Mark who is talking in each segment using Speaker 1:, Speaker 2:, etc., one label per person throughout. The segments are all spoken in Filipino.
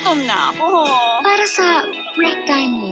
Speaker 1: Gutom na ako.
Speaker 2: Para sa break time mo.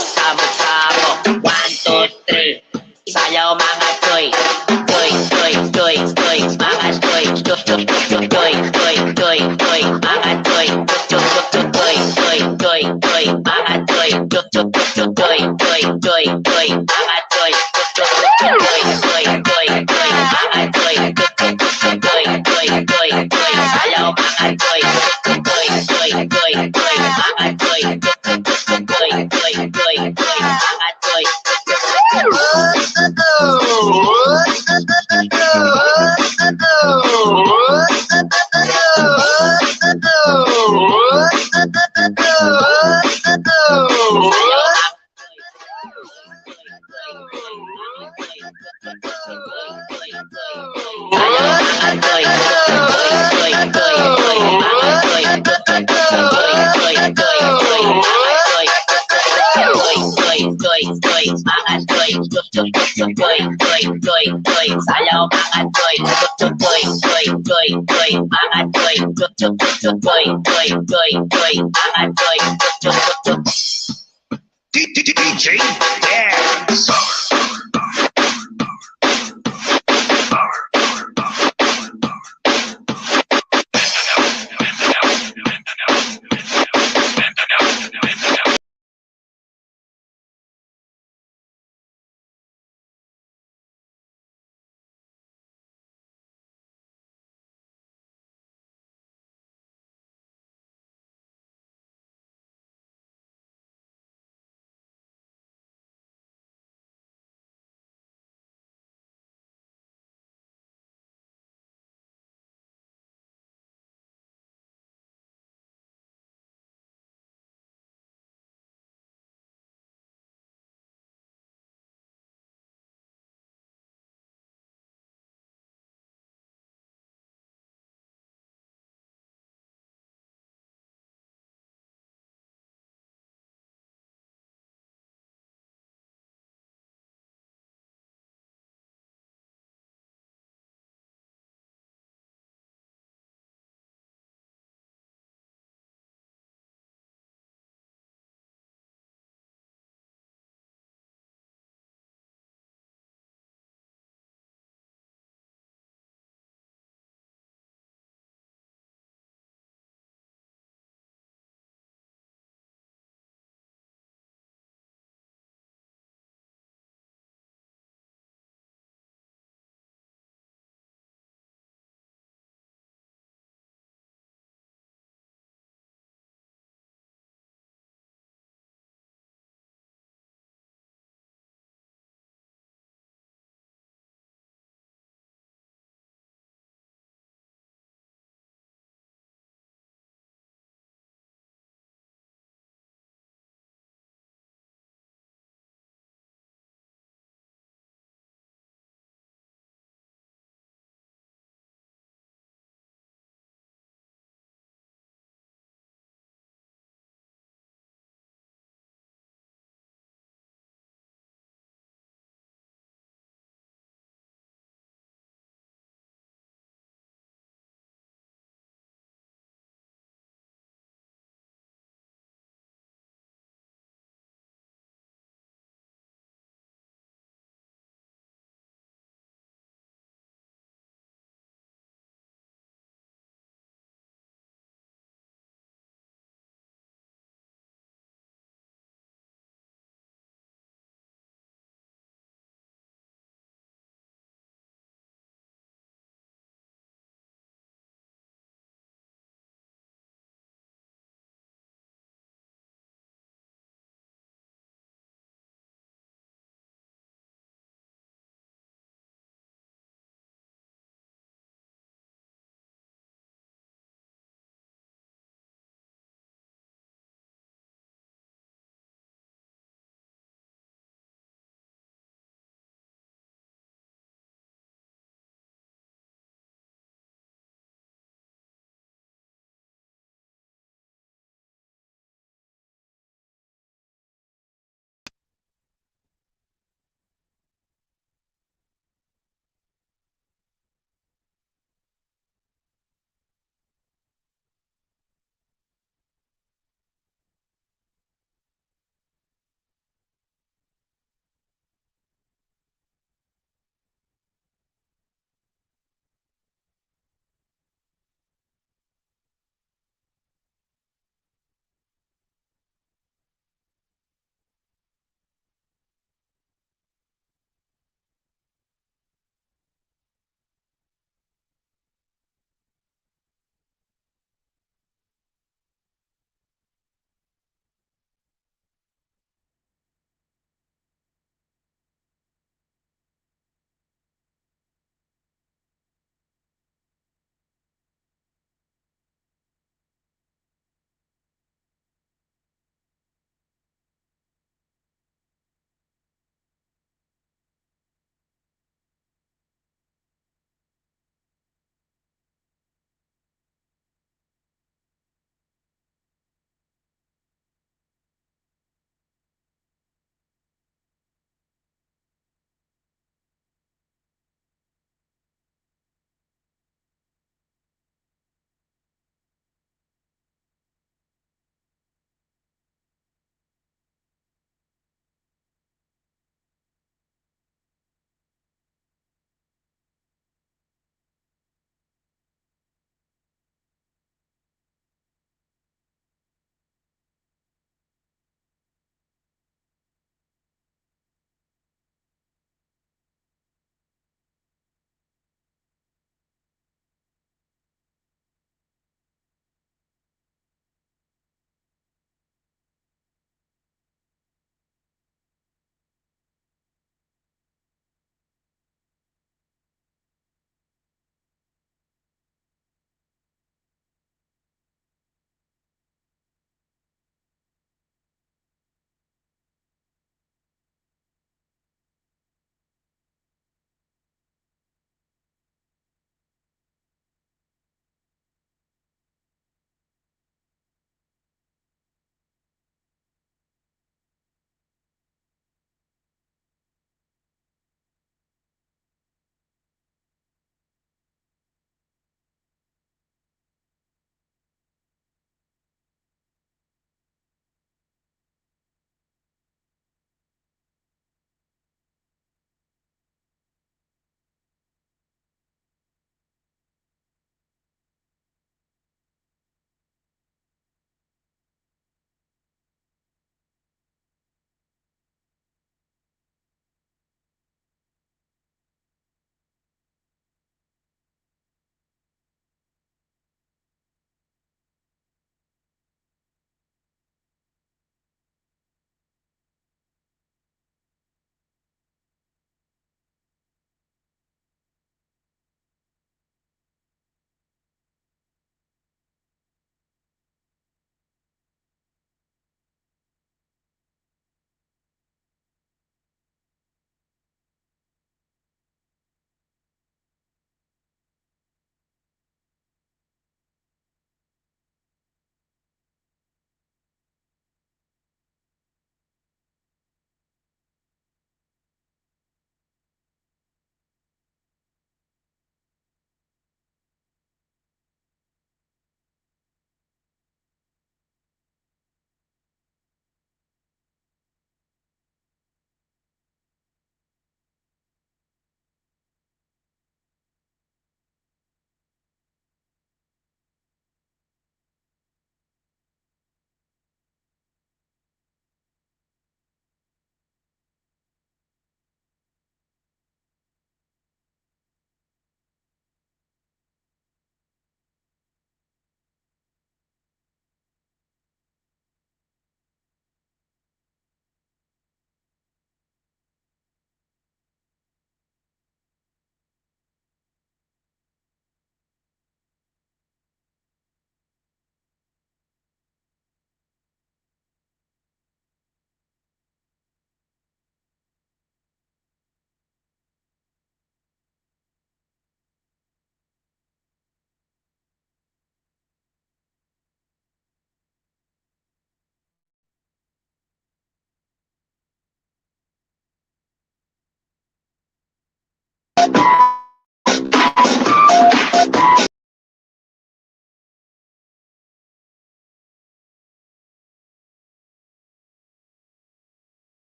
Speaker 3: Sabo-sabo, 1, 2, 3. Sayaw mga choy, choy, choy, choy, choy, mga choy, choy, choy, choy, choy, choy, choy, choy, mga choy, choy, choy, choy, choy, choy, choy, mga choy, choy, choy, choy, choy, choy, choy, choy, mga choy, choy, choy, choy, choy, choy, mga choy, choy, choy, choy, choy, choy, choy, sayaw mga choy, choy, choy, choy, choy, mga choy, choy, choy, choy, choy, choy, mga choy.
Speaker 4: DJ Dance.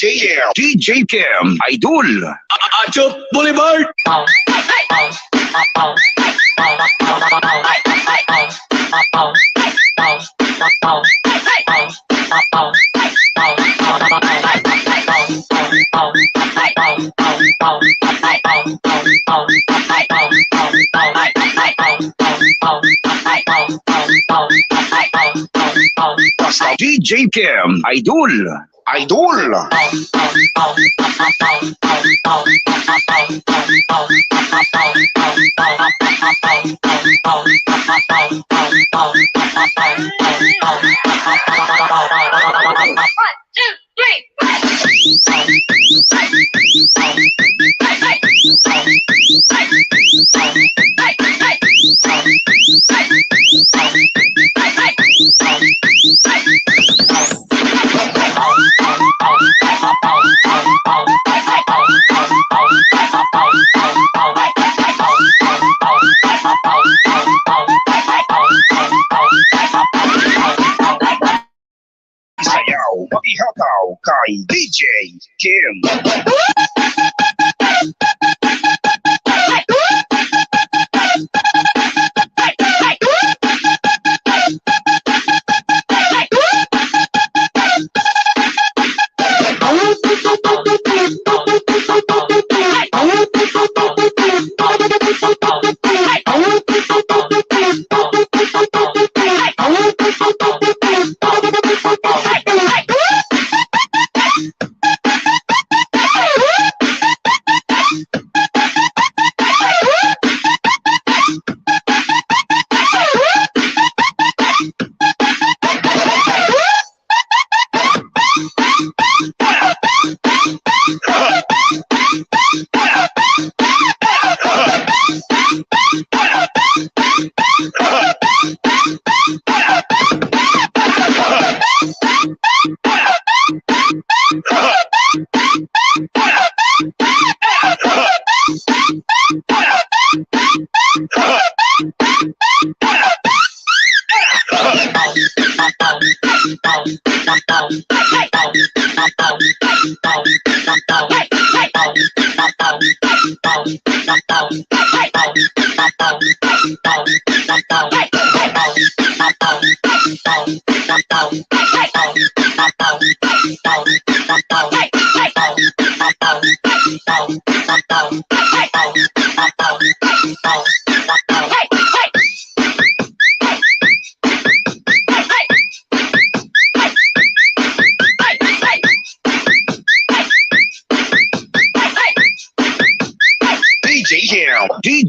Speaker 4: DJ Kim, Idol. Achot Boulevard. DJ Kim, Idol. Idol. Sayaw, makihataw kay DJ Kim.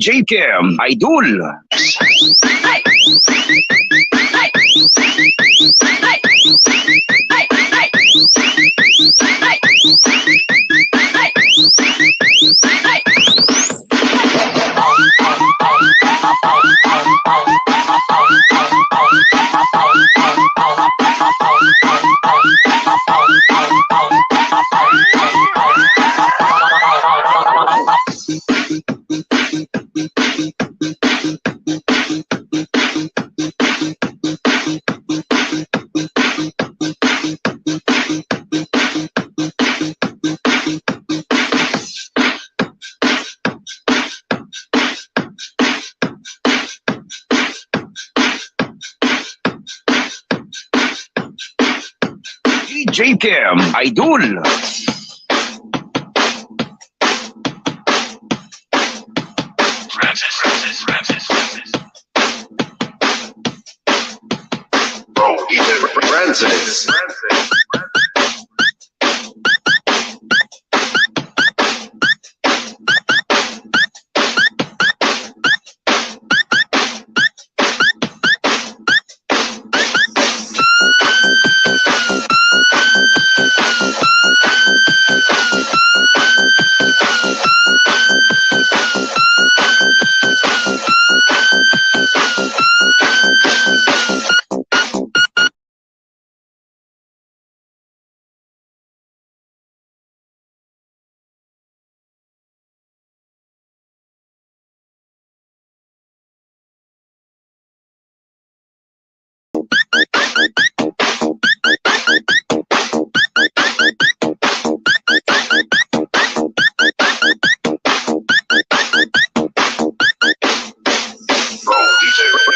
Speaker 4: DJ Kim, Idol.
Speaker 3: Hey! Hey! Hey! Hey! Hey!
Speaker 4: DJ Kim, Idol.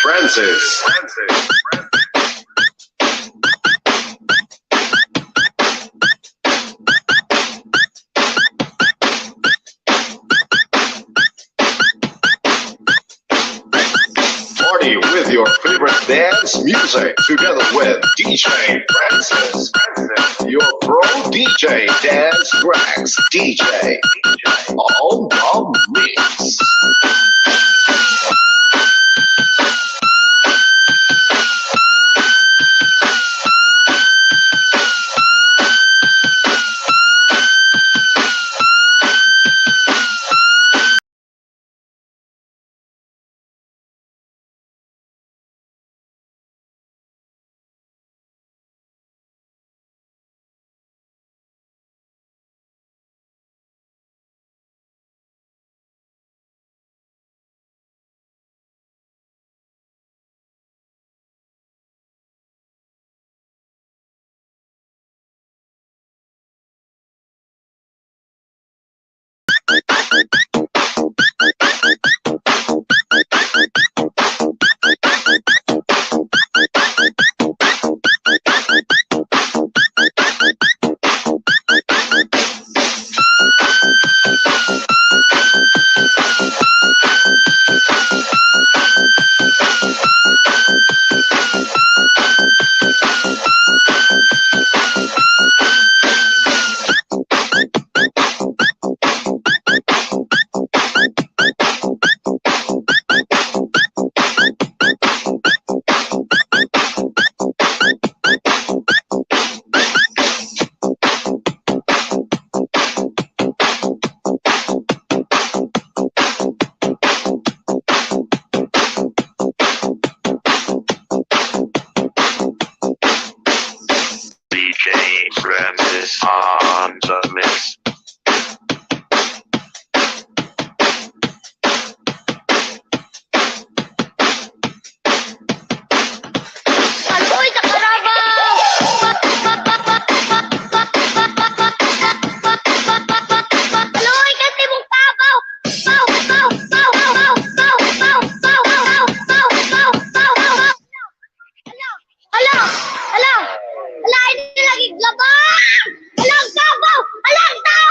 Speaker 1: Francis. Francis. Party with your favorite dance music together with DJ Francis. Your pro DJ dance tracks DJ on the mix. Francis on the mix.
Speaker 2: Agoy sa karabaw! Aloy kasi mong tabaw! Pow! Pow! Pow! Pow! Pow! Pow! Pow! Pow! Pow! Pow! Pow! Pow! Hala! Hala! Hala! Hindi lagi laban! Alang tabaw! Alang tabaw!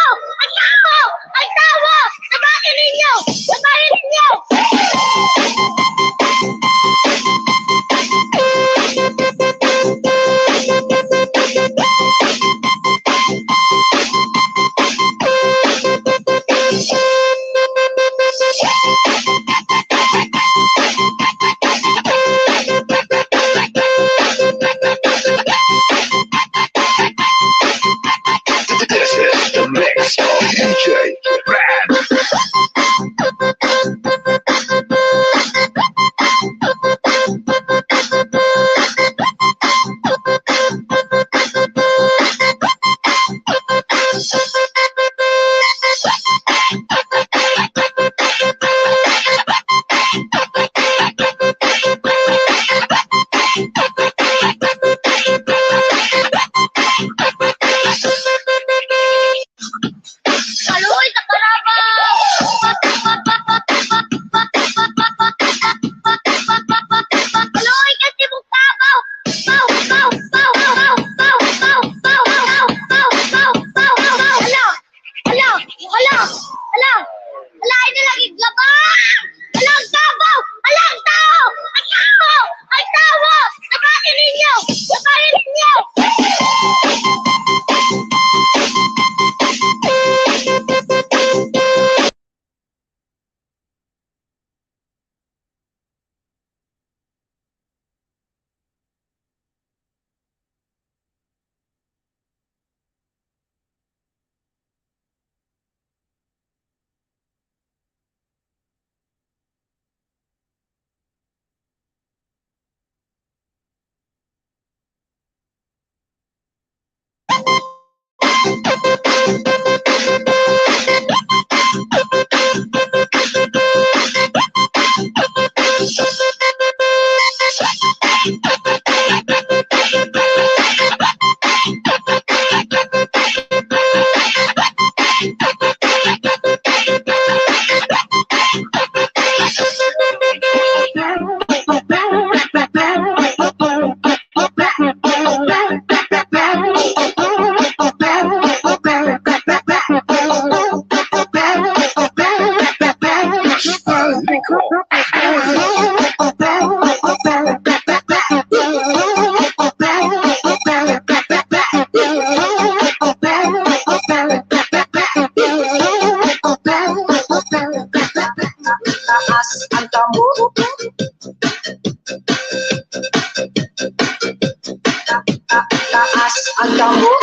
Speaker 3: taas ang kamot.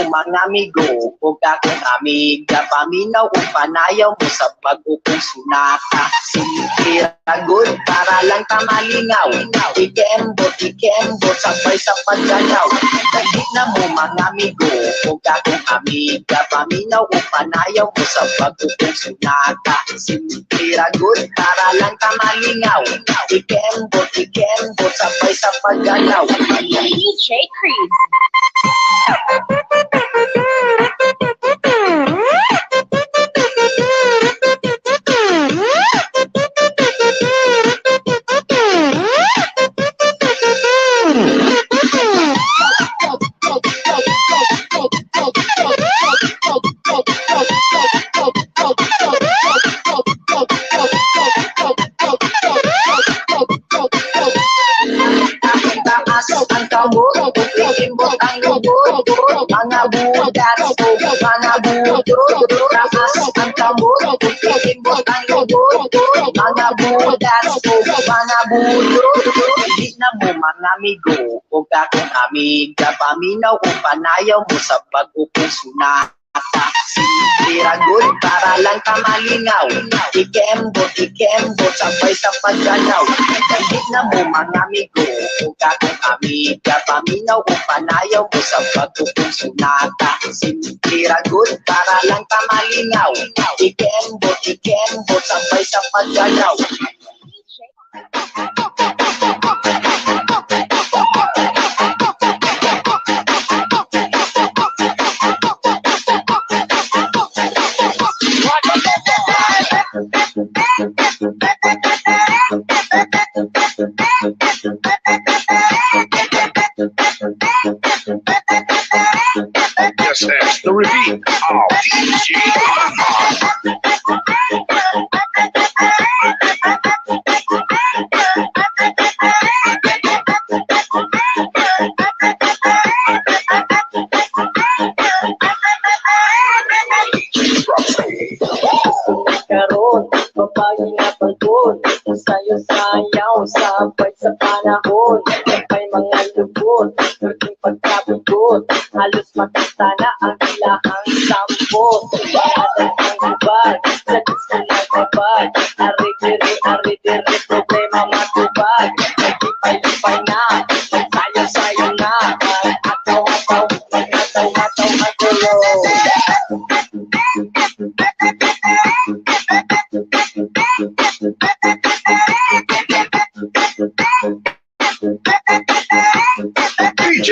Speaker 3: Mga amigo, huwag akong amiga, paminaw o panayaw mo sa pag-ukong sunata. Sinipiragod para lang tamalingaw, ikembot, sabay sa pagganaw. Dali na mo mga amigo, huwag akong amiga, paminaw o panayaw mo sa pag-ukong sunata. Sinipiragod para lang tamalingaw, ikembot, sabay sa pagganaw.
Speaker 2: DJ Creed.
Speaker 3: Ang kamot, ikimbot ang lubot, mga budas, mga budot, taas ang kamot, ikimbot ang lubot, mga budas, mga budot. Hindi na mo mga amigo, huwag akong amiga, paminaw o panayaw mo sa pag-ukong sunata. Sinipiragod para lang tamalingaw, ikembot, sabay sa pagganaw. Hindi na mo mga amigo, huwag akong amiga, paminaw o panayaw mo sa pag-ukong sunata. Sinipiragod para lang tamalingaw, ikembot, sabay sa pagganaw.
Speaker 1: Yes, that's the repeat of DJ
Speaker 3: Karon, babae na pagod, sayo sayaw, sabay sa panahon, may mga lubot, naging pagkabigot, halos makita na ang ilahang sampot. Adan ang hubad, sa disco nagbabad, ari-diri, problema matubad, nagipay-ipay na, magsayaw-sayaw na, mag-ataw-ataw, magulo.
Speaker 1: DJ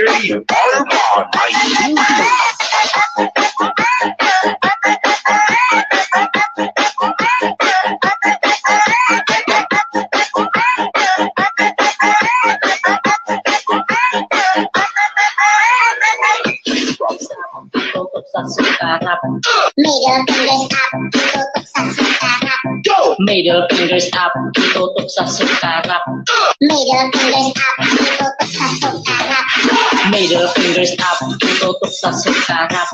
Speaker 1: Armand,
Speaker 3: Middle fingers up, tutok sa sukarap.
Speaker 2: Middle fingers up, tutok sa sukarap.
Speaker 3: Middle fingers up, tutok sa sukarap.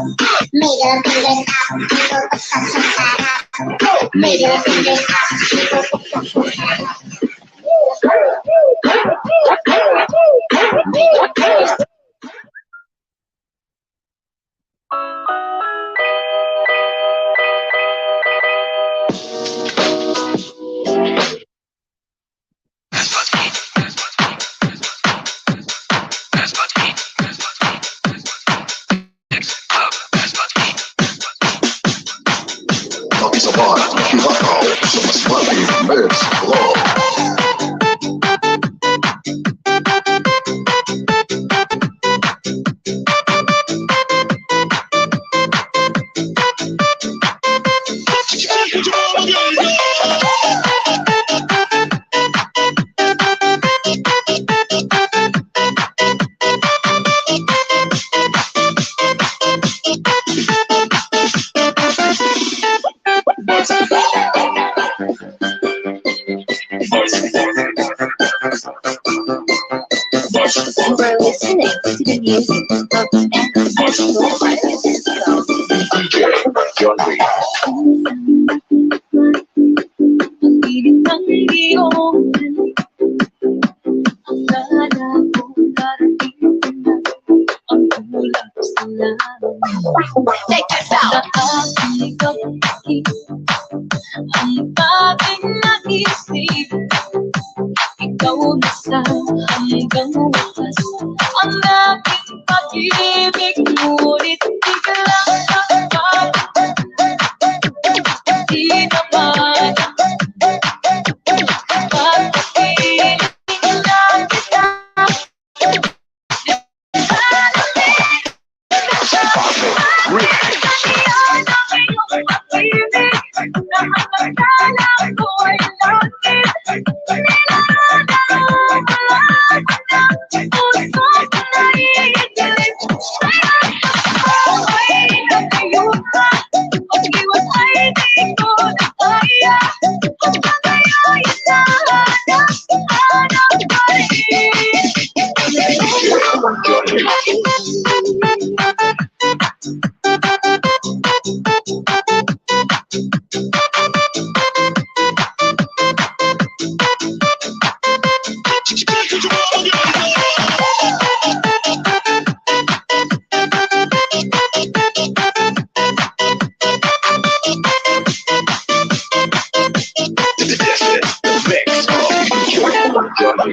Speaker 2: Middle fingers up, tutok sa sukarap.
Speaker 3: Middle fingers up, tutok sa sukarap. Middle fingers up.
Speaker 1: Saban, Chihuahua, Sumaswati, Meds, Glow.
Speaker 5: the music of Pag-ibig ng iyong ang lala kong darating na ang tulad sa langit.
Speaker 3: Check this out.
Speaker 5: Sa aking kapatid, ang aking naisip, ikaw na sa hanggang wakas, ang aking pag-ibig, ngunit biglang nakapag, di naman pagkapiling lang kita.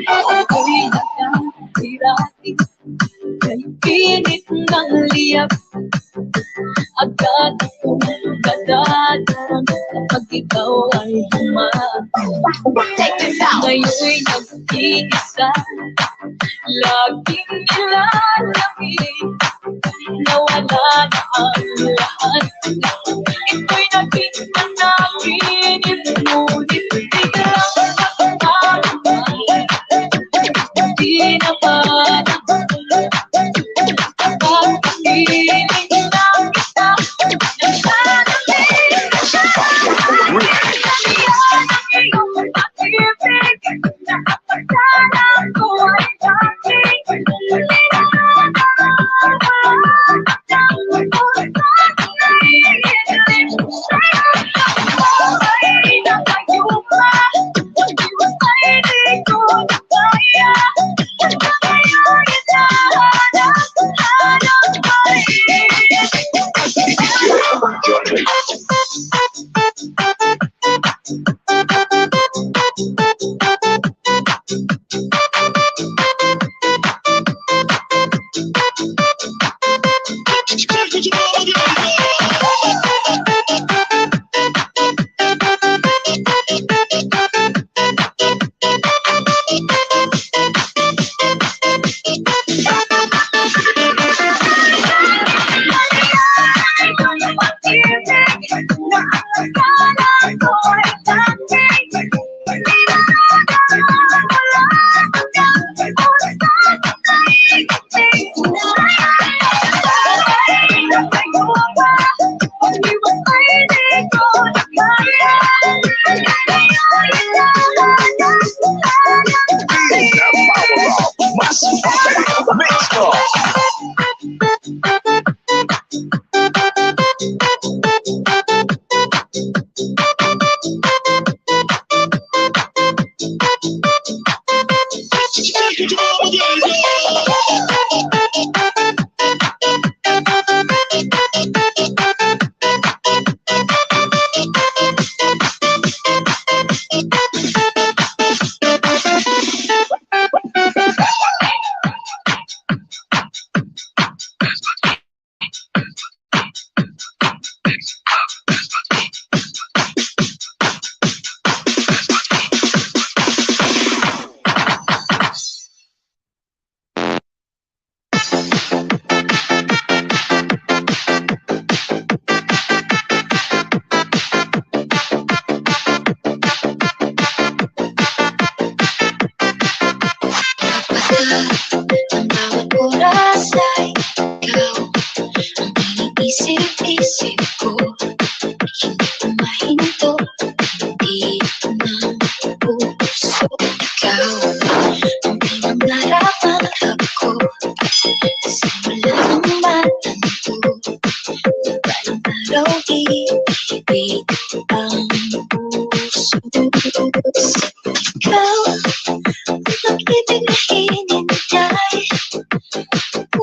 Speaker 5: Ako'y nakahirati kay pinit ng liyak. Agad akong dadadarang kapag ikaw ay humahal.
Speaker 3: Check this out.
Speaker 5: Ngayon'y nag-iisa, laging nilalamig, nawala na ang lahat. Ito'y naging panaginip, ngunit biglang nakakamahay. Di naman pagkakiling lang kita, nagsasabihin na siya. Kaniyan ang iyong pag-ibig, nakapagdala ko ay dating. Hindi na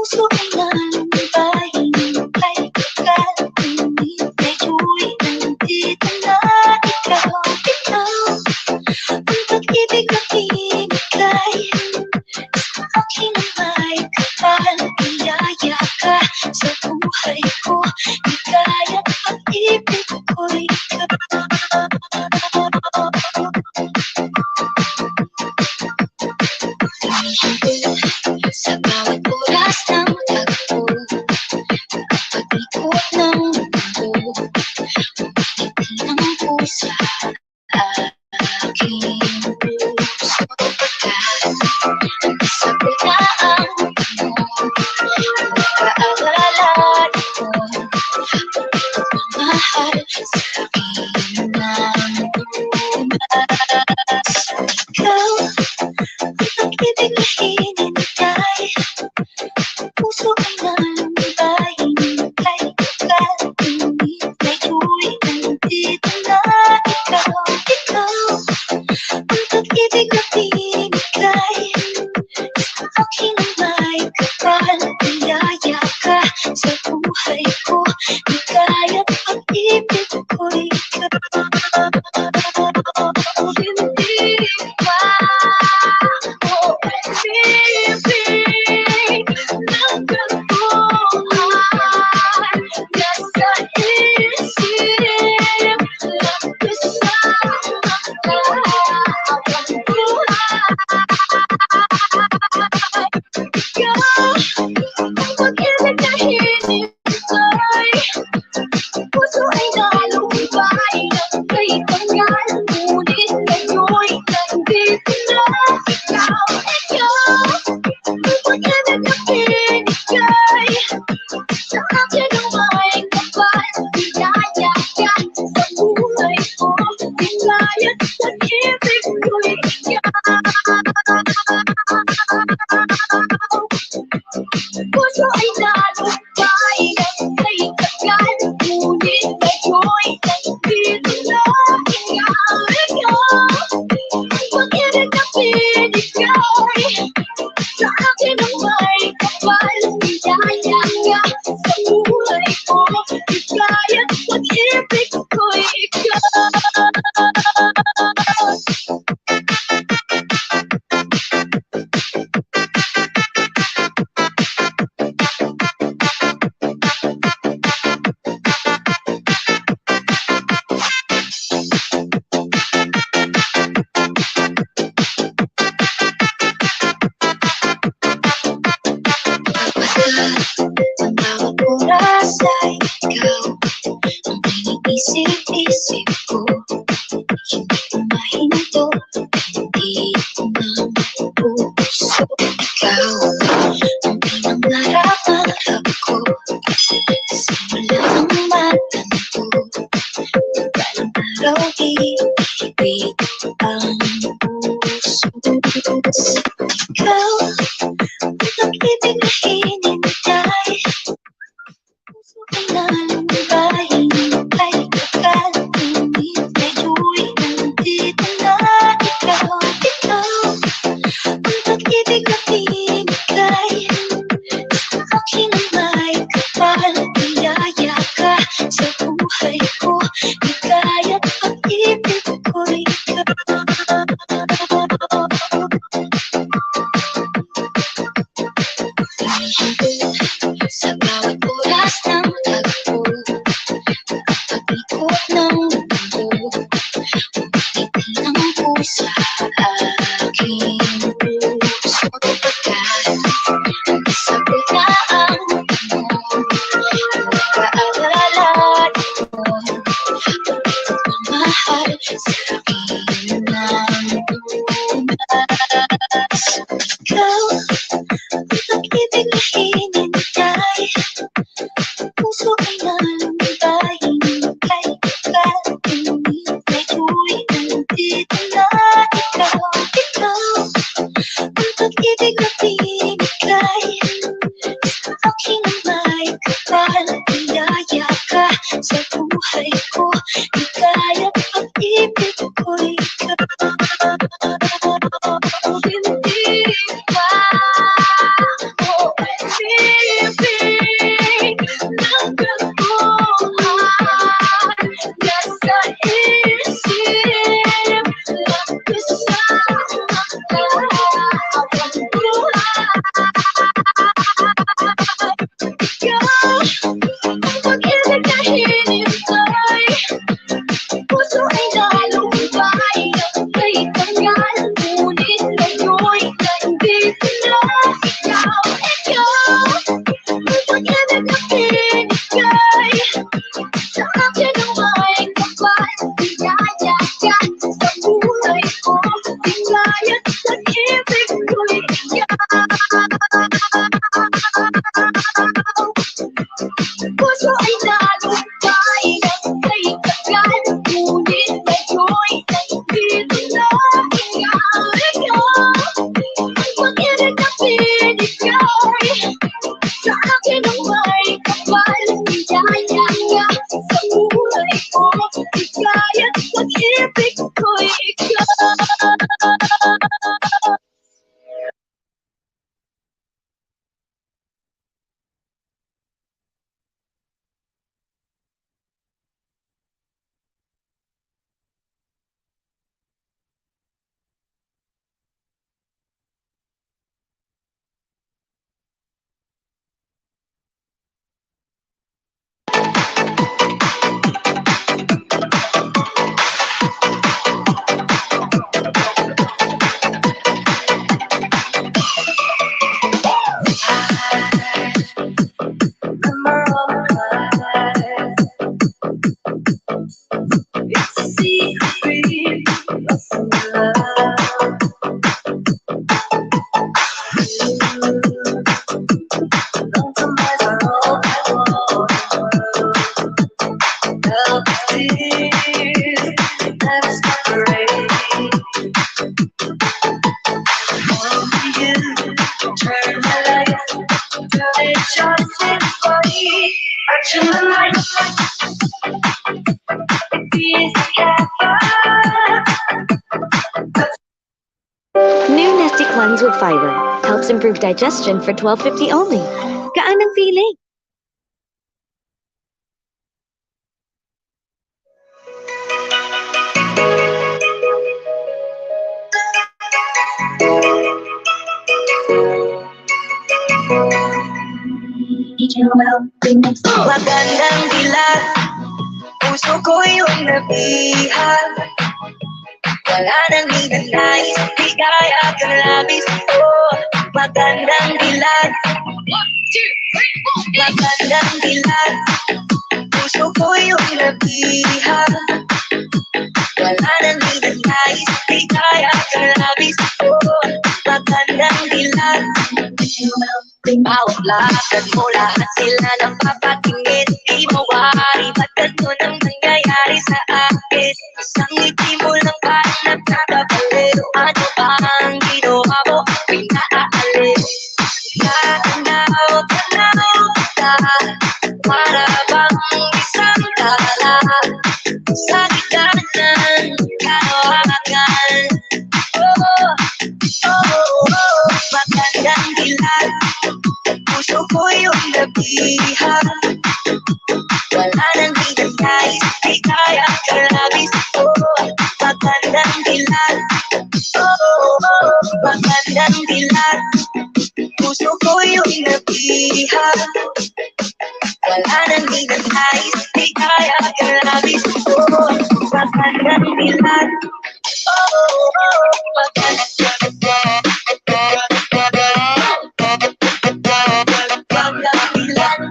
Speaker 5: puso ay nalumbay, kay kakalimit, medyo'y nandito na ikaw, ikaw. Ang pag-ibig na pinigay sa akin ang may kapal, biyaya ka sa buhay ko, ligaya at pag-ibig ko'y ikaw. Sa bawat oras ng tagpo, pag-ikot ng mundo, umitin ang pusa aking puso. Pagkat nasagot na ang tanong, nag-aalala ito, pagmamahal sa akin ng lunas. Ikaw, ang pag-ibig na hinintay, puso ay nalumbay, kay kakalimit, medyo'y nandito na ikaw, ikaw. Ang pag-ibig na pinigay sa akin ang may kapal, biyaya ka sa buhay ko, ligaya at pag-ibig ko'y ikaw. Hindi pa o pag-ibig nagkabuhan, nasa isip, labis na ang buhay. Ikaw, ang pag-ibig na hinintay, puso ay nalumbay ng may tangal, ngunit ngayon nandito na ikaw, ikaw. Ang pag-ibig na pinigay sa akin ang may kapal, biyaya ka sa buhay ko, ligaya at pag-ibig ko'y ikaw. Puso ay nalumbay ng may tagal, ngunit ngayon nandito na ikaw, ikaw. Ang pag-ibig na pinigay sa akin ang may kapal, biyaya ka sa buhay ko, ligaya at pag-ibig ko'y ikaw. Sa bawat oras ay ikaw ang iniisip-isip ko, hindi ko mahinto, dito ng puso. Ikaw ang pinangarap-arap ko, simula ng matanto, balang araw ibig ang puso. Ikaw ang pag-ibig na hinintay, puso ay nalumbay, kay kakalimit, medyo'y nandito na ikaw, ikaw. Ang pag-ibig na pinigay sa akin ang may kapal, biyaya ka sa buhay ko, ligaya at pag-ibig ko'y ikaw. Sana tinumay kapal, yaya sa buhay ko. Kaya pag-ibig ko'y ikaw. It's a secret of love. Lonesome eyes are all I want. Love is never separate. Only you turn my life, turn it just in funny. Action the light.
Speaker 6: New Nesty Cleanse with Fiber helps improve digestion for $12.50 only. Gaan ang feeling.
Speaker 5: Magandang dilag, puso ko yung nabihan. Wala nang hinanais, di kaya kang labis. Oh, magandang dilag. Magandang dilag, puso ko yung nabihan. Wala nang hinanais, di kaya kang labis. Oh, magandang dilag. Bawat lakad mo, lahat sila nang papatingin. Di mawari, ba't ganito nang nangyayari sa akin? Isang ngiti mo lang parang nagkakabaliw. Ano ba ang ginawa mo? Pinaaaliw. Tanaw ka, para bang isang tala sa gitna ng kalawakan. Magandang dilag, puso ko yung nabihan. Wala nang hinanais, di kaya kang labis. Oh, magandang dilag. Magandang dilag, puso ko yung nabihan. Wala nang hinanais, di kaya kang labis. Oh, magandang dilag. Magandang dilag.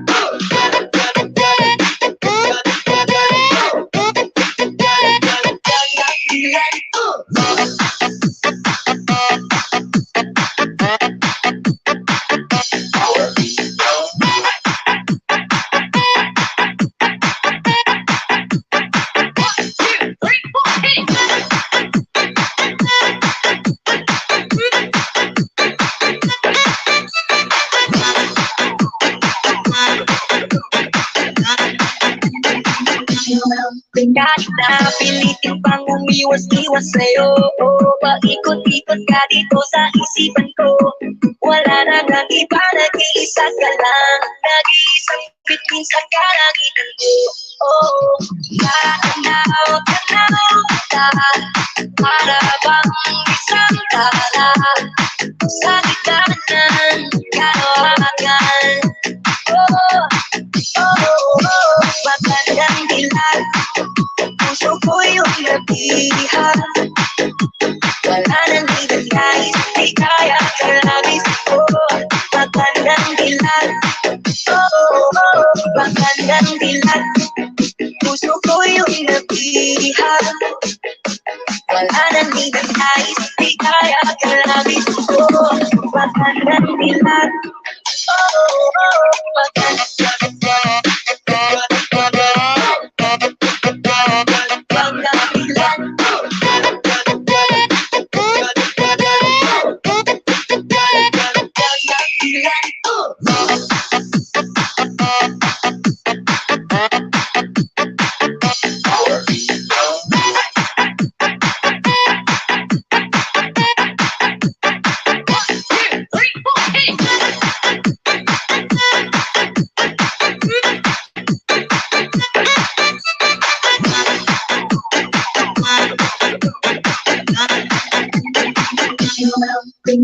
Speaker 5: Kahit na pilitin pang umiwas-iwas sa'yo, paikot-ikot ka dito sa isipan ko. Wala na nang iba, nag-iisa ka lang. Nag-iisang bituin sa kalangitan ko. Tanaw ka, para bang isang tala sa gitna ng kalawakan. Magandang dilag, puso ko yung nabihan. Wala nang hinanais, di kaya kang labis. Oh, magandang dilag. Magandang dilag, puso ko yung nabihan. Wala nang hinanais, di kaya kang labis. Oh, magandang dilag. Magandang dilag.
Speaker 3: Ano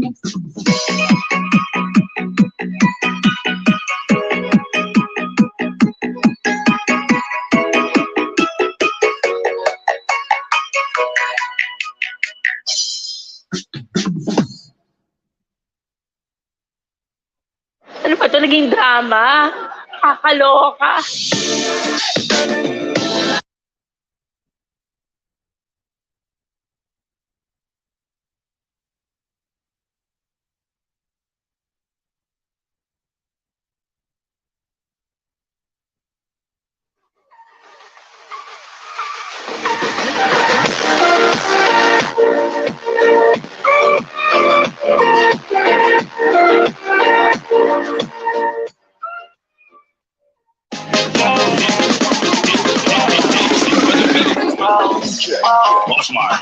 Speaker 3: pa ito naging drama? Kakaloka.
Speaker 4: Boss Mark.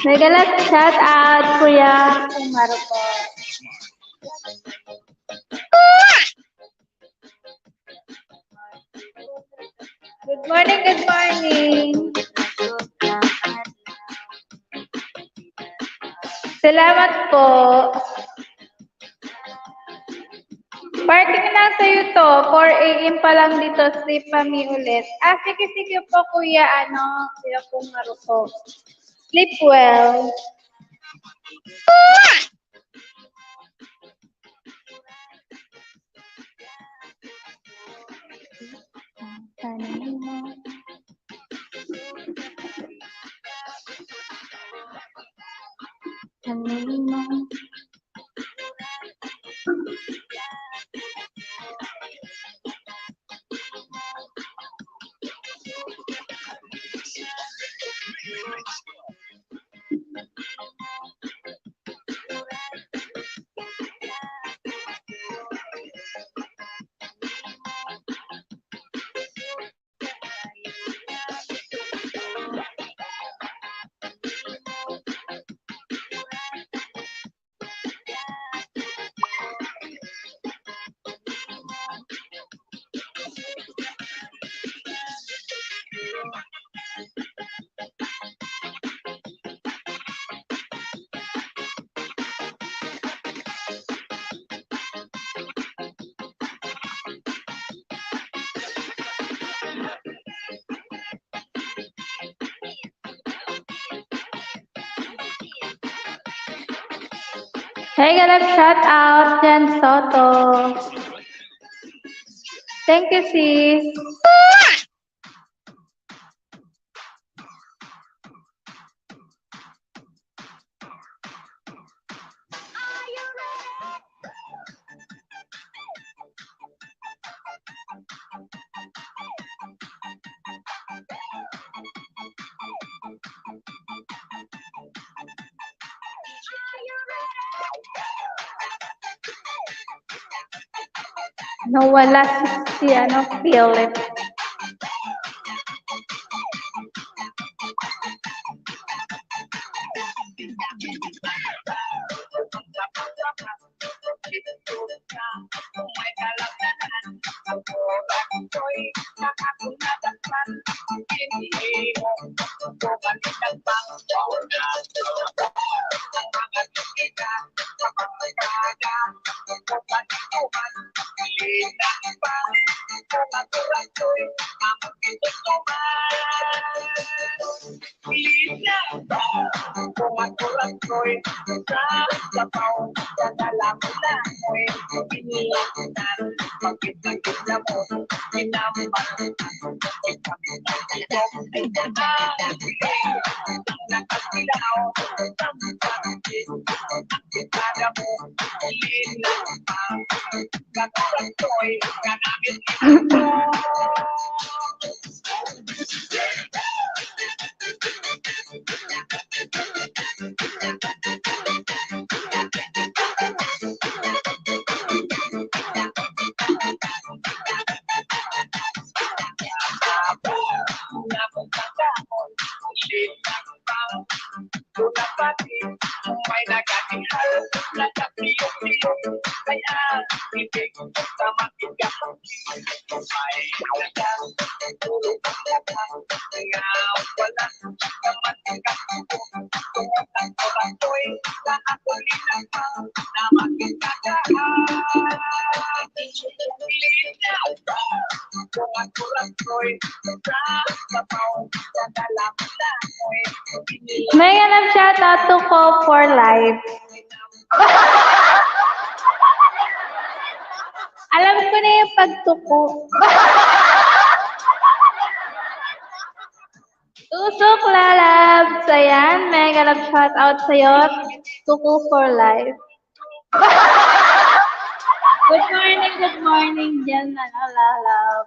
Speaker 2: Nagalas shout out, Kuya Umaro po. Good morning, good morning. Salamat po. Parking na sa'yo to. 4 a.m. pa lang dito. Sleep kami ulit. Ah, sige po, Kuya, Kuya Umaro po. Sleep well. Hey, galap shout out, Jen Soto. Thank you, sis. Nawala si Philip. May ganap shout out to ko for life. Alam ko na yung pagtuko. Tusok lalab. So yan, may ganap shout out sa'yo. Tuko for life. Good morning dyan, lalab.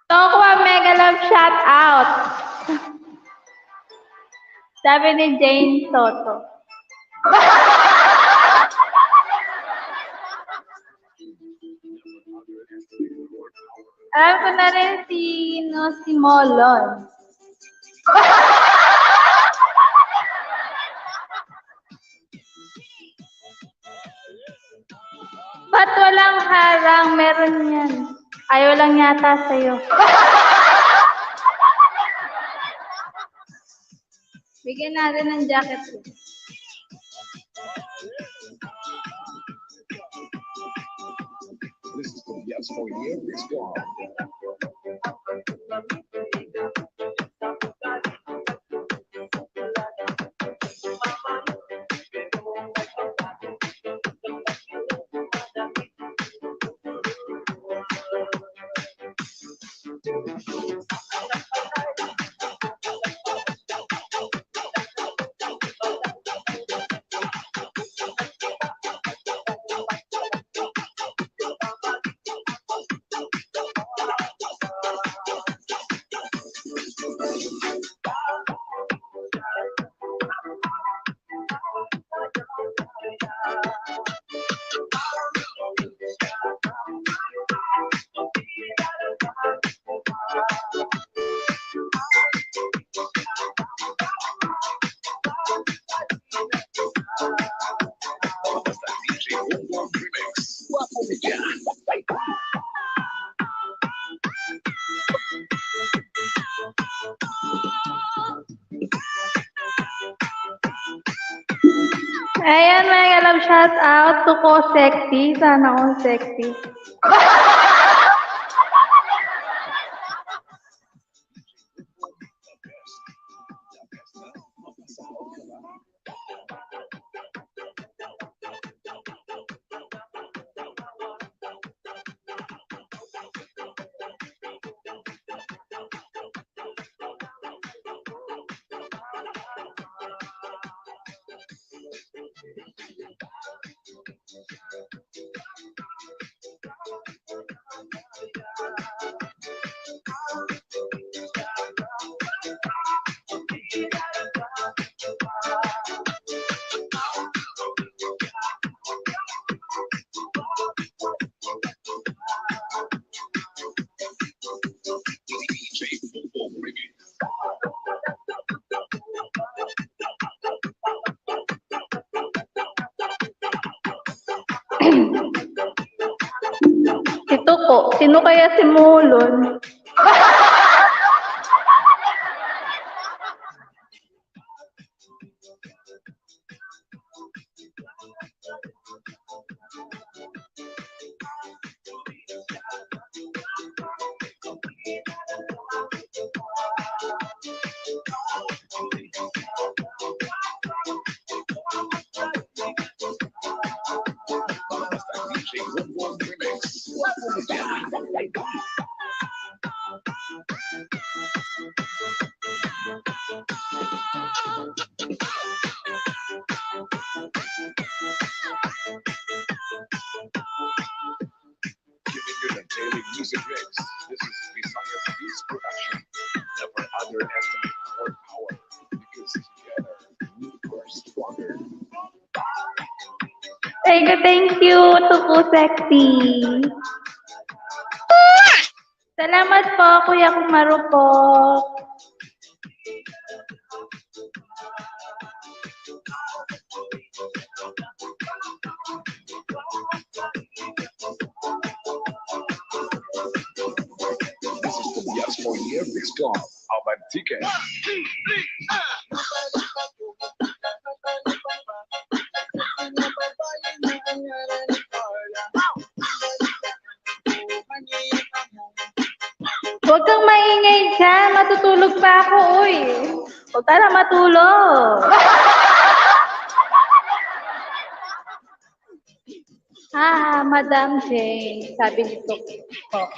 Speaker 2: Tokwa mega love shout out. Sabi ni Jane Soto. Alam ko na rin si Molon. Ba't walang harang? Meron yan. Ayaw lang yata sa'yo. Bigyan natin ng jacket.
Speaker 1: This is for yes for you. It's gone.
Speaker 2: Ayan, mga love, shout out to ko sexy. Sana all sexy. Ito po, sino kaya si Mulon?
Speaker 1: Giving you the daily music mix. This is Visayas Beats production. Never underestimate our power because together we are stronger.
Speaker 2: Thank you to ko sexy. Salamat po, Kuya Kumaro po.
Speaker 1: This is the Yes for Year Big Song. Dikitan.
Speaker 2: Huwag kang maingay dyan. Matutulog pa ako, uy. Huwag ka na matulog. Madam Jane. Sabi nito. Oh,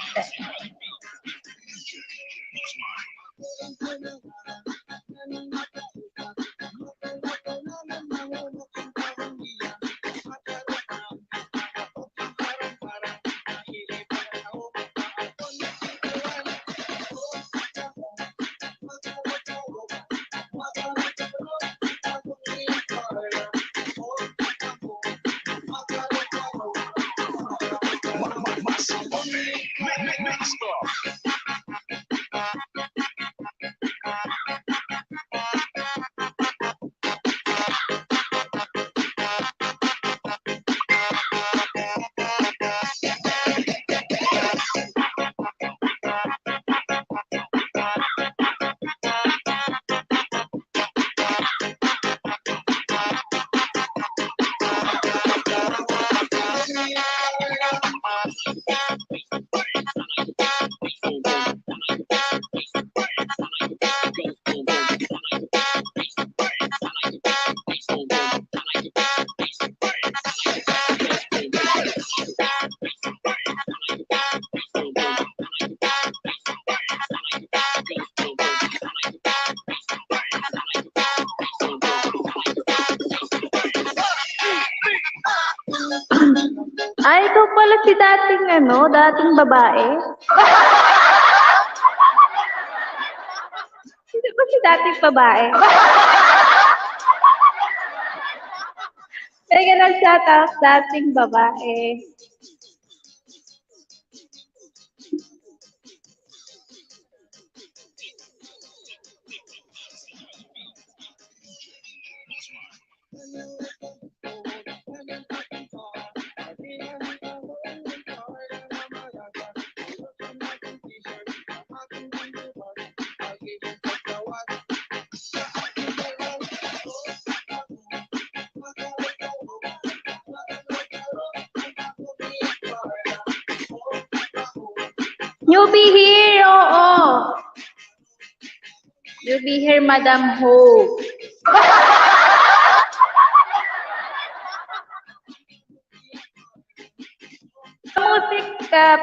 Speaker 2: Ay, ikaw pala si dating babae. Hindi ba si dating babae? Kaya nag-shout out dating babae. You be here, oo. You be here, Madam Ho.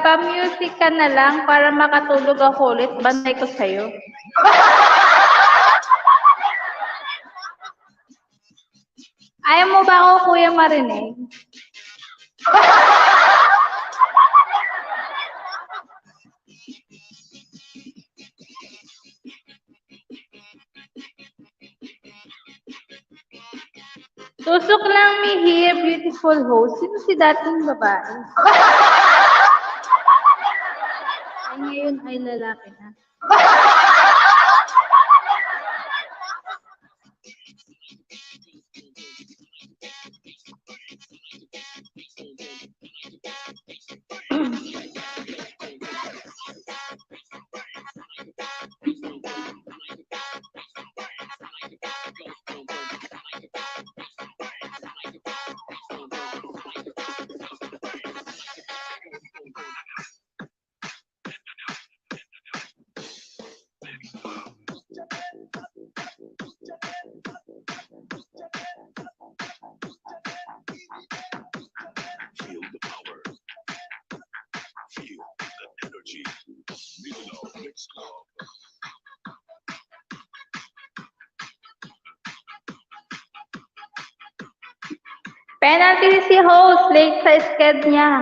Speaker 2: Pa-music ka na lang para makatulog ako ulit. Bantay ko sa'yo. Ayaw mo ba ako, Kuya marinig? Tusok lang me here, beautiful host. Sino si dating babae? Ay, ngayon ay lalaki na. Penalty si host, late sa sked niya.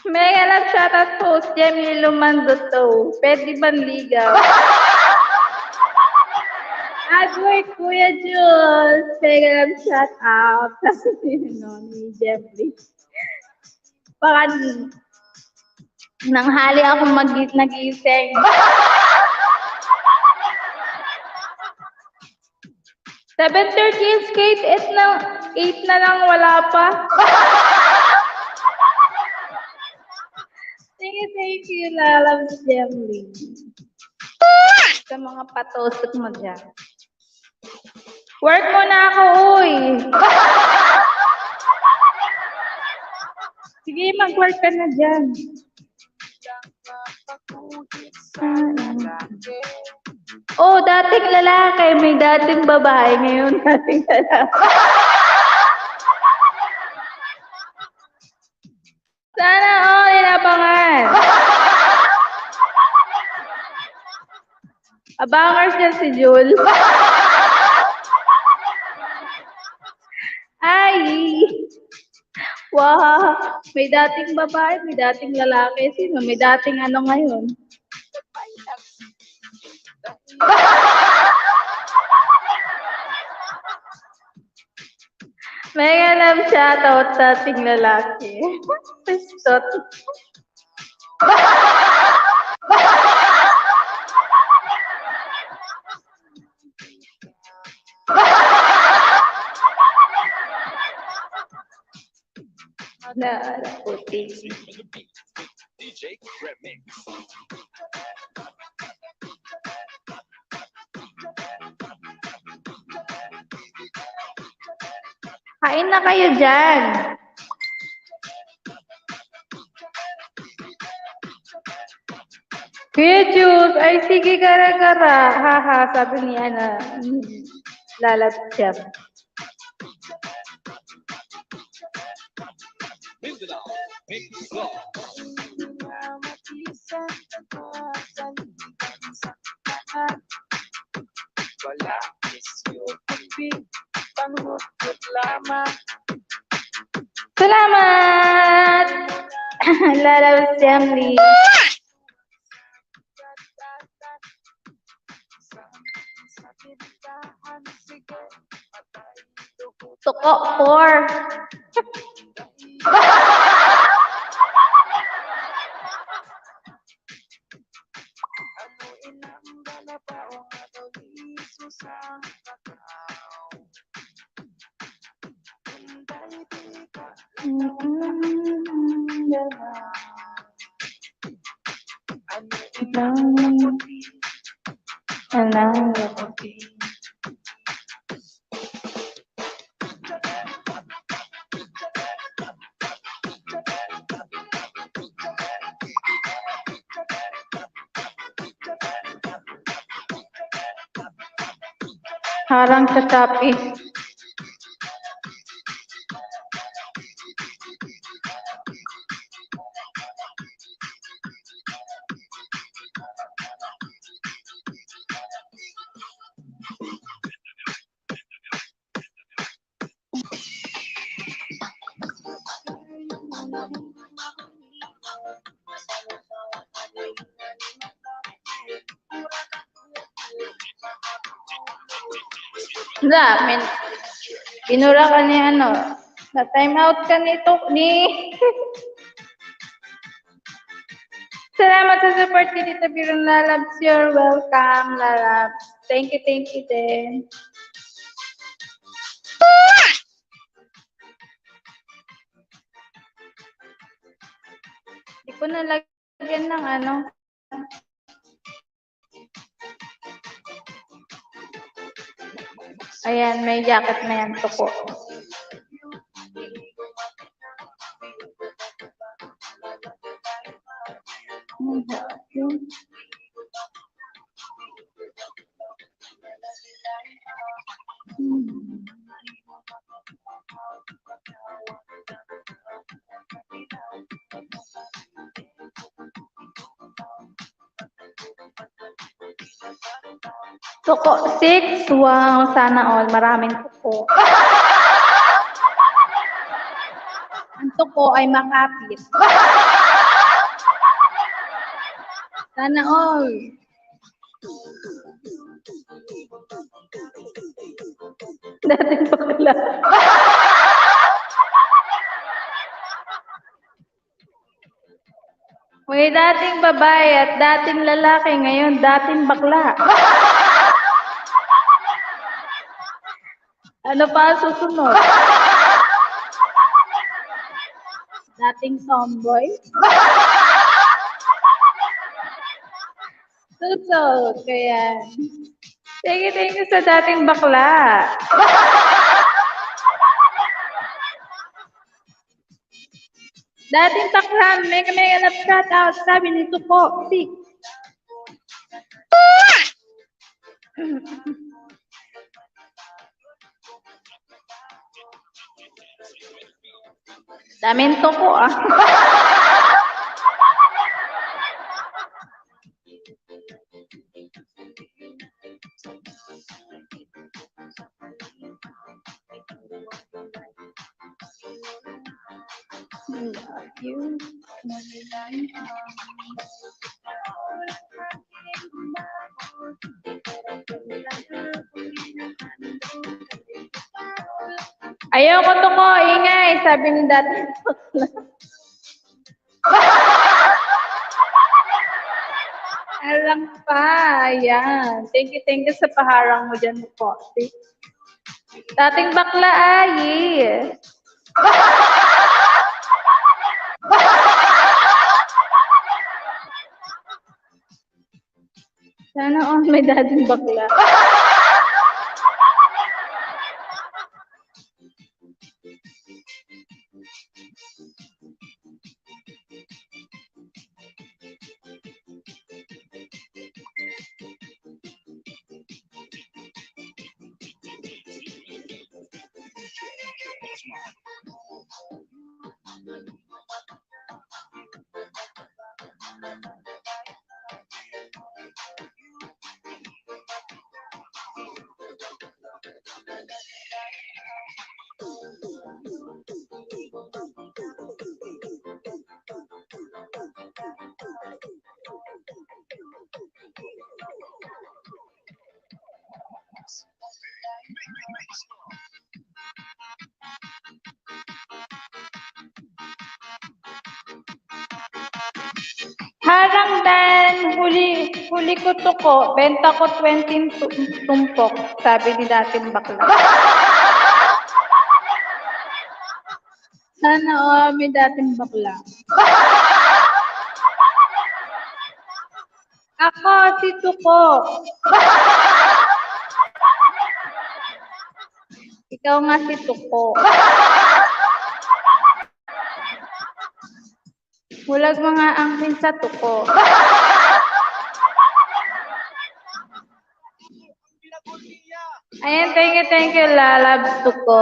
Speaker 2: Mega love shoutout host, Jamie Lumandoto. Pwede banligaw. At work, Kuya Jules. Mega love shoutout. Sabi ni Jeffrey. Baka nanghali ako nag-iseng. 7:30 yung skate, 8 na lang wala pa. Thank you, Lalabs Jemly. Sa mga patosok mo dyan. Work mo na ako, uy. Sige, mag-work ka na dyan. Oh, dating lalaki, may dating babae, ngayon dating lalaki. Sana all lapagan. Abangers yan si Jul. Ay! Wow! May dating babae, may dating lalaki. Sino? May dating ano ngayon? Mega love shoutout sa ating lalaki. Pistot. Puti. Kain na kayo dyan. Kuya Jules, ay sige gara-gara. Haha, sabi ni Ana. Lalapsyap. Salamat! Lalapsyap ni. Tuko 4.
Speaker 7: Harang sa Shopee. Wala, binura ka ni ano, na time out ka nito, Salamat sa support kay Tita Birong Lalabs. You're welcome, Lalabs. Thank you din. Hindi ko nalagyan ng ano. Ayan, may jacket na yan, tuko. Tuko 6. Wow, sana all. Maraming tuko. Ang tuko ay makapit. Sana all. Dating bakla. May dating babae at dating lalaki, ngayon dating bakla. Ano pa ang susunod? Dating tomboy? Susunod, kaya. Thank you sa dating bakla. Dating taklan, mega love shout out, sabi ni Tuko, si. Daming Tuko ah. Love you. Ayoko Tuko, ingay, sabi ni dati. Alam pa, ayan. Thank you sa paharang mo dyan po. Dating bakla ay. Sana may dating bakla. Harang dan, huli ko Tuko, benta ko 20 tumpok, sabi ni dating bakla. Sana may dating bakla. Ako si Tuko. Ikaw nga si Tuko. Hulag mga angkin sa Tuko. Ayan. Ayan, thank you, lalabs ko.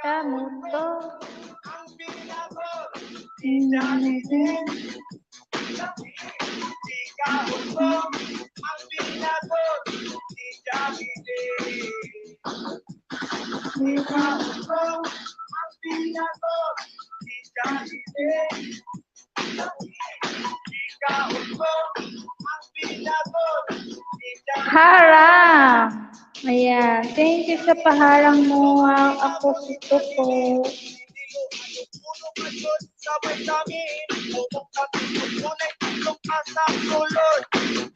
Speaker 7: Kamu to. Harang. Ayan. Thank you sa paharang mo. Ako si Tuko.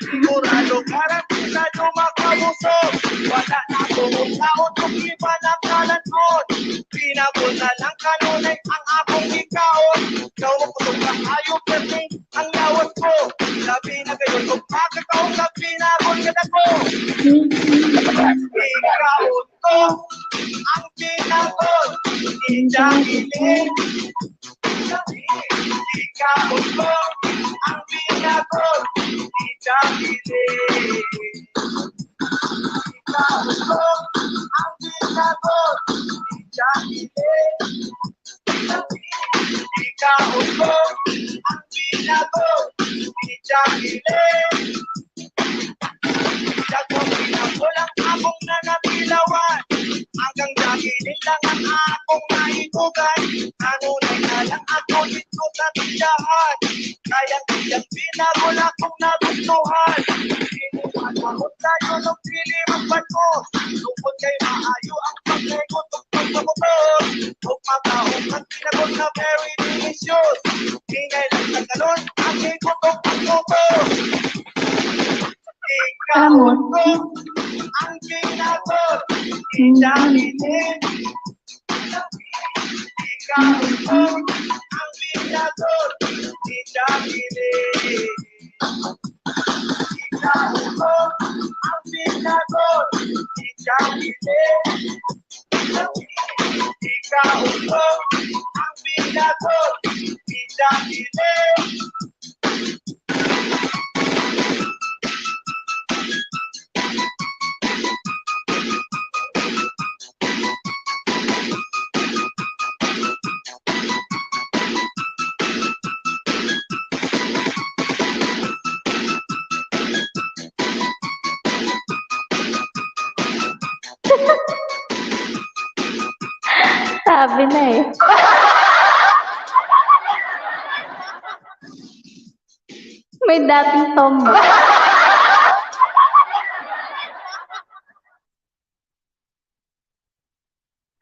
Speaker 8: Sigurado garanti sa'yo makabusog. Wala na tumusaot kung iba na kalanod. Pinagol na lang kanunay ang akong ikaon. Ikaw mapusog ka ayaw perting ang lawas ko. Sabi na gayon kung makakaon ka pinagol ka na ko. Ikaon ko ang pinagol. Idahiling. Ikaon ko ang pinagol. Idahiling. Ikaon ko ang pinagol. Idahiling. Ikaon ko ang pinagol. Idahiling. Dagong pinagol ang akong nanatilawan. Hanggang dahilin lang ang akong naikugan. Nanunay na lang ako dito sa tindahan. Kayang pinagol akong nagustuhan. Inuman mahot tayo nung pili magbato. Lungkot kay maayo ang pagkego tungkol sa motor. Huwag makaong ang pinagol na very delicious. Ingay lang sa galon ang kego tungkol motor. Ikaw ko ang pinagol. Idahiling. Ikaw ko ang pinagol. Idahiling. Ikaw ko ang pinagol. Idahiling. Ikaw ko ang pinagol. Idahiling.
Speaker 7: Sabi na eh. May dating tomboy.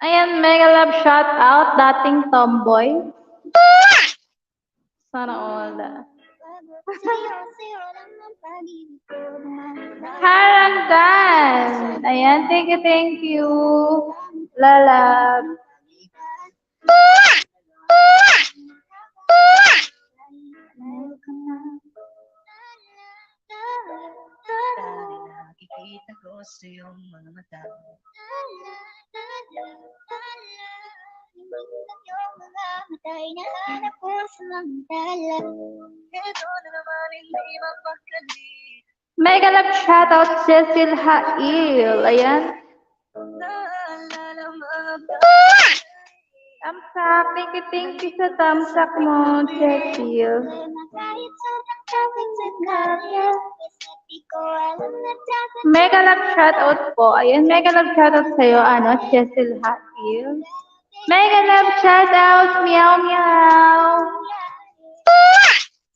Speaker 7: Ayan, mega love shout out, dating tomboy. Sana all. Haranggan. Ayan, thank you. Lalab.
Speaker 5: Nakikita ko sa iyong mga mata.
Speaker 2: Nahanap ko sa mga tala.
Speaker 5: Ito na naman hindi mapakali.
Speaker 7: Mega love shout out, Cecil Hail. Ayan.
Speaker 5: Naalala mga
Speaker 7: Tamsak, thank you sa tamsak mo, Cecil.
Speaker 2: Kahit sobrang traffic sa kanya, di ko alam na dapat
Speaker 7: Mega love shout out po. Ayan, mega love shout out sa'yo, Cecil Hail. Mega love shout out, meow meow.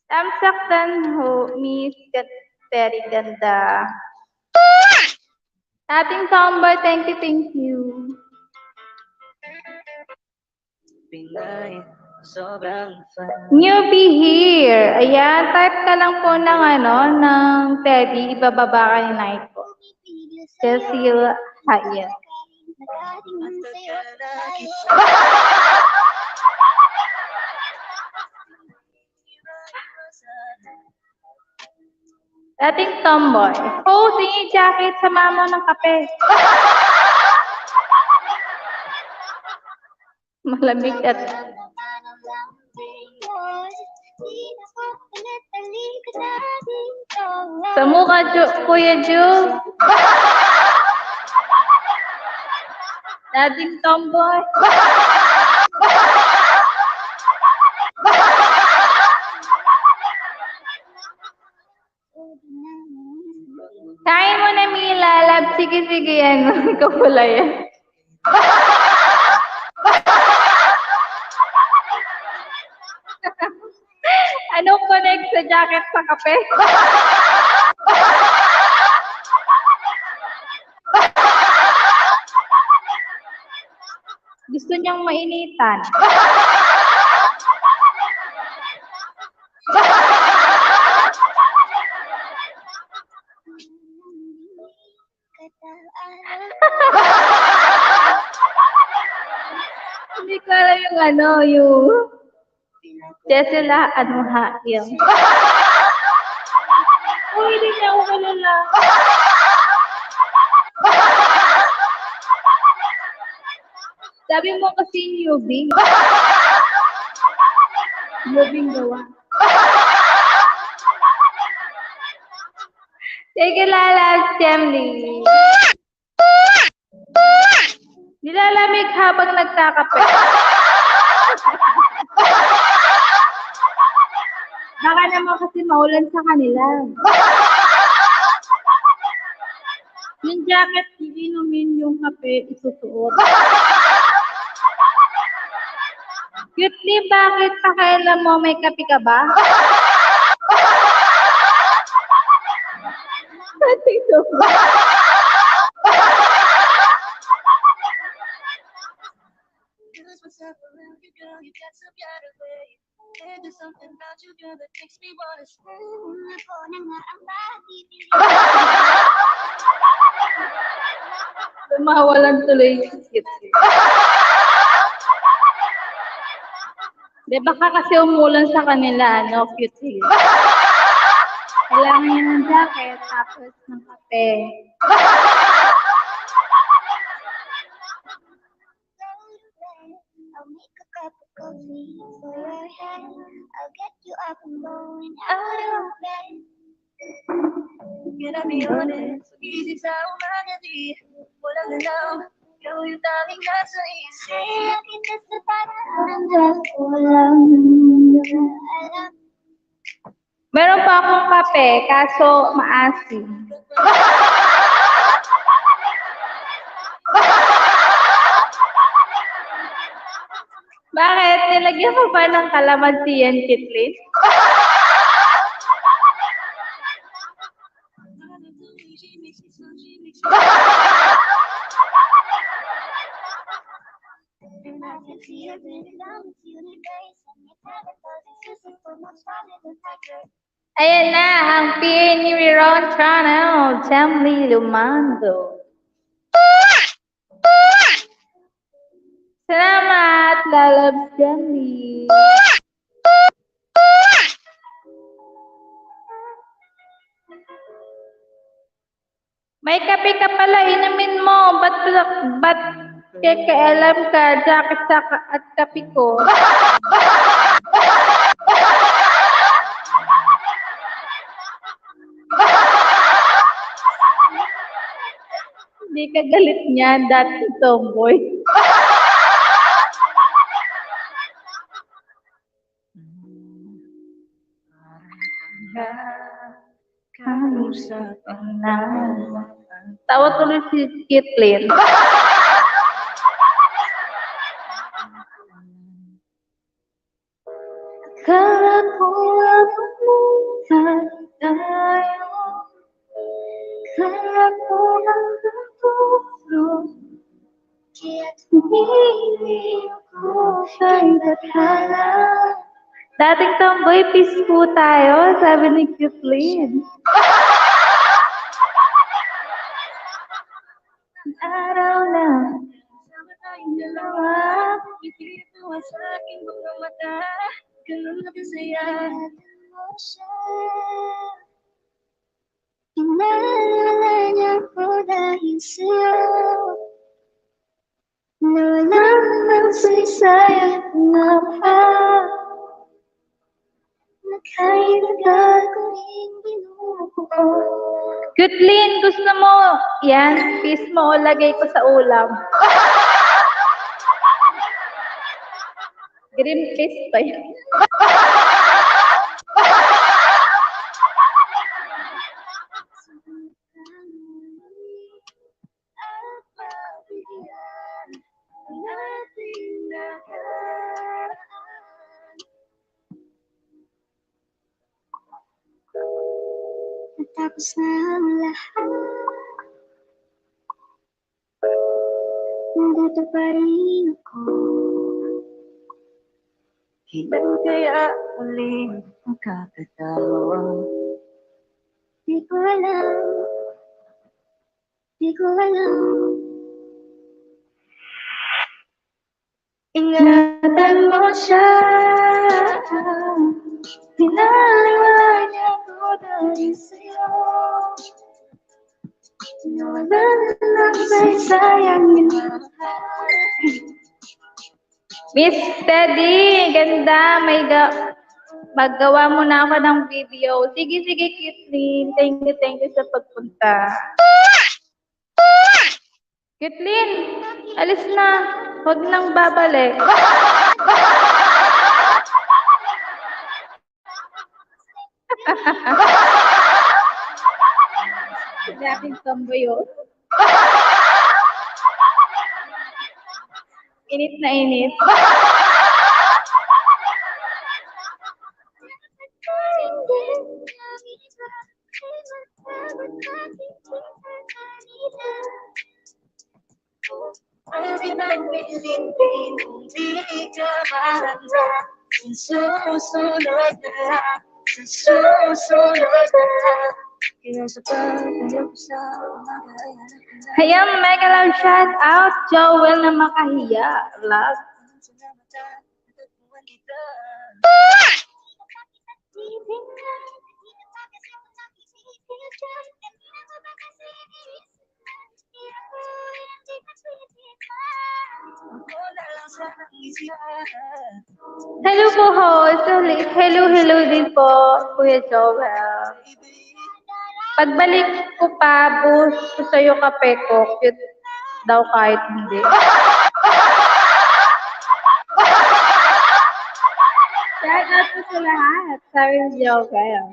Speaker 7: Tamsak dan ho, Miss Very ganda. Ating tomboy, thank you.
Speaker 5: Pinay, sobrang fun.
Speaker 7: Newbie here. Ayan, type ka lang po ng ng Teddy, ibababa ka ni Night po. Cecil Hayat.
Speaker 2: nakatingin sa'yo tayo.
Speaker 7: Dating tomboy. Oh, sige, jacket. Sama mo ng kape. Malamig at... Sa mukha, Kuya Ju. Dating tomboy. Kain mo na, Mila. Lab, sige, yan. Ikaw pala yan. Anong connect sa jacket sa kape? Gusto niyang mainitan. Hindi ko alam yung Tesla, yung... Oh, hindi niya ako kalala. Sabi mo kasi newbie. Newbie gawa. Sige, lalas, Gemly. Nilalamig habang nagkakape. Baka naman kasi maulan sa kanila. Yung jacket, iinumin yung kape, isusuot. Cutely, bakit pakailan mo may kape ka ba? Ito ba? Mawalan tuloy yung cute. Di baka kasi umulan sa kanila, cute. Kailangan niya ng jacket, tapos ng kape.
Speaker 2: I'll make a cup of coffee for your head. I'll get you up and going out of bed.
Speaker 5: Can I be honest? Easy sa umaga di walang alam. Ikaw yung tanging nasa isip.
Speaker 2: Kaya kita sa parang walang alam.
Speaker 7: Meron pa akong kape, kaso maasim. Bakit? Nilagyan ko ba ng kalamansi yan, Kitlin? Ayan na, ang PA ni Ron Channel, Jamly Lumando. Salamat, lalabs Jamly. May kape ka pala, inumin mo. Ba't kailangan ka, jacket at kape ko? Hindi ka galit niya, dati tomboy. Tawa tuloy si Kitlin. Kala ko lang tayo. Kala ko lang natulog. Kaya't hindi ko kay bathala. Dating tomboy, peace po tayo, sabi ni Kitlin. Araw na.
Speaker 5: Sama tayong dalawa. Ipituwa sa aking mga mata. Ganun na kasaya.
Speaker 2: Pinalala niya ko dahil sa'yo. Nawalan ng saysay at napahal. Nakailagal ko rin binubuo.
Speaker 7: Kutlin, gusto mo yan? Piece mo, lagay ko sa ulam. Green peas pa yan.
Speaker 2: Natapos na ang lahat. Nandito pa rin ako.
Speaker 5: Kailan kaya uling magkakatawa?
Speaker 2: Di ko alam. Di ko alam.
Speaker 7: Ingatan mo siya. Pinaliwala niya ko dahil sa'yo.
Speaker 2: Nawalan ng saysayang
Speaker 7: Miss Teddy, ganda. Maggawa mo na ako ng video. Sige, Kitlin. Thank you sa pagpunta. Kitlin, alis na. Huwag nang babalik. Dating tomboy yun. Init na init.
Speaker 5: Susunod na, susunod na. Kaya sa pagtayo sa umaga.
Speaker 7: Hayang mega love shout out, Joel na makahiya. Love. Hello po, host. Hello din po, Kuya Joel. Pagbalik ko pa, boost ko sa'yo kape ko. Cute daw kahit hindi. Shout out po sa lahat. Sabi ni Joel.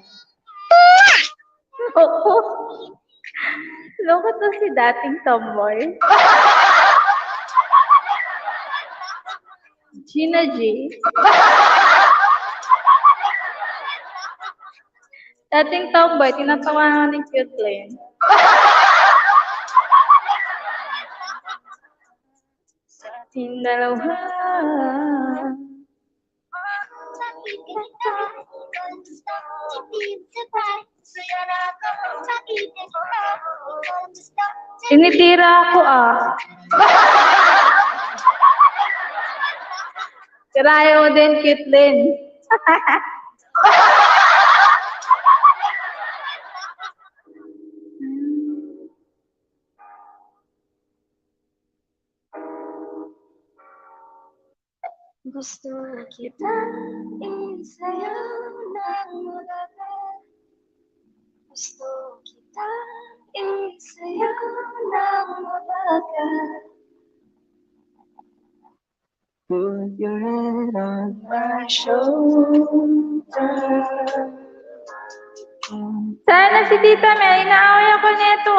Speaker 7: Oo. Loko to si dating tomboy. Gina G. Dating tomboy, tinatawanan ng cute lane.
Speaker 5: Sa ating dalawa.
Speaker 7: Tinitira ako Tirayo mo din, cute lane.
Speaker 2: Gusto kita isayaw ng mulaga. Gusto kita isayaw ng mulaga.
Speaker 5: Put your head on my shoulder.
Speaker 7: Sana si Tita May, inaaway ako nito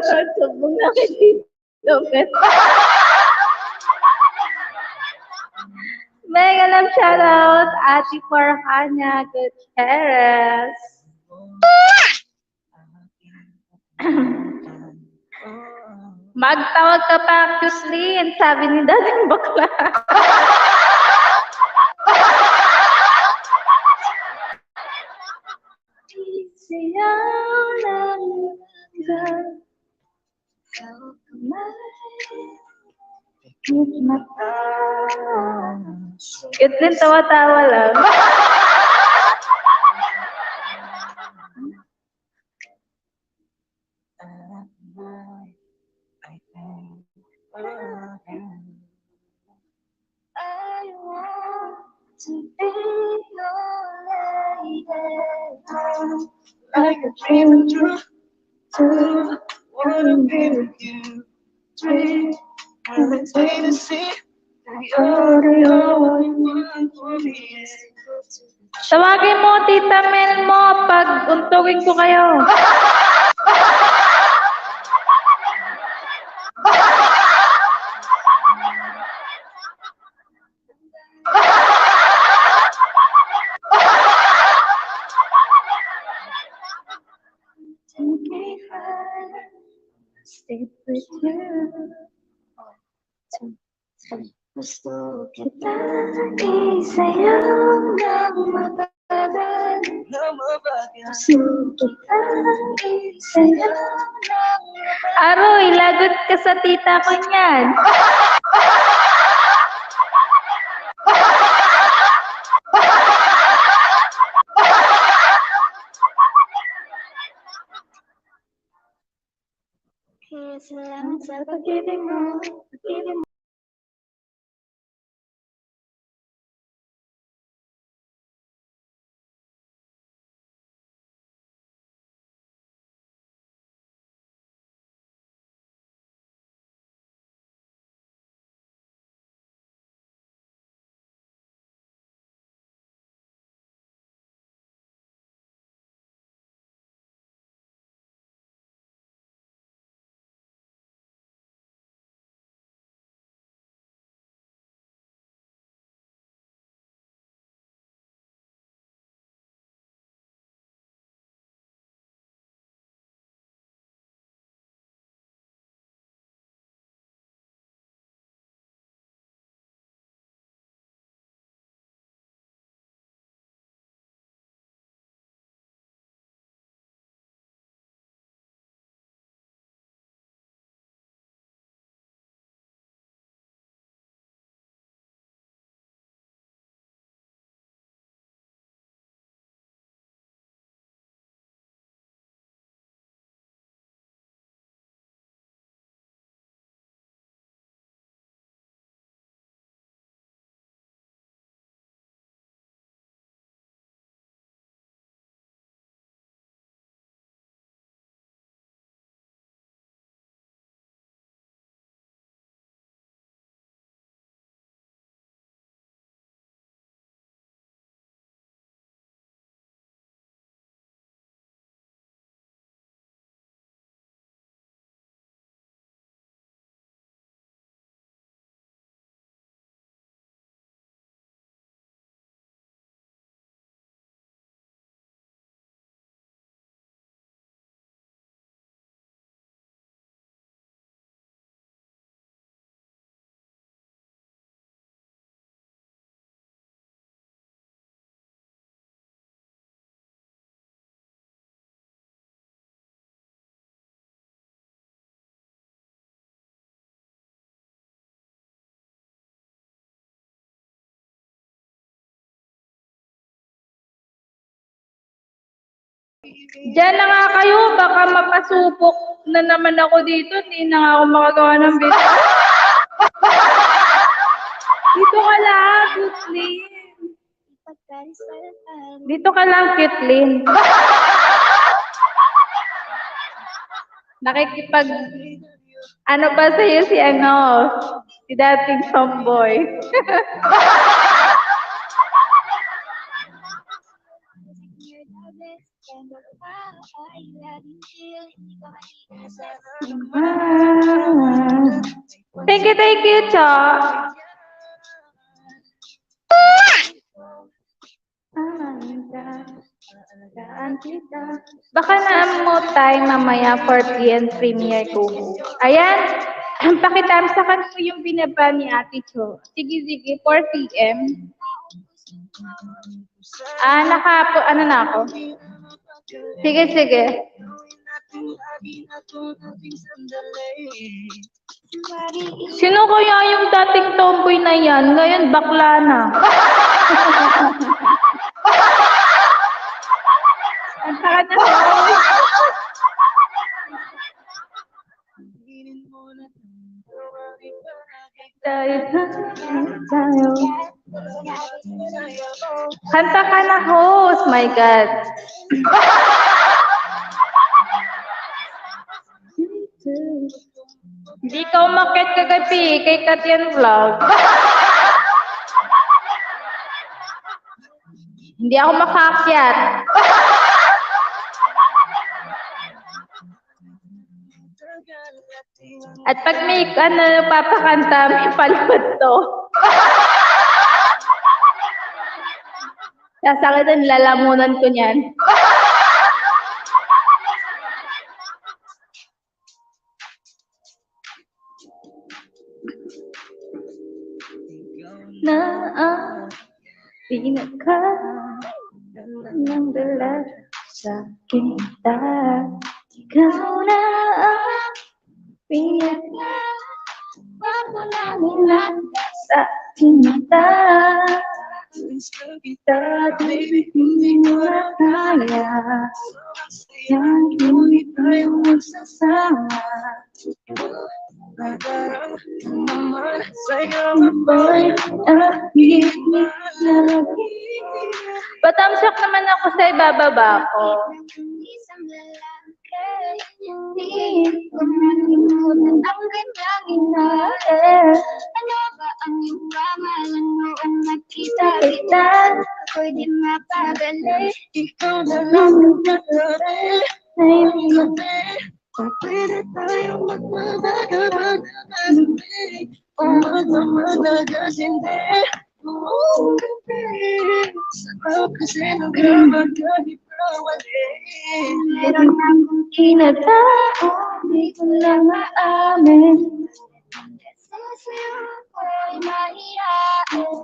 Speaker 7: Subong na kay Tito May. Mega love shoutout, Ate Farhana Gutierrez. Magtawag ka pa, Kuslin, sabi ni dating bakla.
Speaker 2: Sayaw ng mulaga. Ikaw kamay
Speaker 7: Caitlyn, tawa-tawa lang.
Speaker 5: I want to be your lady. Like a dream true, wanna be with you. Dream, and it's wait to see. You're the only one for me.
Speaker 7: Tawagin mo, Tita Mel mo, pag untugin ko kayo.
Speaker 5: Stay with you. Gusto kita isayaw ng mabagal. Gusto kita isayaw ng mabagal.
Speaker 7: Aroy, lagot ka sa tita ko niyan.
Speaker 5: Salamat sa pag-ibig mo, pag-ibig mo.
Speaker 7: Diyan na nga kayo, baka mapasupok na naman ako dito. Hindi na nga ako makagawa ng video. Dito ka lang, Caitlyn. Dito ka lang, Caitlyn. Nakikipag, ano ba sa'yo si dating tomboy. Thank you, Cho. Baka na-mo time mamaya 4 p.m. premiere ko. Ayan, pakitamsakan ko yung binaba ni Ate Cho. Sige, 4 p.m. Ano na ako? Sige. Sino kaya yung dating tomboy na yan? Ngayon, bakla na. Ang takat na tayo. Kanta ka na, host. My God. Hindi ka umakit kagabi kay Katyan Vlog. Hindi ako makakyat. At pag may papakanta, may palod to. Sasakit ang lalamunan ko niyan. Na pinaka ng dala sa kita. Ikaw na pinaka namin sa kita. Kita, baby, hindi mo na kaya. Yan, hindi tayo magsasama. Patamsak naman ako sa ibababa ko. Hindi ko nalimutan ang kanyang inae. Ano ba ang iyong pangalan noong nakita kita? Ako'y di mapagali. Ikaw na lang ang natari. Ngayong gabi, pwede tayong magmamagaman. O magmamagasin din. Oo, gabi. Sarap kasi nagkamagani pa wali. Meron akong kinatao, di ko lang maamin. Kasi sa'yo ako'y mahihain.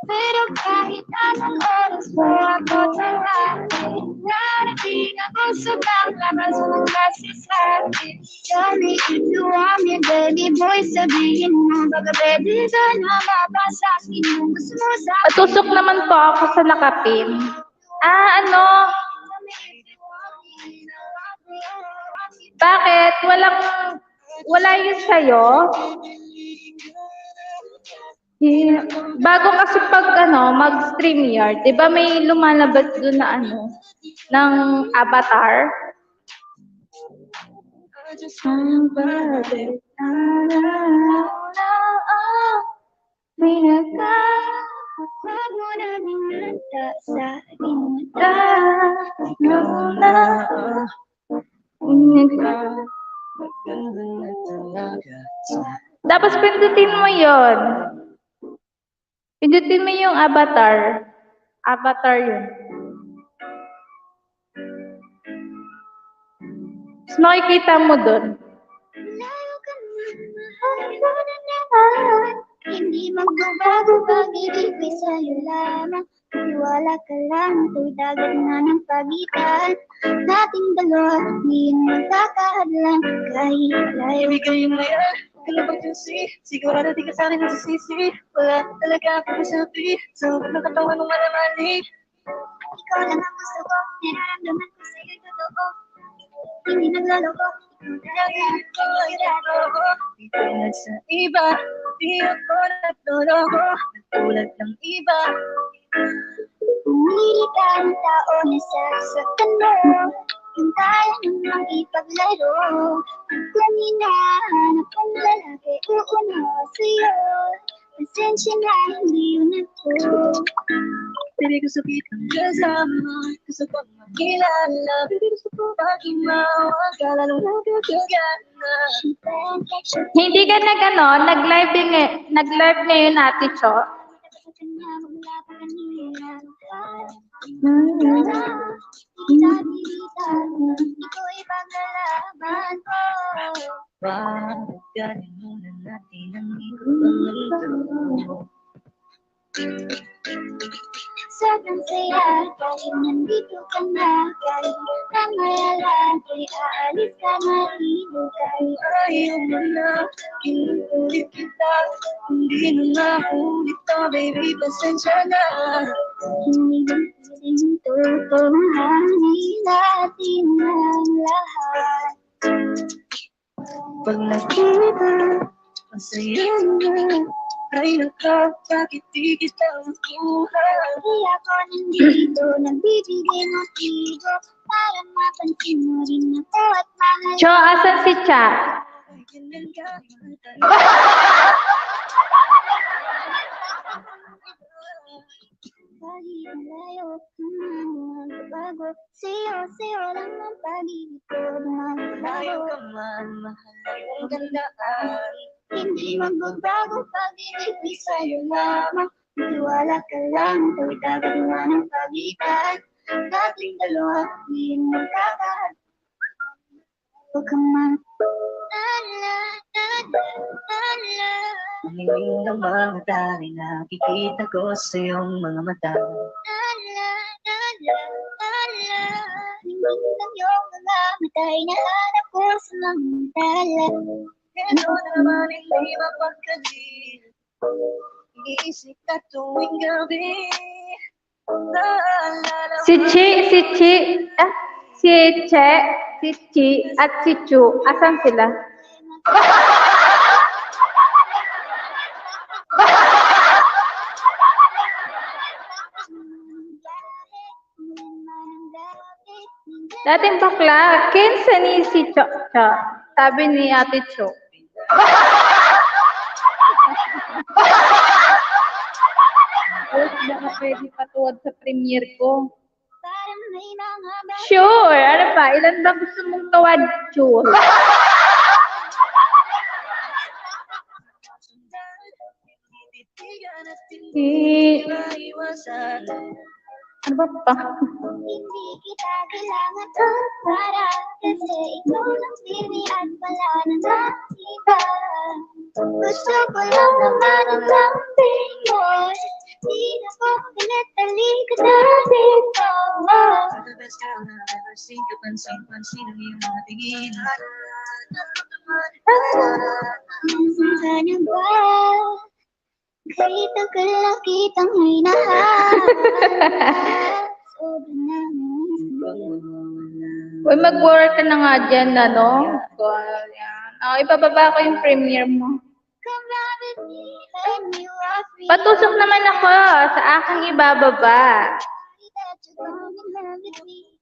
Speaker 7: Pero kahit anong oras mo ako tawagin, narating ako sa lakas mo kasi sa'kin. Tell me if you want me, baby boy, sabihin mo. Baka pwede ka na mapasakin mo. Gusto mo sa'kin. Patusok naman po ako sa nakapin. Bakit? Wala yun sa'yo? Yeah. Bago kasi pag mag-stream yard, 'di ba may lumalabas doon na ng avatar? Tapos pindutin mo 'yon. Pindutin mo yung avatar. Avatar yun. Tapos makikita mo dun.
Speaker 2: Hindi magbabago pag-ibig ko'y sa'yo lamang. Iwala ka lang, ito'y dagat na ng pagitan. Dating dalawa, hindi magkakahadlang. Kahit layo.
Speaker 5: Ibigay mo yan, kalabang juicy. Sigurado di ka sa akin nasisisi. Wala talaga akong masabi. Sa huwag ng katawan ng malamali.
Speaker 2: Ikaw lang ang gusto ko, nararamdaman ko sa'yo'y totoo. Hindi nagloloko, ikaw talaga ang
Speaker 5: Ito di tulad sa iba. Di ako nagloloko. Tulad ng iba.
Speaker 2: Pumili ka ng tao na sasaktan mo. Yung tayo namang ipaglaro. Kung hinahanap ang lalaki, uuna sa'yo. Pasensya na, hindi yun ako.
Speaker 5: Baby, gusto kitang kasama. Gusto kong makilala. Baby, gusto ko makimawan ka. Lalong nagkagana.
Speaker 7: Hindi ka nag-live ngayon Ate Cho.
Speaker 2: Iko'y paglalaban ko.
Speaker 5: Pagkalimutan natin ang ito.
Speaker 2: Sobrang saya kahit nandito ka na. Kahit namaya lagi Ako'y aalis ka na rin kayo.
Speaker 5: Ayaw mo na, kinukulit kita. Hindi na mahulit to, baby, pasensya na.
Speaker 2: Hindi ba pwedeng tutuhanin natin ang lahat?
Speaker 5: Pag nakita, masaya na. Ay naka, bakit di kita makuha?
Speaker 2: Di ako nandito, nagbibigay motibo para mapansin mo rin ako at mahal.
Speaker 7: Cho, asan si Cha?
Speaker 5: Ay, ganyan ka,
Speaker 2: Kahit malayo ka man magbago, siyo lang ang pag-ibig ko
Speaker 5: Layo
Speaker 2: lumalago.
Speaker 5: ka man, mahal ang gandaan.
Speaker 2: Hindi magbabago pag-ibig di sa'yo lamang. Tiwala ka lang, tuwid gagawa ng pagitan. Dating dalawa, di magkakahat. Huwag ka man.
Speaker 5: Pangingin ng mga tali, nakikita ko sa iyong mga mata.
Speaker 2: Tingin ng iyong mga matay, nahanap ko sa mga tala.
Speaker 5: Ito na naman hindi mapagkali. Iisip ka tuwing gabi. Naalala mo.
Speaker 7: Si Che, at si Chu. Asan sila? Dating bakla, kinsa ni si Cho. Sabi ni Ate Cho. Baka pwede patuwad sa premiere ko.
Speaker 2: Parang may mga bagay.
Speaker 7: Sure! Ano pa? Ilan ba gusto mong tawad? Sure.
Speaker 5: Titigan at hindi maiwasan.
Speaker 7: Ano ba pa?
Speaker 2: Hindi kita kailangan to para kasi ikaw lang sini at wala nang iba. Gusto ko lang naman ang lambing mo. Di na ko pilit talikod na dito.
Speaker 5: The best girl I've ever seen. Kapansin ang iyong mga tingin.
Speaker 2: Ka na ba? Kahit tagal na kitang hinahanap. Sobrang
Speaker 7: Uy, mag-work ka na nga dyan, ano? Yan. Ibababa ko yung premiere mo. Patusok naman ako sa aking ibababa.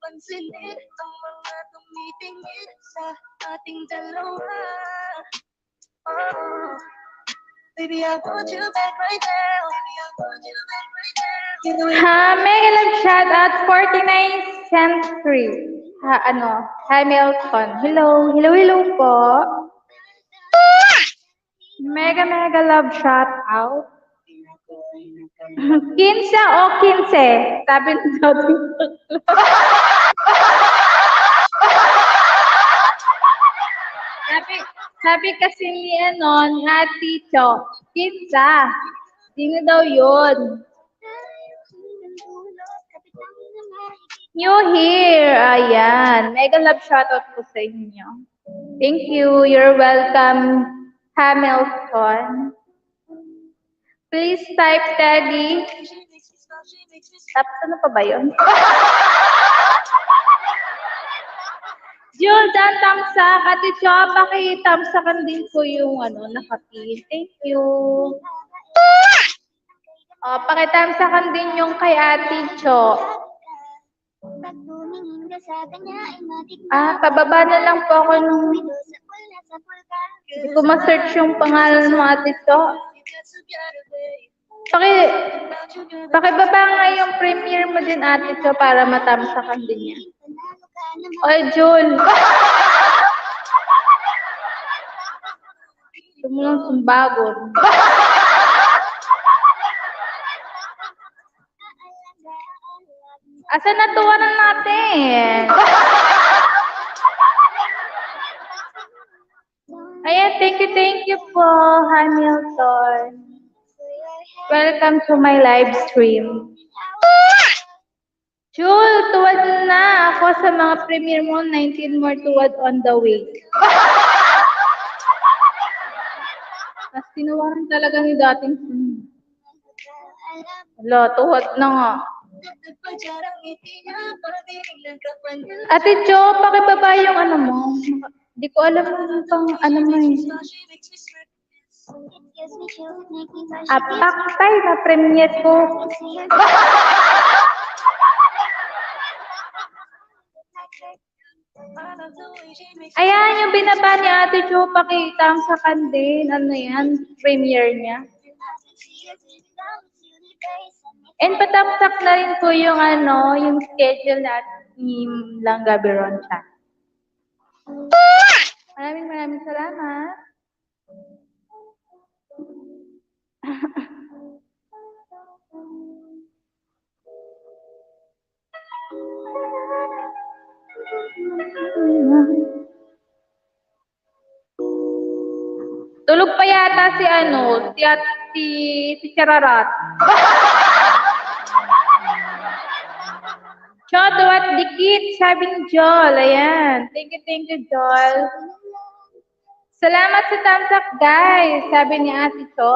Speaker 5: Pansinin ang mga tumitingin sa ating dalawa. Oh, baby, I want you back right now. Baby, I want you back right now.
Speaker 7: Ha, mega love shout out 49th century. Hamilton. Hello po. Mega love shout out. 15 o 15? Sabi ni Jody. sabi kasi ni Ate Cho, 15. Sino daw yun? New here. Ayan. Mega love shoutout po sa inyo. Thank you. You're welcome, Hamilton. Please type Teddy. Tapos ano pa ba yun? Jul, dan tamsak. Ate Cho, pakitamsakan din po yung nakapin. Thank you. Pakitamsakan din yung kay Ate Cho. Pababa na lang po ako nung hindi ko ma-search yung pangalan mo, Ate Cho. Pakibaba nga yung premiere mo din, Ate Cho, para matamsakan din yan. Oy, Jul. Ito mo lang sumbagon. Asa na tuwanan natin? Ayan, thank you po, Hamilton. Welcome to my live stream. Jul, tuwad na ako sa mga premiere mo. 19 more tuwad on the way. Tapos tinawaran talaga ni dating Wala, tuwad na nga. Ate Jo, pakibaba yung ano mo. Di ko alam yung pang ano mo eh. Apaktay na premiere ko. Ayan, yung binaba ni Ate Jo, pakita sa kandin. Ano yan? Premiere niya. And pataptak na rin po yung ano, yung schedule natin lang Gabiron chat. Maraming salamat. Tulog pa yata si ano, si Chararat. Choto at dikit, sabi ni Jol. Ayan. Thank you, Jol. Salamat sa thumbs up, guys. Sabi ni Ate Cho.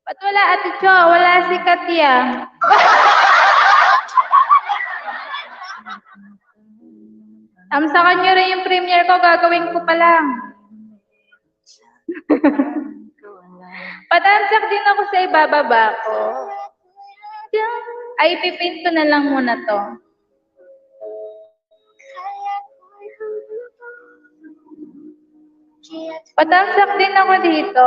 Speaker 7: Ba't wala, Ate Cho? Wala si Katia. Tamsakan nyo rin yung premiere ko. Gagawin ko pa lang. Patamsak din ako sa ibababa ko. Ay, pipint ko na lang muna to. Patamsak din ako dito.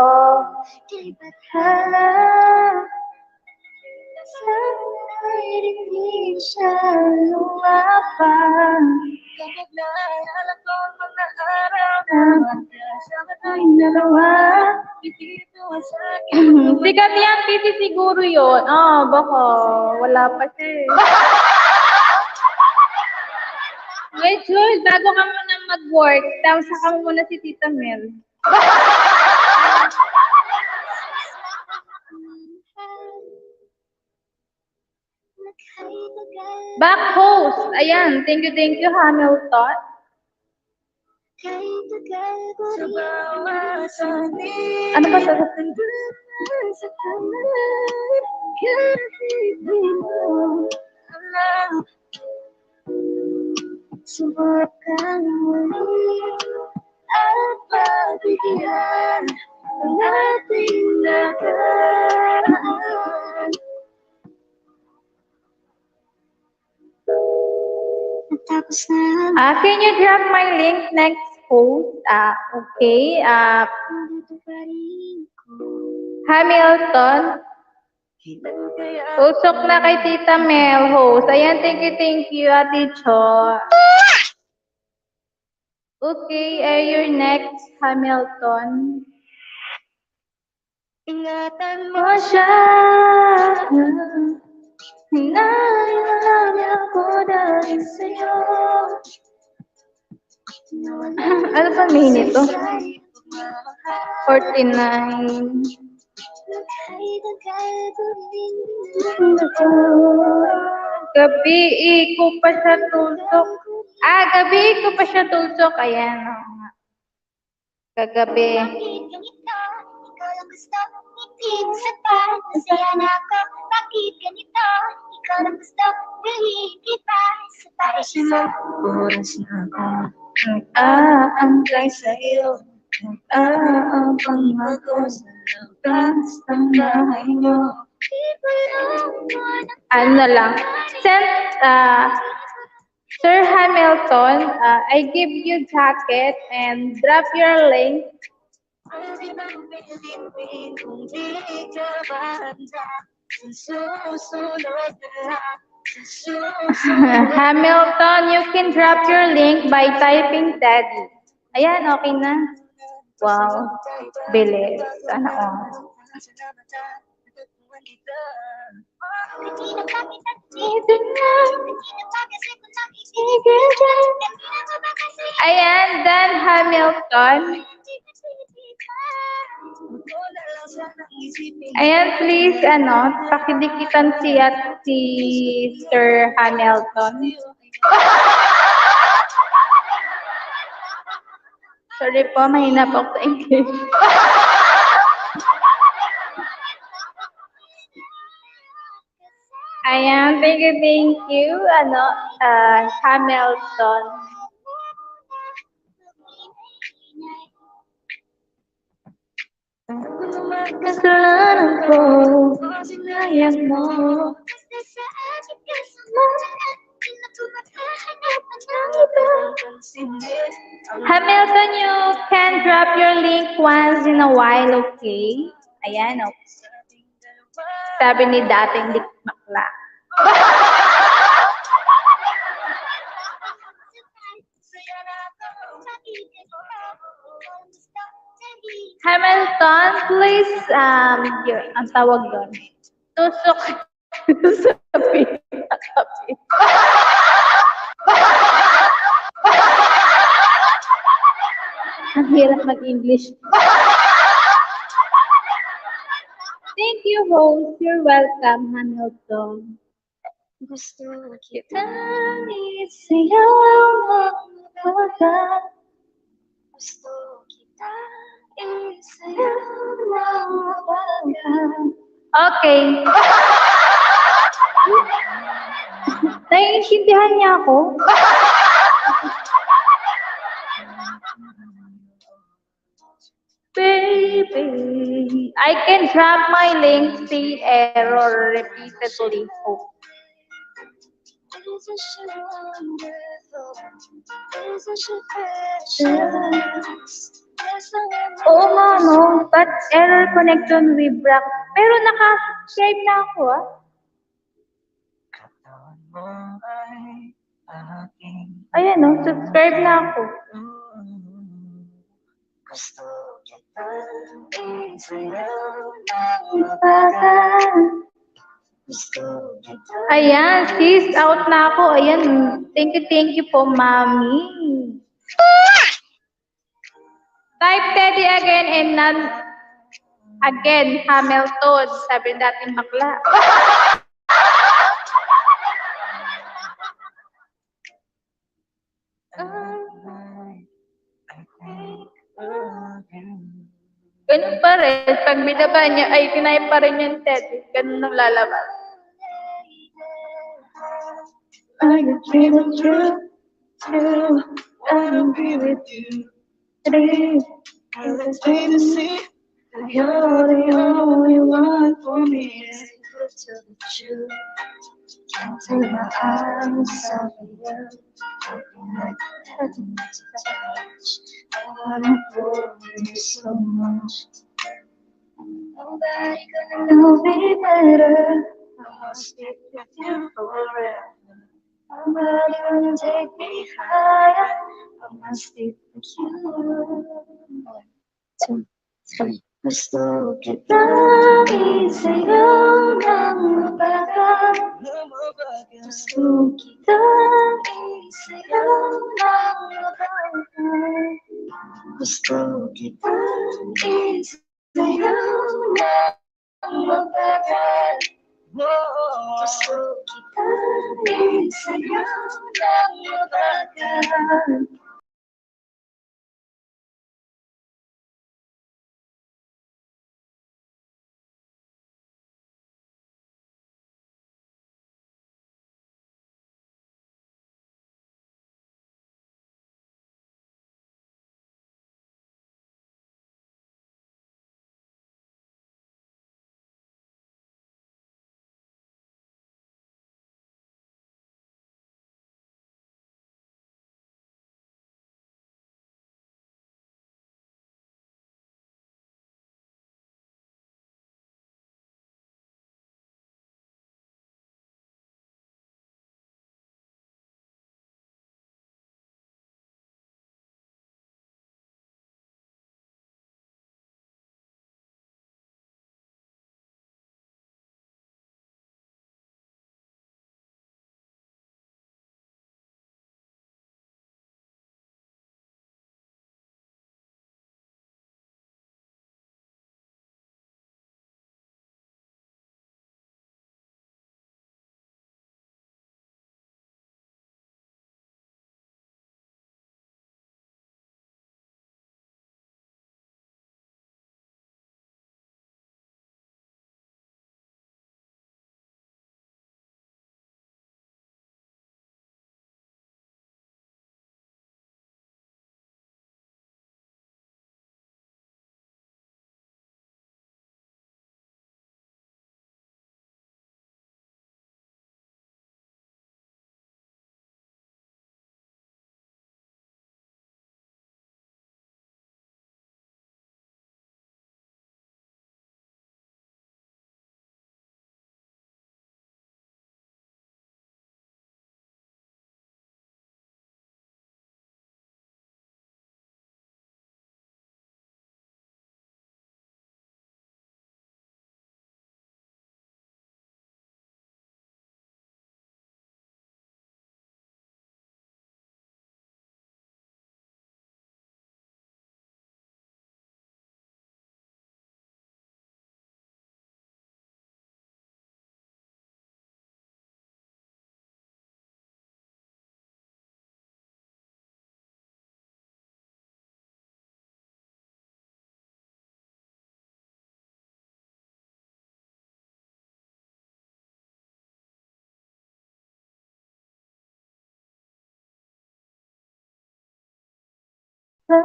Speaker 7: Hindi siya lumapang. Kapag naalala ko ang mga araw na magkasama tayong dalawa. Sikat yan, Titi, siguro yun. Baka. Wala pa siya eh. Wait, Jules, bago ka muna mag-work, tamsakan mo muna si Tita Mel. Back host. Ayan, thank you, Hamilton. Ano ba sasabihin? Subukan muli at pagbigyan ang ating nakaraan. Natapos na. Can you drop my link next post? Okay. Hamilton. Usok na kay Tita Mel, host. Ayan, thank you, Ate Cho. Okay, you're next, Hamilton. Ingatan mo siya. Hinahinahan ako dahil sa'yo. Ano pa minute to? 49. Gabi ko pa siya tusok. Gabi ko pa siya tusok. Ayan. Kagabi. Ikaw lang gusto, hindi mo sapat. Masaya na ako, bakit ganito? Ikaw lang gusto, hihigit pa. Sa para siya, oras na ako. Nag-aangkay sa'yo. Nag-aabang ako sa labas ng bahay mo. Ano lang. Sir Hamilton, I give you jacket and drop your link. Hamilton, you can drop your link by typing daddy. Ayan, okay na. Wow, bilis. Ano Ayan, Dan Hamilton. Ayan, please, pakidikitan si Sir Hamilton. Sorry po, mahina po ako sa English. Ayan, thank you, Hamilton. Kasalanan ko, sinayang mo. Hamilton, you can drop your link once in a while, okay? Ayan, okay. Sabi ni dating dikmakla. Hamilton, please, ang tawag doon. Tusok sa pinakapit. Ang hirap mag-English. Thank you, host. You're welcome, Hamilton. Gusto kita isayaw ng gusto kita isayaw ng okay. Naiintindihan niya ako. Baby, I can drop my link, see error repeatedly. Oh. Oo nga, no? But error connection with Brack. Pero naka-subscribe na ako, ah. Ayan, no? Subscribe na ako. Ayan, sis, out na ako. Ayan, thank you po, mami. Type Teddy again and not again, Hamilton. Sabi dating bakla. Ganun pa rin. Pag binaba niya, ay kinaya pa rin yung Teddy. Ganun ang lalabas. I can feel the truth, too. I don't be with you today. It's plain to see that you're the only one for me. To the truth, can't take my eyes off of you. Like heaven to touch, I wanna hold you so much. Nobody gonna know me better. I'll stick with you forever. Nobody gonna take me higher. I'll stick with you. 1, 2, 3. Gusto kita isayaw ng mabagal. Gusto kita isayaw ng mabagal. Gusto kita isayaw ng mabagal. Gusto kita isayaw ng mabagal.
Speaker 5: Bagay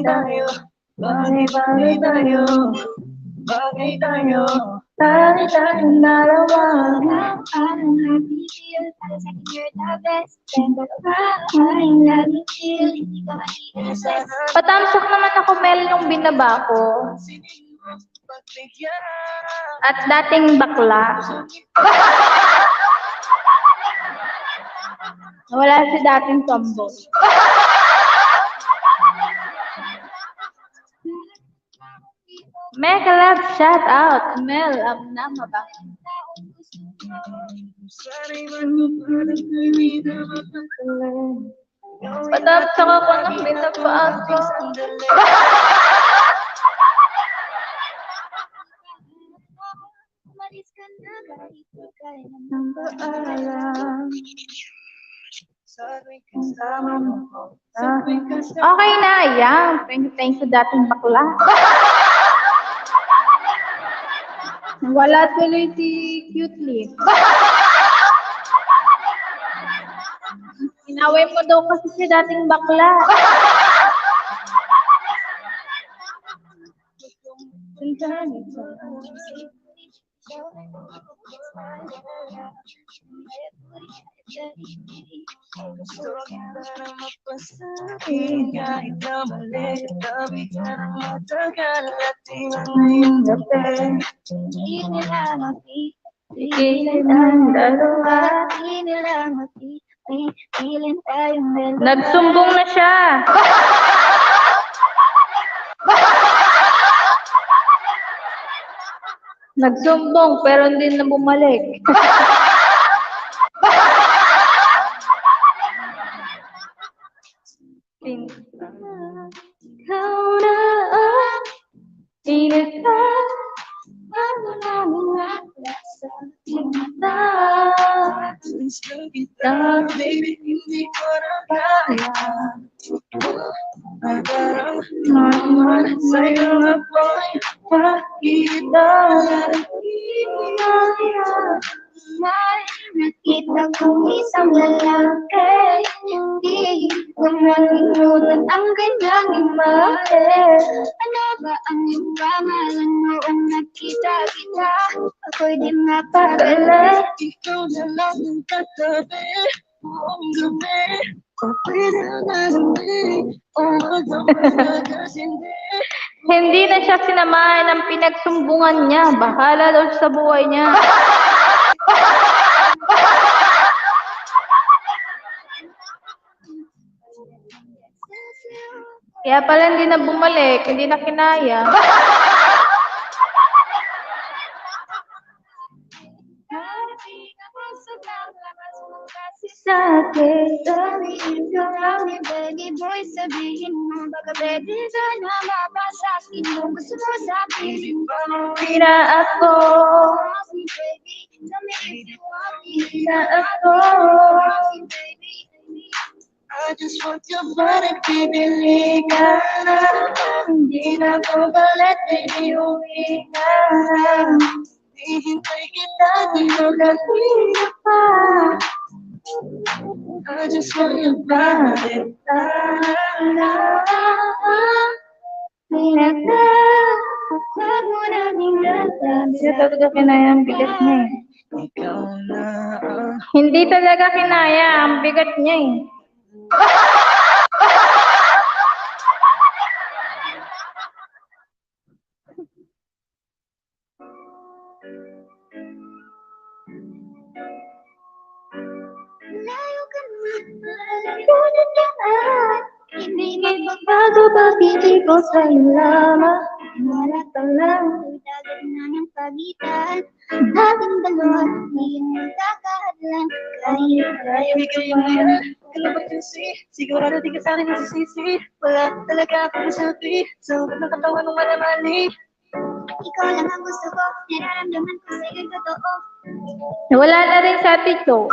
Speaker 5: tayo, bagay tayo, bagay tayo, bagay tayong dalawa.
Speaker 2: Parang happy feel, para sa akin you're the best friend. Parang lagi feel, hindi ka maiinis.
Speaker 7: Patamsak naman ako, Mel, nung binaba ko. At dating bakla. Wala si dating tomboy. Mega love, shout out. Mel, nama ba? Patamsak ako nung binaba ko.
Speaker 2: Umalis ka na kahit di ka rin ang paalam.
Speaker 7: Okay na, yan. Thank you, dating bakla. Wala tuloy si Cute Lip. Inaway mo daw kasi si dating bakla. Nagsumbong na siya. Nagsumbong pero hindi na bumalik. Ikaw na ang initan, ano namin wala sa ating mata. Baby, hindi ko na kaya. Naman sa'yo na po'y pakita.
Speaker 2: Nakita kong isang lalaki, hindi ko nalimutan ang kanyang imahe. Ano ba ang iyong pangalan noong nakita kita? Ako'y di mapagala.
Speaker 5: Ikaw na lang ang katabi buong gabi. Ako'y nalalabi o magpapagkasindi.
Speaker 7: Hindi na siya sinamahan ng pinagsumbungan niya. Bahala daw sa buhay niya. Kaya pala hindi na bumalik, hindi na kinaya.
Speaker 2: Sa akin, sabihin ko lang ni baby boy, sabihin mo baka pwede sana mapasakin mo. Gusto mo sabihin
Speaker 7: Hindi na ako.
Speaker 2: me, baby, tell me if you want me.
Speaker 7: Hindi na ako.
Speaker 2: Baby,
Speaker 5: I just want your body, baby, liga na. Hindi na ko balit, baby, uwi ka na. Hihintay kita, di ko kanina pa. I just want your body,
Speaker 2: wag mo naming gagawin.
Speaker 7: Hindi na talaga kinaya ang bigat niya eh.
Speaker 5: ikaw na ang
Speaker 7: Hindi talaga kinaya ang bigat niya eh.
Speaker 2: Layo ka naman, malayo na naman. Hindi magbabago pag-ibig ko sa'yo lamang. Wala ka lang, dagat na ng pagitan. Ating dalawa, ngayon magkakahadlan. Kaya
Speaker 5: kayo ngayon. Kalabot yung sigurado di ka sa akin nasisisi. Wala talaga akong nasabi. Sa ugat ng katawan ng malamali.
Speaker 2: ikaw lang ang gusto ko, nararamdaman ko sa'yo'y totoo.
Speaker 7: Wala na rin sa tito.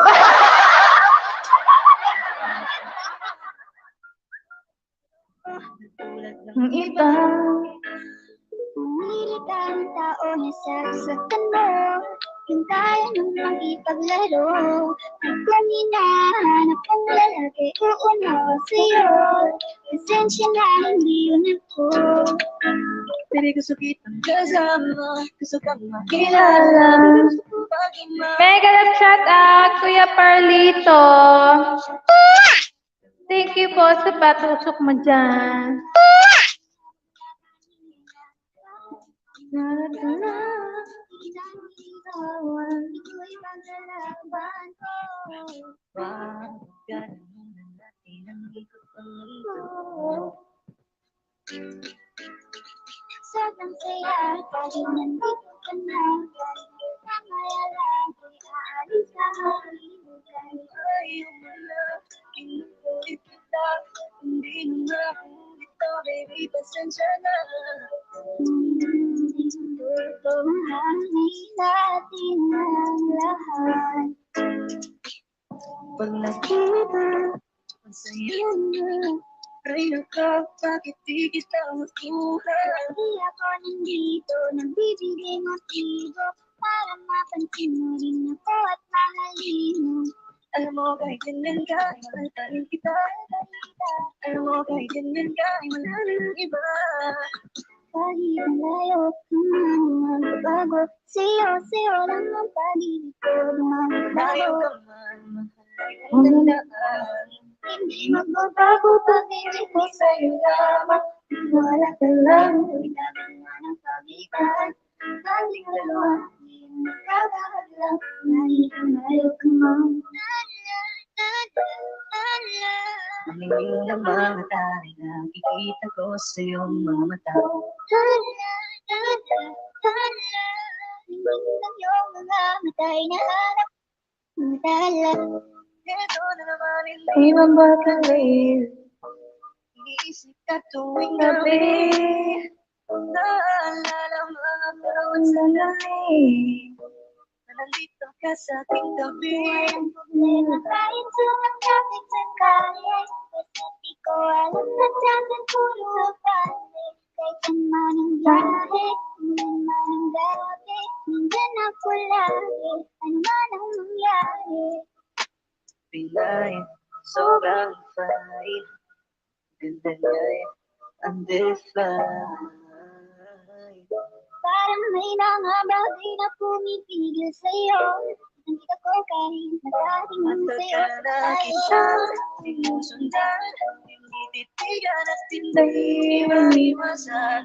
Speaker 7: Ang iba.
Speaker 2: Pumilit ang tao na sasaktan mo. Hintayan mo mang ipaglaro. Kung hinahanap ang lalaki, uunawa sa'yo. Pasensya na, hindi yun ako.
Speaker 5: Pero gusto kitang kasama, gusto kang makilala, gusto ko maging
Speaker 7: Mega love shout out, Kuya Parlito. Thank you po sa patusok mo dyan.
Speaker 2: Ito'y maglalaban ko.
Speaker 5: Pagkakaroon natin ang ikot ang mundo.
Speaker 2: Sobrang saya, pagin nandito ka na. Mamaya lang, kung aalis ka, makalimutan.
Speaker 5: Ayaw mo na, kinukulit kita. Hindi na ulit to, baby, pasensya na.
Speaker 2: Ito mahalin natin ang lahat.
Speaker 5: Pag nakita, ang saya na. Raya ka, bakit di kita makuha?
Speaker 2: Hindi ako nandito, nagbibigay motibo para mapansin mo rin ako at mahalin mo.
Speaker 5: Alam mo, kahit ganyan ka, ay mahal pa rin kita. Alam mo, kahit ganyan ka, ay mahal ng iba.
Speaker 2: Kahit malayo ka man magbago, sa'yo lang ang pag-ibig ko
Speaker 5: Layo
Speaker 2: lumalago.
Speaker 5: ka man, mahal ang tandaan.
Speaker 2: Hindi magbabago pag-ibig ko sa'yo lamang. Wala ka lang, ilaban na ng pagitan. Ating dalawa, hindi magkakahadlang. Kahit malayo ka man.
Speaker 5: Maningin ng mga tayo, nakikita ko sa iyong mga mata.
Speaker 2: Hindi lang yung mga matay na hanap. Matala.
Speaker 5: Ito na naman
Speaker 7: Di ba ba kalit?
Speaker 5: iniisip ka tuwing gabi. Naalala mga karawat sa langit. Na nandito ka sa aking tabi.
Speaker 2: Walang problema kahit sumakapit sa kaya. Basta't di ko alam na dyan puro apate. Kahit naman ang biyahe, ano man ang gabi. Nandyan ako lagi, ano man ang mangyari.
Speaker 5: Pinay, sobrang fine. Ganda niya'y undefined.
Speaker 2: Parang may nangabaw di na pumipigil sa'yo. Nandito ko kahit nagaling
Speaker 5: At
Speaker 2: sa'yo.
Speaker 5: pagka nakita, sinusundan, hindi titigan at hindi maiwasan.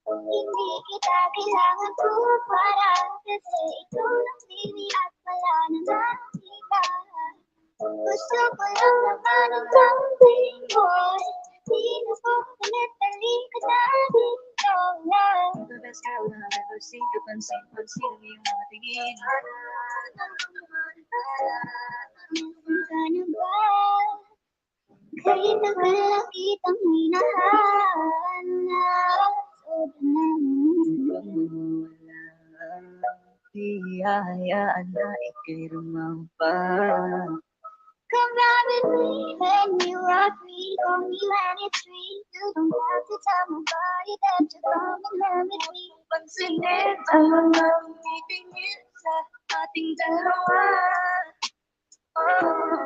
Speaker 2: Hindi kita kailangan para kasi ikaw lang baby at wala namang iba. Gusto ko lang naman ang something boy. Di na po pinatalik ka na dito.
Speaker 5: The best girl I've ever seen. Kapansin ang iyong mga tingin.
Speaker 2: Sana ba? Kahit tagal kitang hinahanap.
Speaker 5: Hanggang mawala. Di hahayaan na ika'y rumampa.
Speaker 2: Come round with me when you are free. Call me when it's free. You don't have to tell nobody that you're coming home with me.
Speaker 5: Pansinin ang mga umitingin sa ating dalawa. Oh,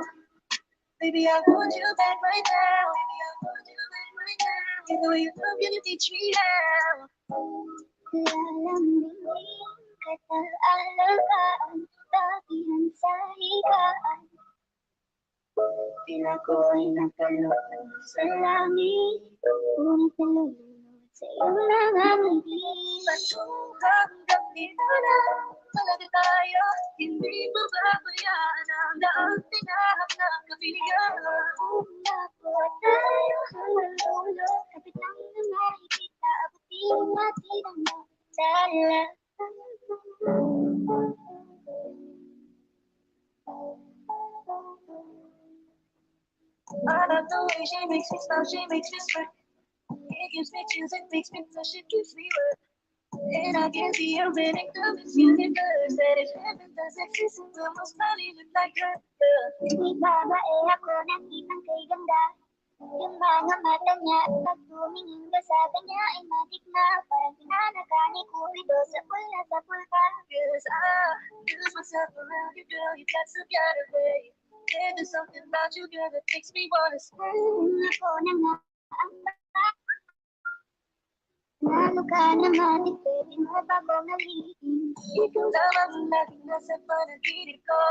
Speaker 5: baby, I want you back right now. You know you love you to teach me how.
Speaker 2: Lalambingin kita alagaan. Tabihan sa higaan. Tila ko ay nakaloob sa langit. Ngunit nalulunod sa iyong mga ngiti.
Speaker 5: Hanggang dito na talaga tayo. Hindi mababayaan ang daang tinahak na kabigan.
Speaker 2: Una po tayo hanggang dulo. Kapit ang mga higit na abutin natin ang magdala.
Speaker 5: I love the way she makes me smile, she makes me sweat. It gives me chills, it makes me blush, it gives me wet. And I can see her winning the Miss Universe. That if heaven does exist, it must not even like her.
Speaker 2: Di babae ako nakitang kay ganda. Yung mga mata niya at pag tumingin ka sa kanya ay matik na parang pinanagani kurido sa pulpa.
Speaker 5: Cause I lose myself around you, girl. You got to get away. There's something about you, girl, that makes me wanna scream.
Speaker 2: Ako na nga ang lalo ka na matik, pwede mo ba kong alihin?
Speaker 5: Ikaw lamang ang laging nasa panaginip ko.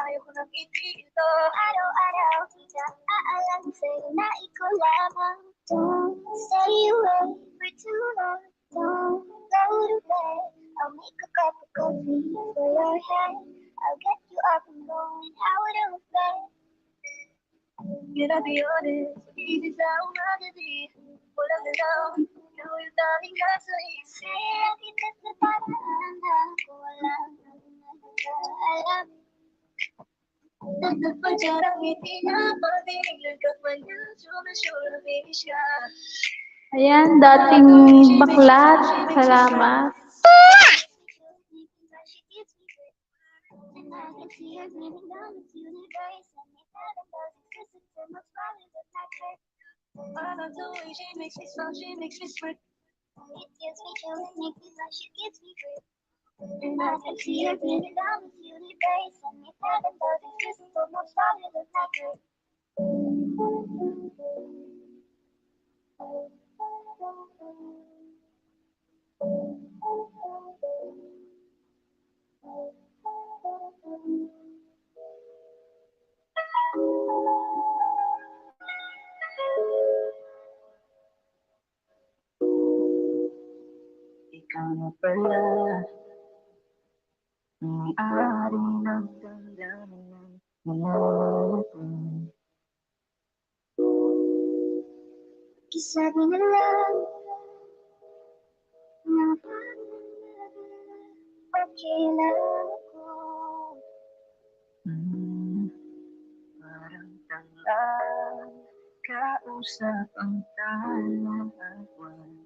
Speaker 5: Ayaw ko nang itigil to.
Speaker 2: Araw-araw kita aalam sa'yo na ikaw lamang. Don't stay away for too long. Don't go to bed. I'll make a cup of coffee for your head. I'll get you up and going out of bed.
Speaker 5: Can I be honest? Easy sa umagabi. Walang galaw. Ikaw yung tanging nasa isip.
Speaker 2: Kaya kita't nataraan na ako walang nagkaalam.
Speaker 5: Dagdag pa dyan ang ngiti niya. Pagdinig ka pa niya. Sure na finish ka.
Speaker 7: Ayan, dating baklat. Salamat.
Speaker 2: And I can see her breathing down this universe. And if heaven does exist, it's so much smaller than my curse.
Speaker 5: I love the way she makes me smile. She makes me sweat.
Speaker 2: It gives me chills, makes me blush, it gives me grief. And I can see her breathing down this universe. And if heaven does exist, it's so much smaller than my curse.
Speaker 5: Ikaw na pala ang ari ng damdamin ng nalalaman.
Speaker 2: Isabi na lang na pagkailan ko.
Speaker 5: Parang tangang kausap ang talakawan.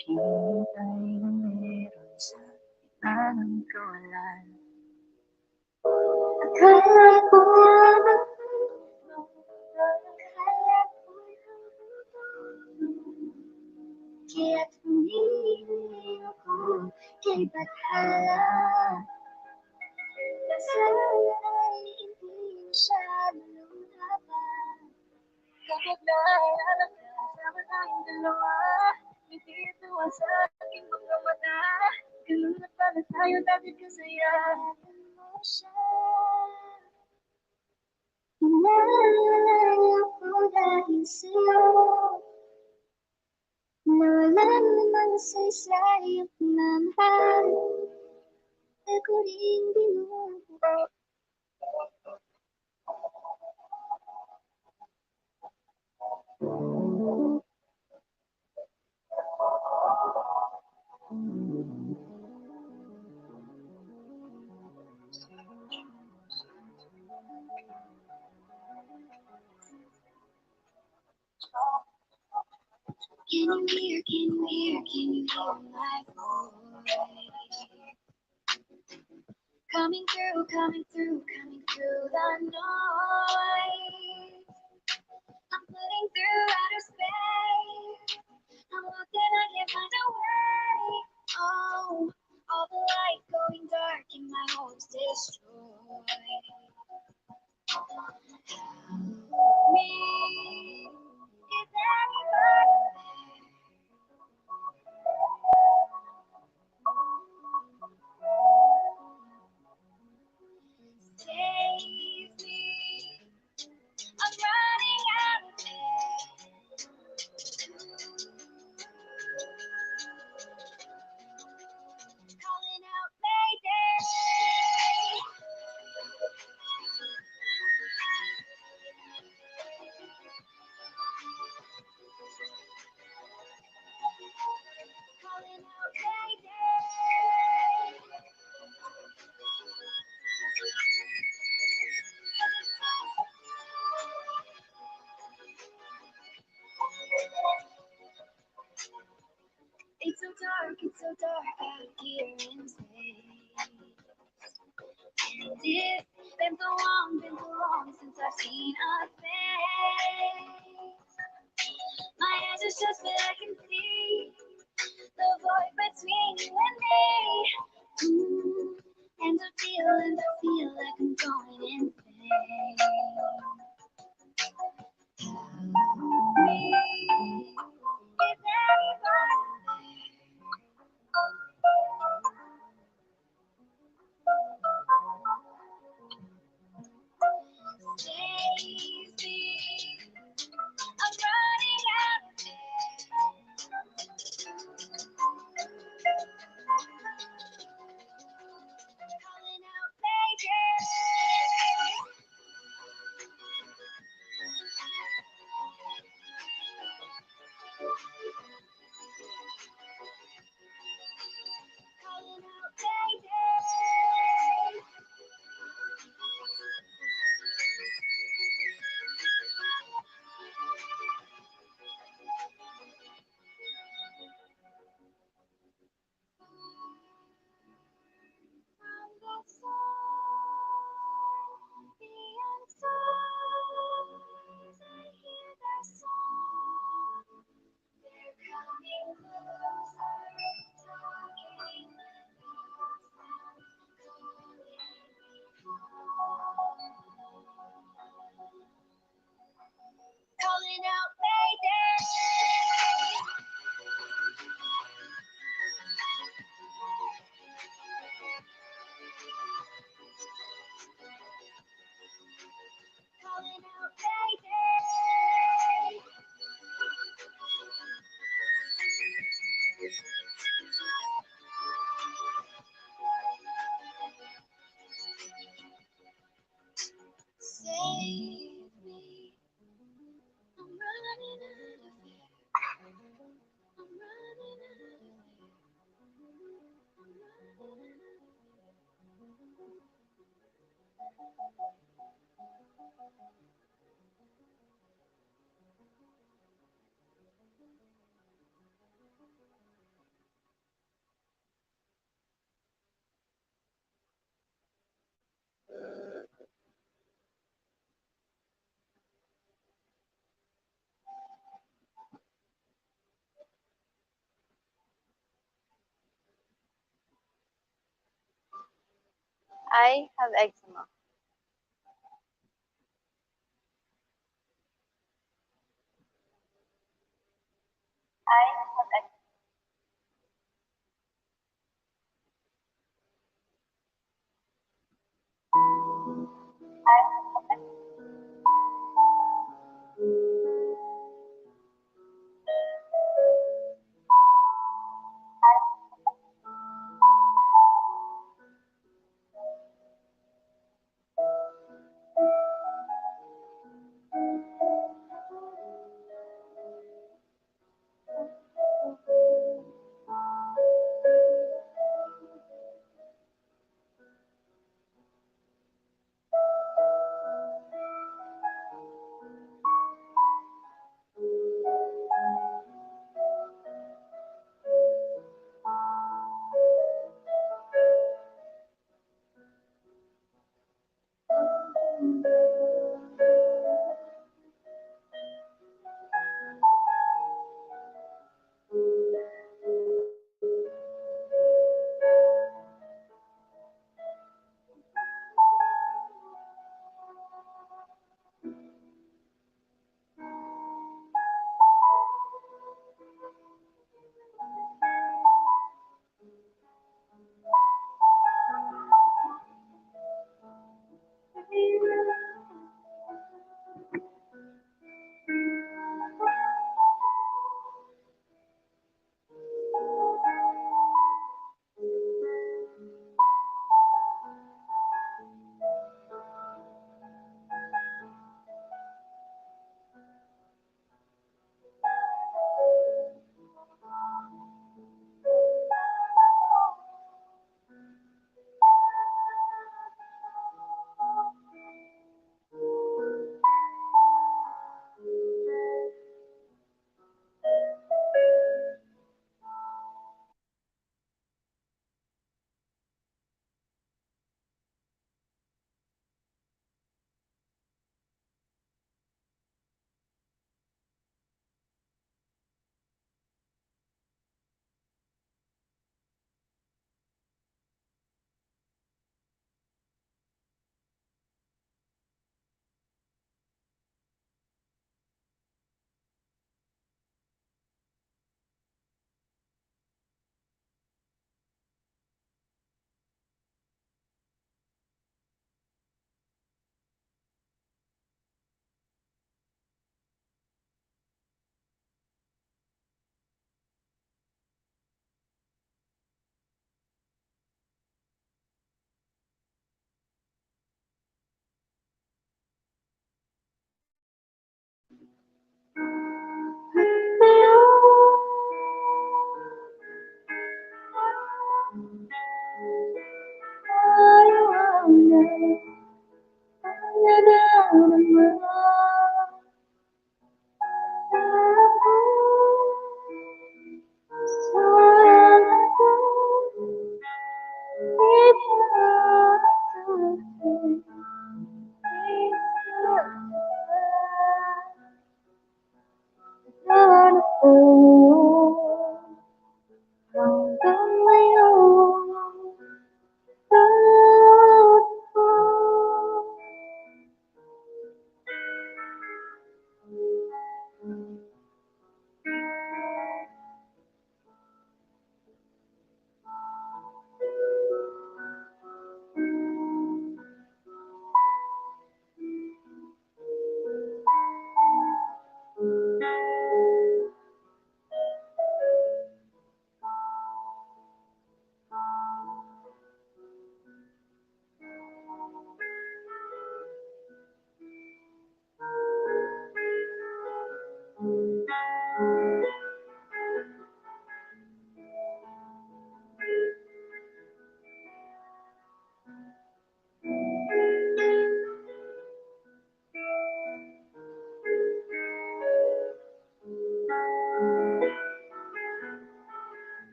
Speaker 5: Naghihintay na meron sa gitna ng kawalan.
Speaker 2: Akala ko kaya't humihingi ako kay Bathala. Sana'y hindi masyado lumaban.
Speaker 5: Kapag naalala ka, sama tayong dalawa. Ngiti at tuwa sa aking mga mata. Ganun na pala tayo dati kasaya.
Speaker 2: Mo siya. Naalala ko dahil sa'yo. Nawala naman sa isa't pagmamahal. Ako rin binubuo. Can you hear, can you hear, can you hear my voice? Coming through, coming through, coming through the noise. I'm floating through outer space. I'm lost and I can't find a way. Oh, all the light going dark and my hopes destroyed. Help me, is anybody there? Save me, I'm running out of air. Calling out, Mayday. Calling out, Mayday. It's so dark out here in space. And it's been so long since I've seen a face. and I feel like I'm going insane. Help me, is anyone there? Save me, I'm running out of air. Calling out, Mayday. Calling out, Mayday. From the sun, beyond stars, I hear their song. They're coming closer, talking fast and calling me home. Calling out, Mayday. Calling out, Mayday. Save me. I'm running out of air. I'm running out of air. I'm running out of
Speaker 9: I have eczema. I have eczema.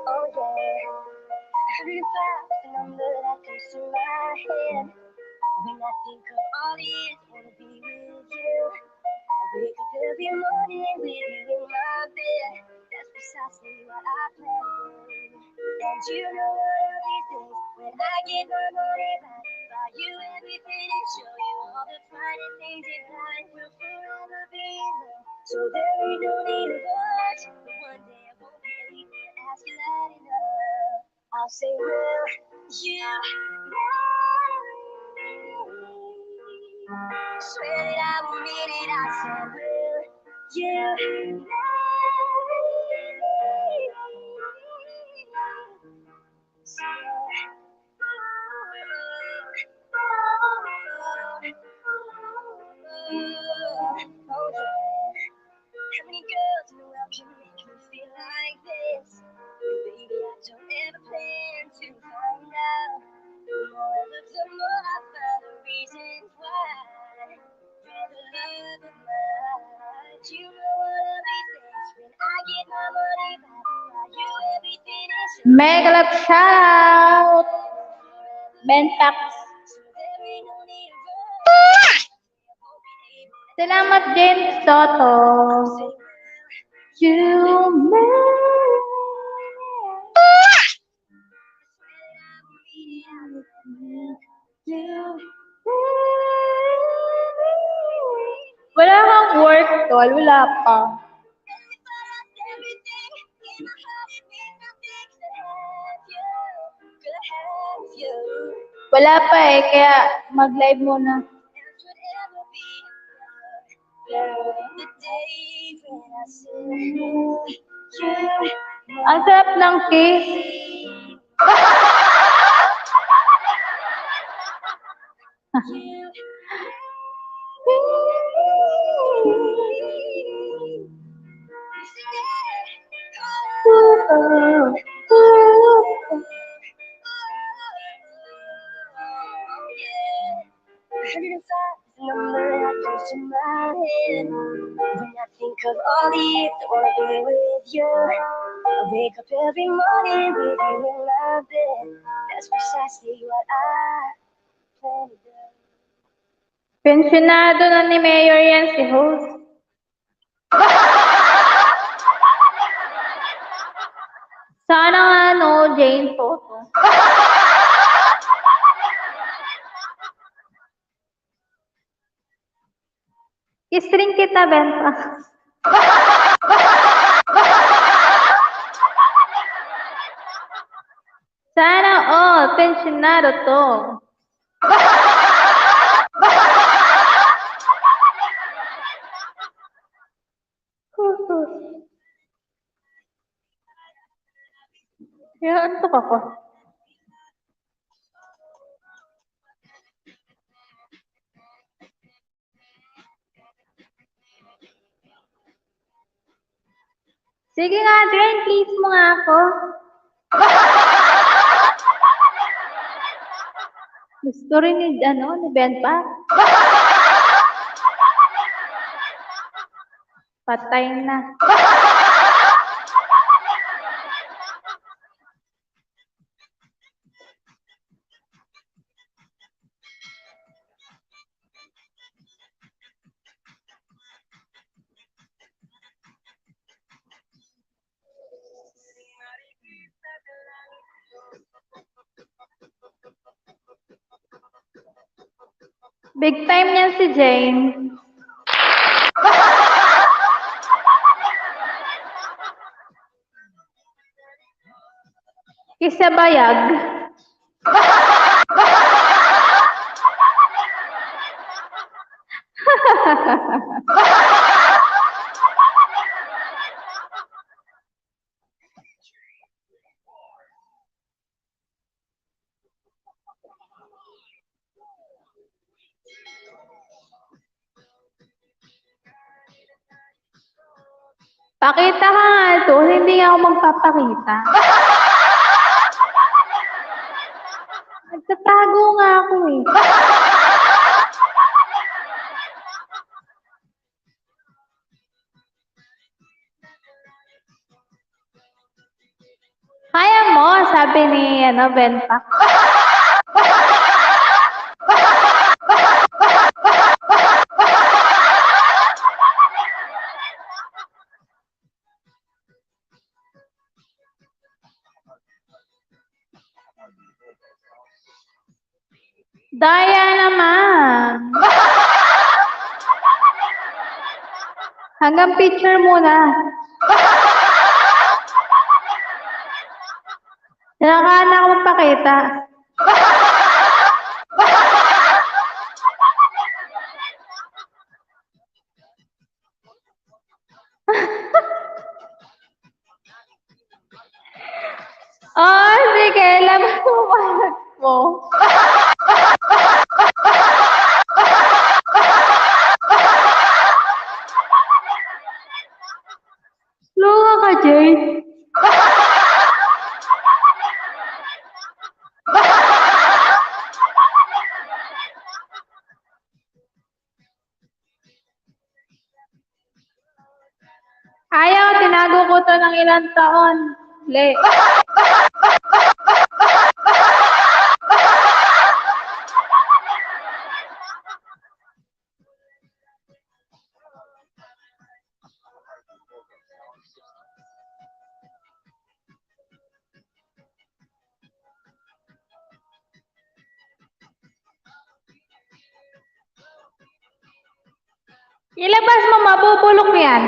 Speaker 5: Oh yeah, every fast number that comes to my head. When I think of all the years wanna be with you, I wake up every morning with you in my bed. That's precisely what I plan. And you know one of these days when I get my money back, buy you everything and show you all the finer things in life. We'll forever be in love, so there ain't no need to rush. But one day I won't be able to ask you that enough. I'll say, will you marry me? Swear that I won't mean it. I said, will you marry me? How many girls in the world can make me feel like this? But baby, I don't ever plan to find out. The more I look, the more I find the reasons why. You're the love of my life. You know one of these days when I get my money back, buy you everything and show you
Speaker 7: Mega love shout! Bentax.
Speaker 5: so there ain't no need to rush. I won't be able to
Speaker 7: Salamat, James Soto.
Speaker 5: say, will
Speaker 7: You Wala kang work, tol. Wala pa. Wala pa eh, kaya mag-live muna. Ang sarap ng cake.
Speaker 5: Number that comes to my head when I think of all the years I wanna be with you. I wake up every morning with you in my bed. That's precisely what I plan to do.
Speaker 7: Pensionado na ni Mayor yan si host. Sana nga no, Jane Soto. Istring kita, Benta. pensyonado to. Kaya antok ako. Sige nga, Dren, please mo nga ako. Gusto rin ni Ben pa. Patay na. Big time yan si Jane. Kisa bayag. Pakita ka nga doon, hindi ako magpapakita. Nagtatago nga ako eh. Kaya mo, sabi ni Ben Pak. Daya naman. Hanggang picture muna. Kailangan ako magpakita. Oh, sige. Labas mo malag mo. Luha ka, Jade. Ayaw, tinago ko to ng ilang taon. Le. Ilabas mo, mabubulok yan.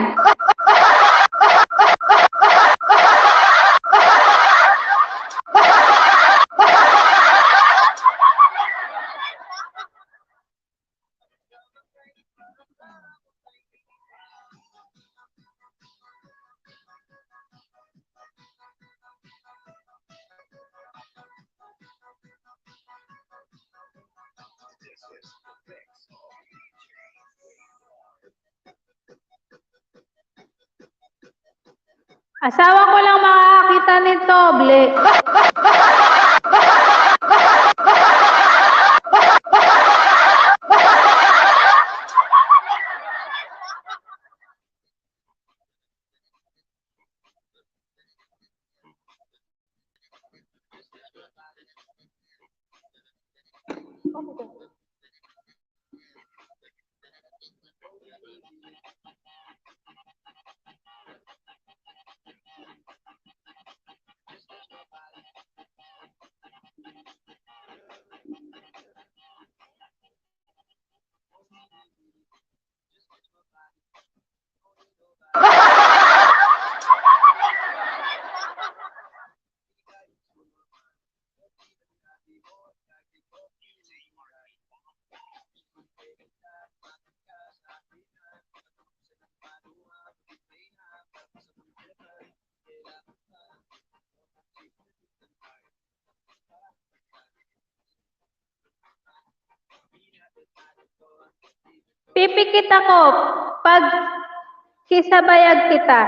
Speaker 7: Asawa ko lang makakakita nito, ble. Pipikit ako pag kisabayag kita.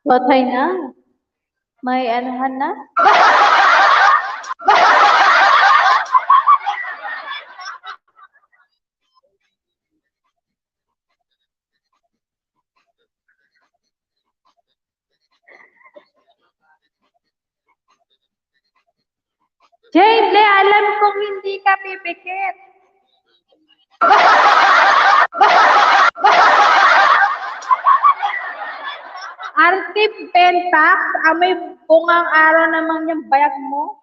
Speaker 7: Botay na. May anuhan na. Jane, alam kong hindi ka pipikit. Artip Pentax, amoy bungang araw naman yung bayag mo.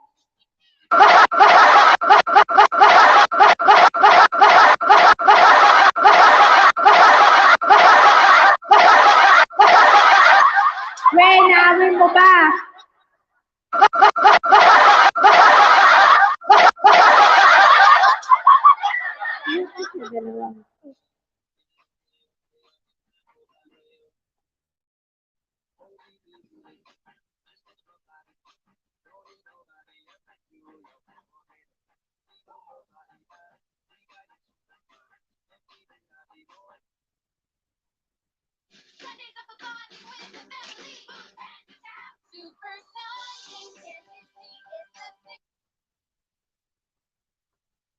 Speaker 7: Wey, naawin mo ba?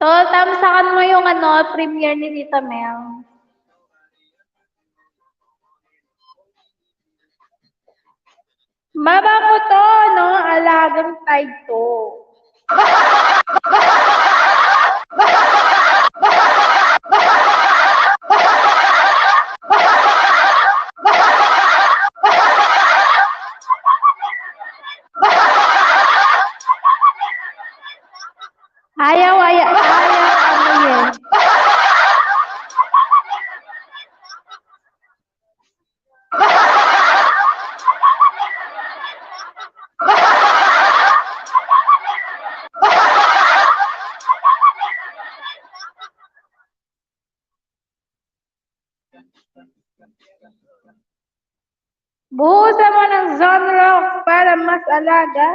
Speaker 7: Tol, tamsakan mo yung premiere ni Tita Mel. Mabango to, no? Alagang tide to. Ayaw ano yun. Buhusan mo ng genre para mas alaga.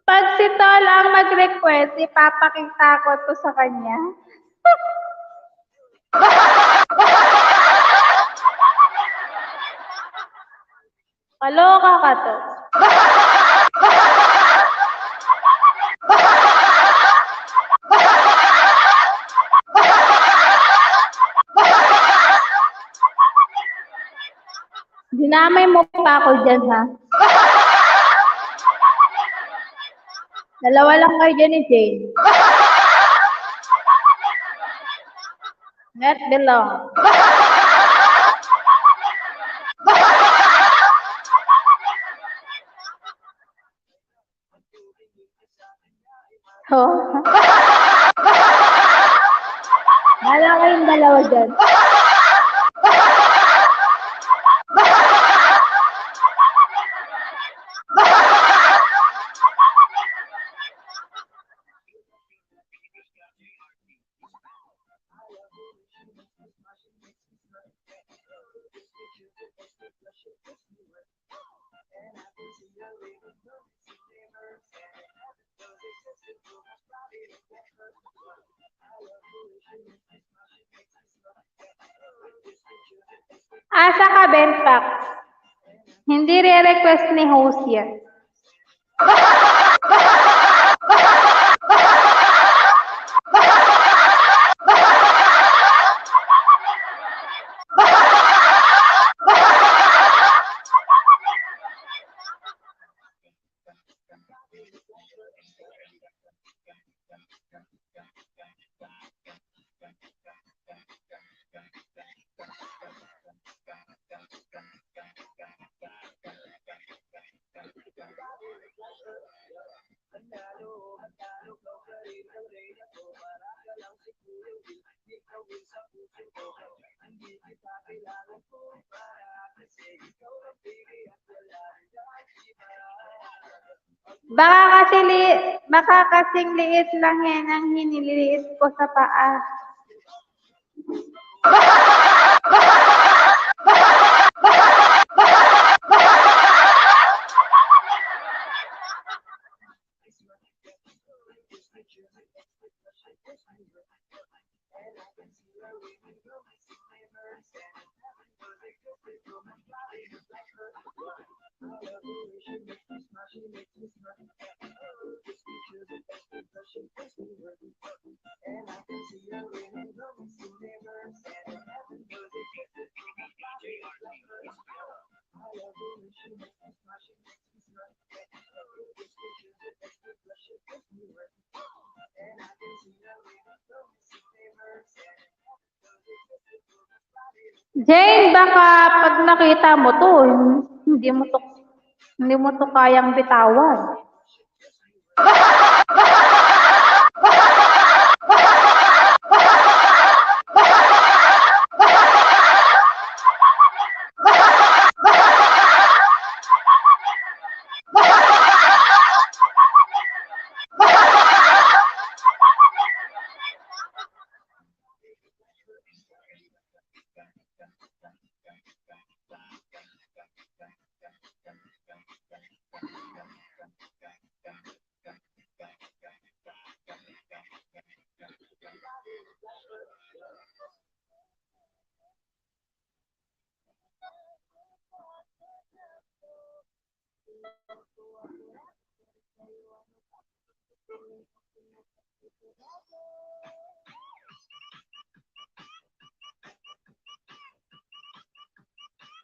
Speaker 7: Pag si Tol ang mag-request, ipapakita ko to sa kanya. Kaloka ka to. Dinamay mo pa ako dyan, ha? Dalawa lang kayo dyan ni Jane. Not belong. Oh. Wala kayong dalawa dyan. Asa ka, Benpak? Hindi re-request ni host yan. Baka kasing liit lang yan ang hiniliit ko sa paa. Jane, baka pag nakita mo to, hindi mo to kayang bitawan.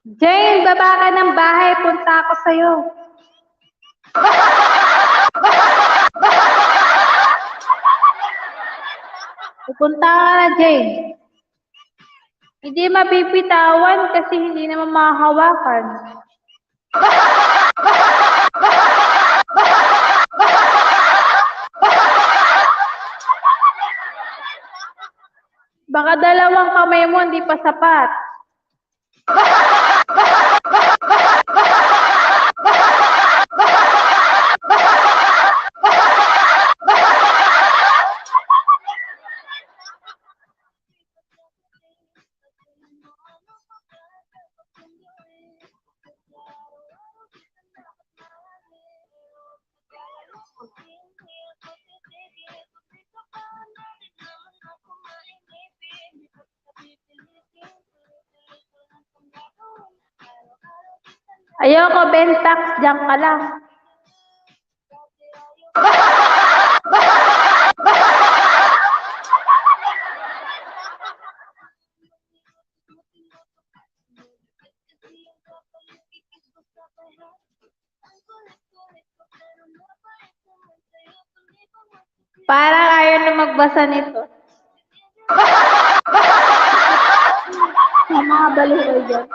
Speaker 7: Jane, baba ka ng bahay, punta ako sa'yo. Pupunta ka na, Jane. Hindi mabibitawan kasi hindi naman mahahawakan. Baka dalawang kamay mo hindi pa sapat. Ayoko, Bentax, diyan ka lang. Parang ayaw na magbasa nito. Mga baliw kayo dyan.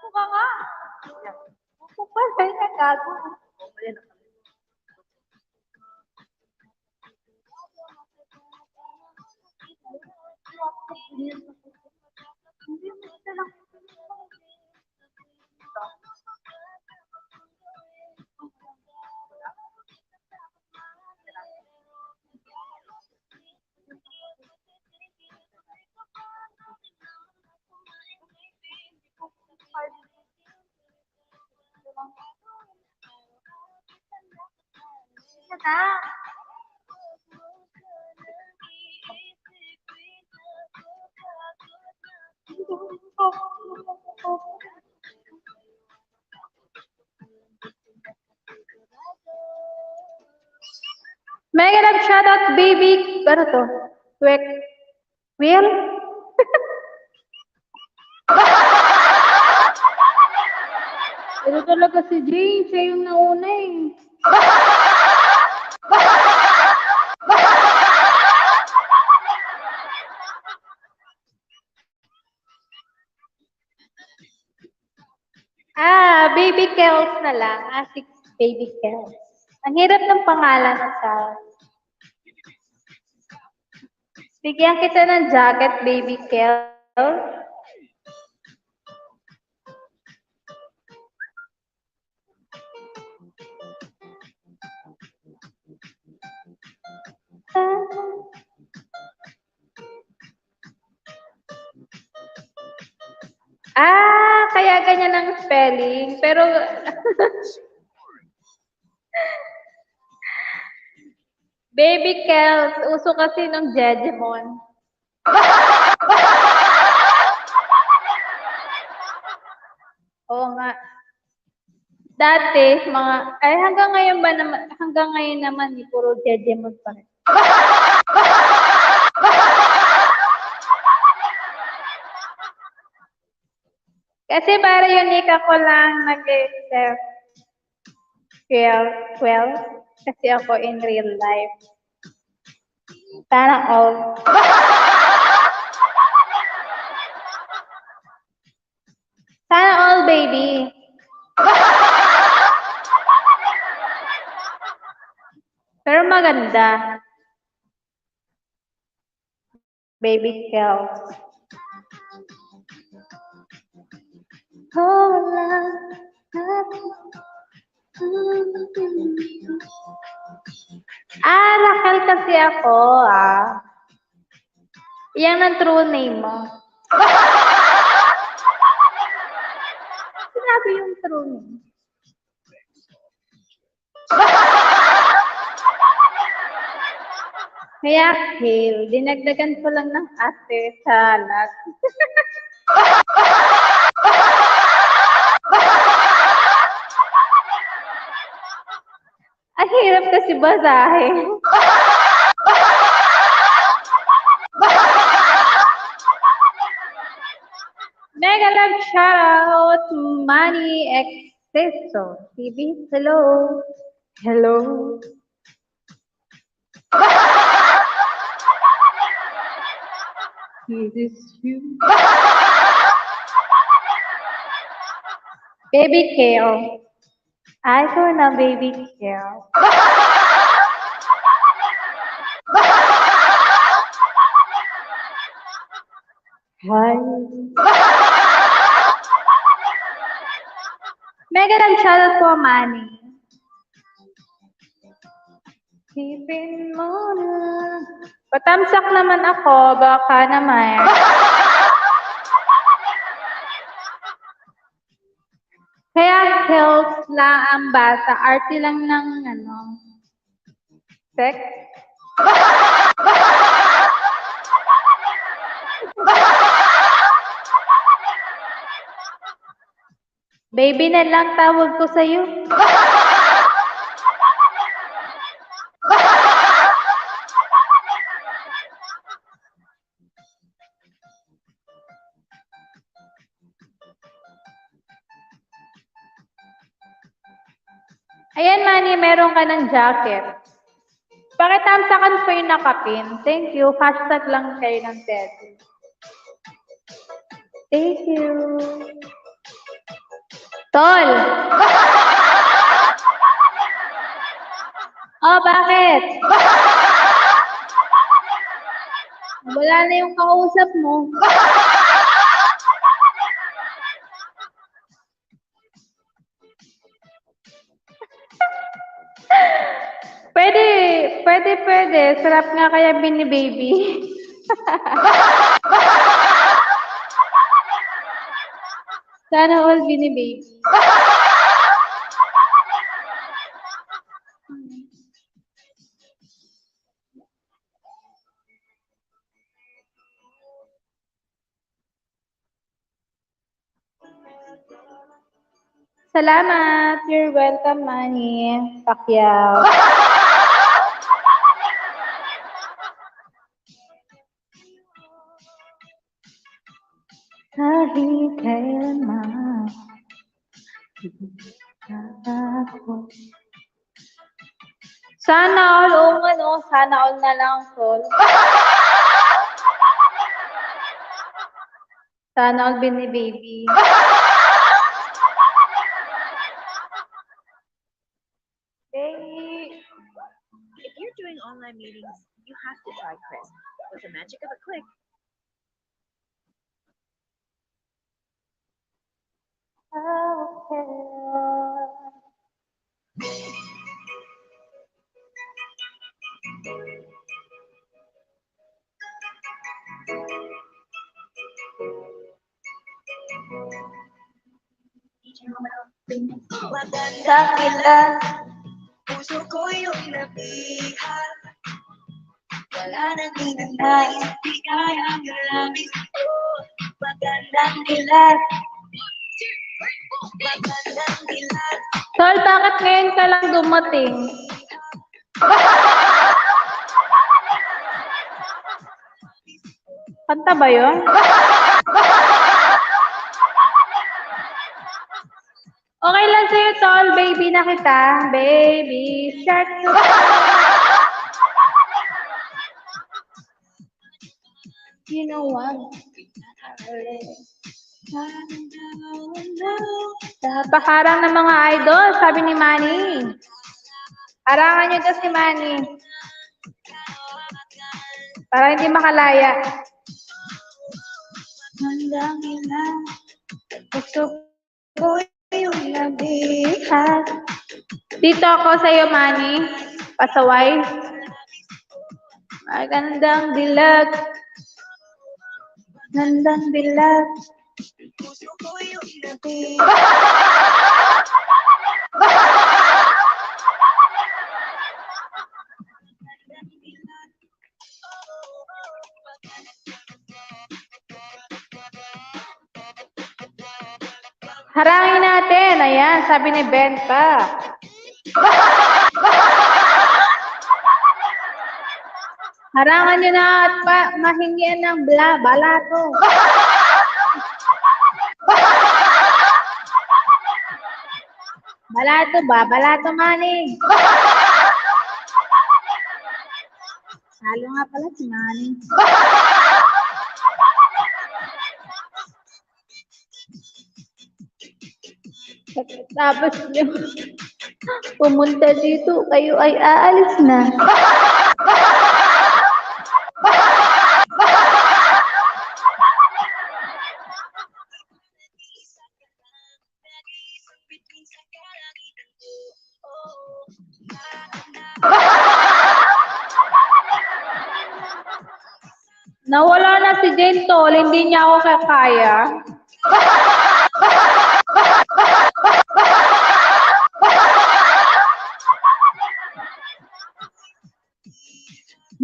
Speaker 7: Buka nga. Buka sa'yo na gago. Ah. Mega love shoutout baby. Ano to? Quick. Will? Ito talaga si Jane. Siya yung nauna eh. Baby Kels na lang. Six Baby Kels. Ang hirap ng pangalan ng child. Bigyan kita ng jacket, Baby Kels. Kaya ganyan ang spelling. Pero, Baby Kels, uso kasi ng Jejemon. Oo nga. Dati, hanggang ngayon naman, puro Jejemon pa rin. Kasi para unique ako lang nag-accept. Well, kasi ako in real life. Parang all. Sana all, baby. Pero maganda. Baby Kels. Raquel kasi ako, Yan ang true name mo. Sinabi yung true name. Kaya, Hale, dinagdagan ko lang ng ate sa lahat. Ang hirap kasi basahin. Mega love shoutout to Manny Exceso. TV, hello. Hello. Is this you? Baby Kale. I saw na Baby Kale. Hi. Mega love shoutout po, Manny. Tipin mo na. Patamsak naman ako, baka naman. Kaya health lang ang basa, arte lang ng sex. Baby na lang tawag ko sa'yo. Ayan, Manny, meron ka ng jacket. Pakitamsakan po yung nakapin. Thank you. Hashtag lang kayo ng Teddy. Thank you. Tol! Oh, bakit? Wala na yung kausap mo. Pwede. Sarap nga kaya bini-baby. Sana all bini-baby. Salamat. You're welcome, Manny Pacquiao. Kahit kailanman ako. Sana all, oo nga no, sana all na lang, Sol. Sana all bini-baby. Baby.
Speaker 10: If you're doing online meetings, you have to try Crisp. With the magic of a click,
Speaker 5: Dakilan, puso ko yung nabihan. Wala nang hinanay, di kaya ang labis ko. Magandang ilan. Magandang ilan.
Speaker 7: Sol, bakit ngayon ka lang dumating? Kanta ba yun? Okay lang sa'yo, Sol. Baby na kita. Baby shark. You know what? Pakarang ng mga idol, sabi ni Manny. Harangan nyo daw si Manny. Para hindi makalaya. Hanggang ilan, gusto ko yung nabihan. Dito ako sa'yo, Manny. Pasaway. Magandang dilag. Gandang dilag.
Speaker 5: Puso ko yung nabihan.
Speaker 7: Harangin natin. Ayan, sabi ni Ben pa. Harangan nyo na at mahingian ng balato. Balato ba? Balato, Manny. Salo nga pala si Manny. Tapos nyo pumunta dito, kayo ay aalis na. Nawala na si Jane Tol, hindi niya ako kaya.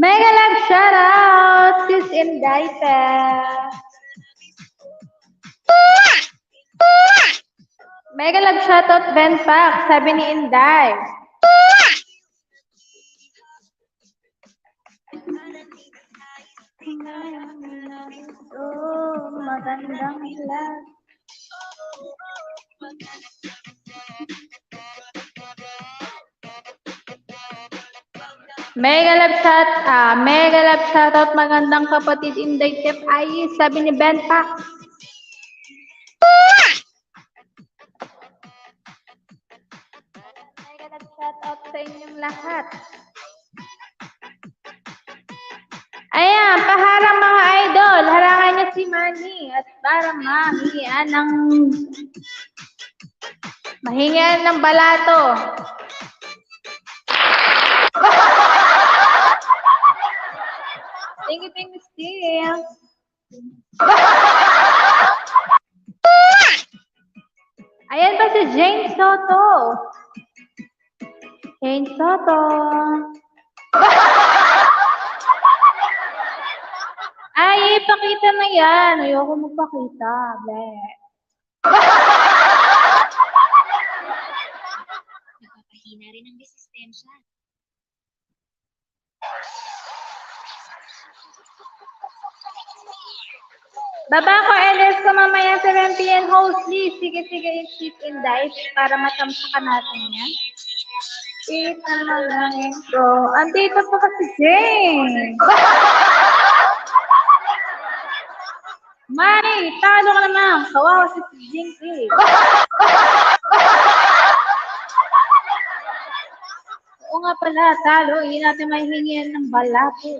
Speaker 7: Mega love shoutout, sis Indaitel. Mega love shoutout, Ben Pac, sabi ni Inday. Oh, magandang ilan. Mega love shoutout, magandang kapatid Inday Tep Ay, sabi ni Ben Pac. Mega love shoutout sa inyong lahat. Ayan, paharang mga idol, harangan niya si Manny at para mahingian ng balato. Thank you, Steve. Ayan pa si Jane Soto. Jane Soto. Ay, ipakita na yan. Ayoko magpakita. Bleh. Baba ko, LS ko mamaya 7 p.m. host, please. Sige, i-chip and dive para matamsakan natin yan. Eat naman lang ito. Andito pa kasi Jane. Mari, talo ka naman. Kawawa si Jane, eh. Oo nga pala, talo. Hindi natin mahihingian ng balapo.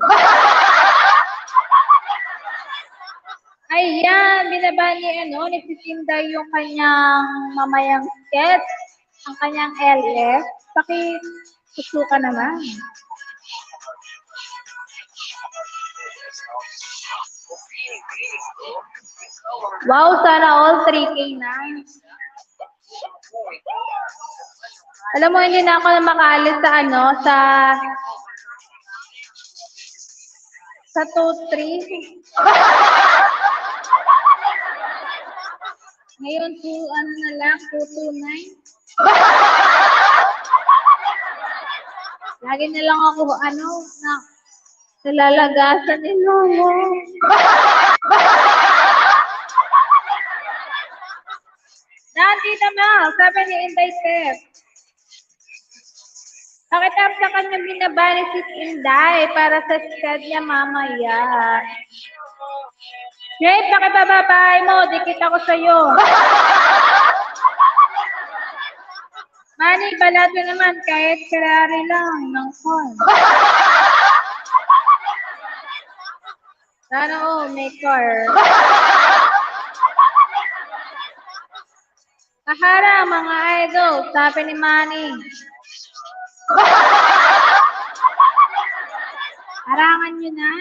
Speaker 7: Ayan, binaba ni Titinda yung kanyang mamayang sketch, ang kanyang LF. Paki-susuka naman. Wow, sana all 3K na. Alam mo, hindi na ako makaalis sa 2-3. Ngayon, 229. Lagi na lang ako, nalalagasan ni Lolo. Nandito na, sabi ni Inday Steph. Pakitap sa kanya binabali si Inday para sa sked niya mamaya. Jay, pakibababay mo, dikit ako sa'yo. Mani, balato naman kahit karari lang ng phone. Sana may car. Kahara, mga idol, sabi ni Manny. Harangan nyo na.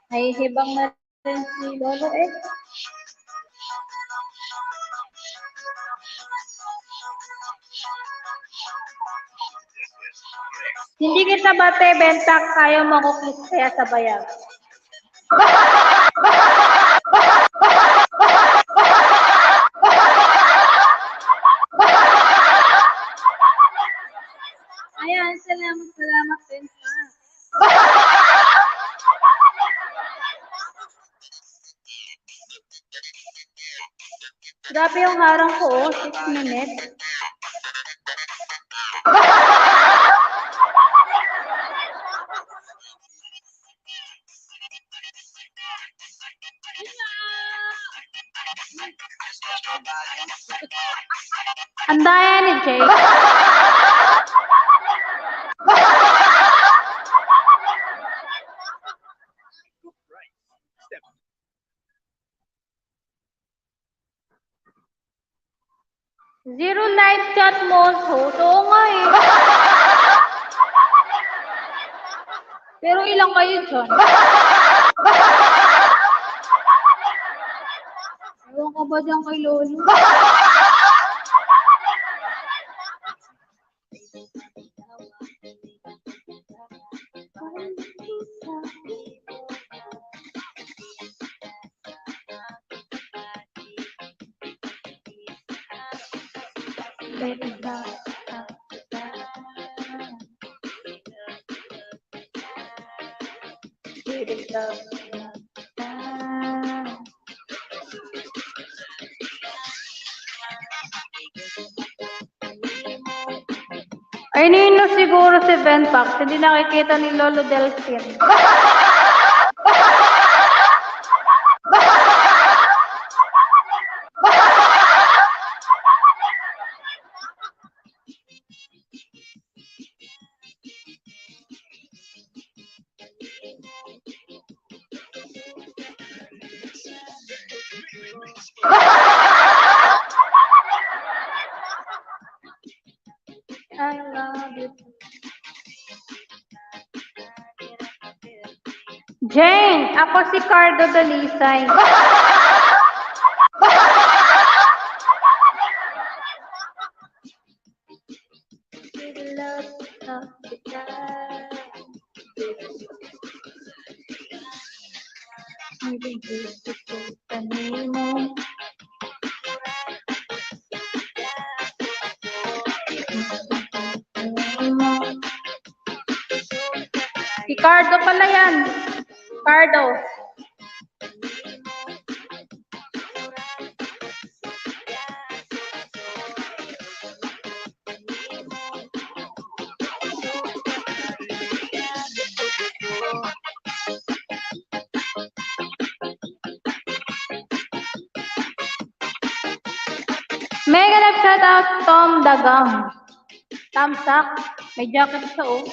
Speaker 7: Ay, hibang na rin si Lolo eh. Hindi kita bate, bentak, ayaw makuklis kaya sa bayag. Ayan, salamat din pa. Grabe yung harang ko, 6 minutes. Ang daya ni Jay. Zero live chat mo, host. Oo nga eh. Pero ilang kayo dyan? Ewan ka ba dyan kay Lolo? Ay, nino siguro si Venpax. Hindi nakikita ni Lolo Delfin. I love you. Jane, ako si Cardo Dalisay. Si Cardo pala yan. Cardo. Mega love shout out Tom Dagang. Tamsak. May jacket siya oh.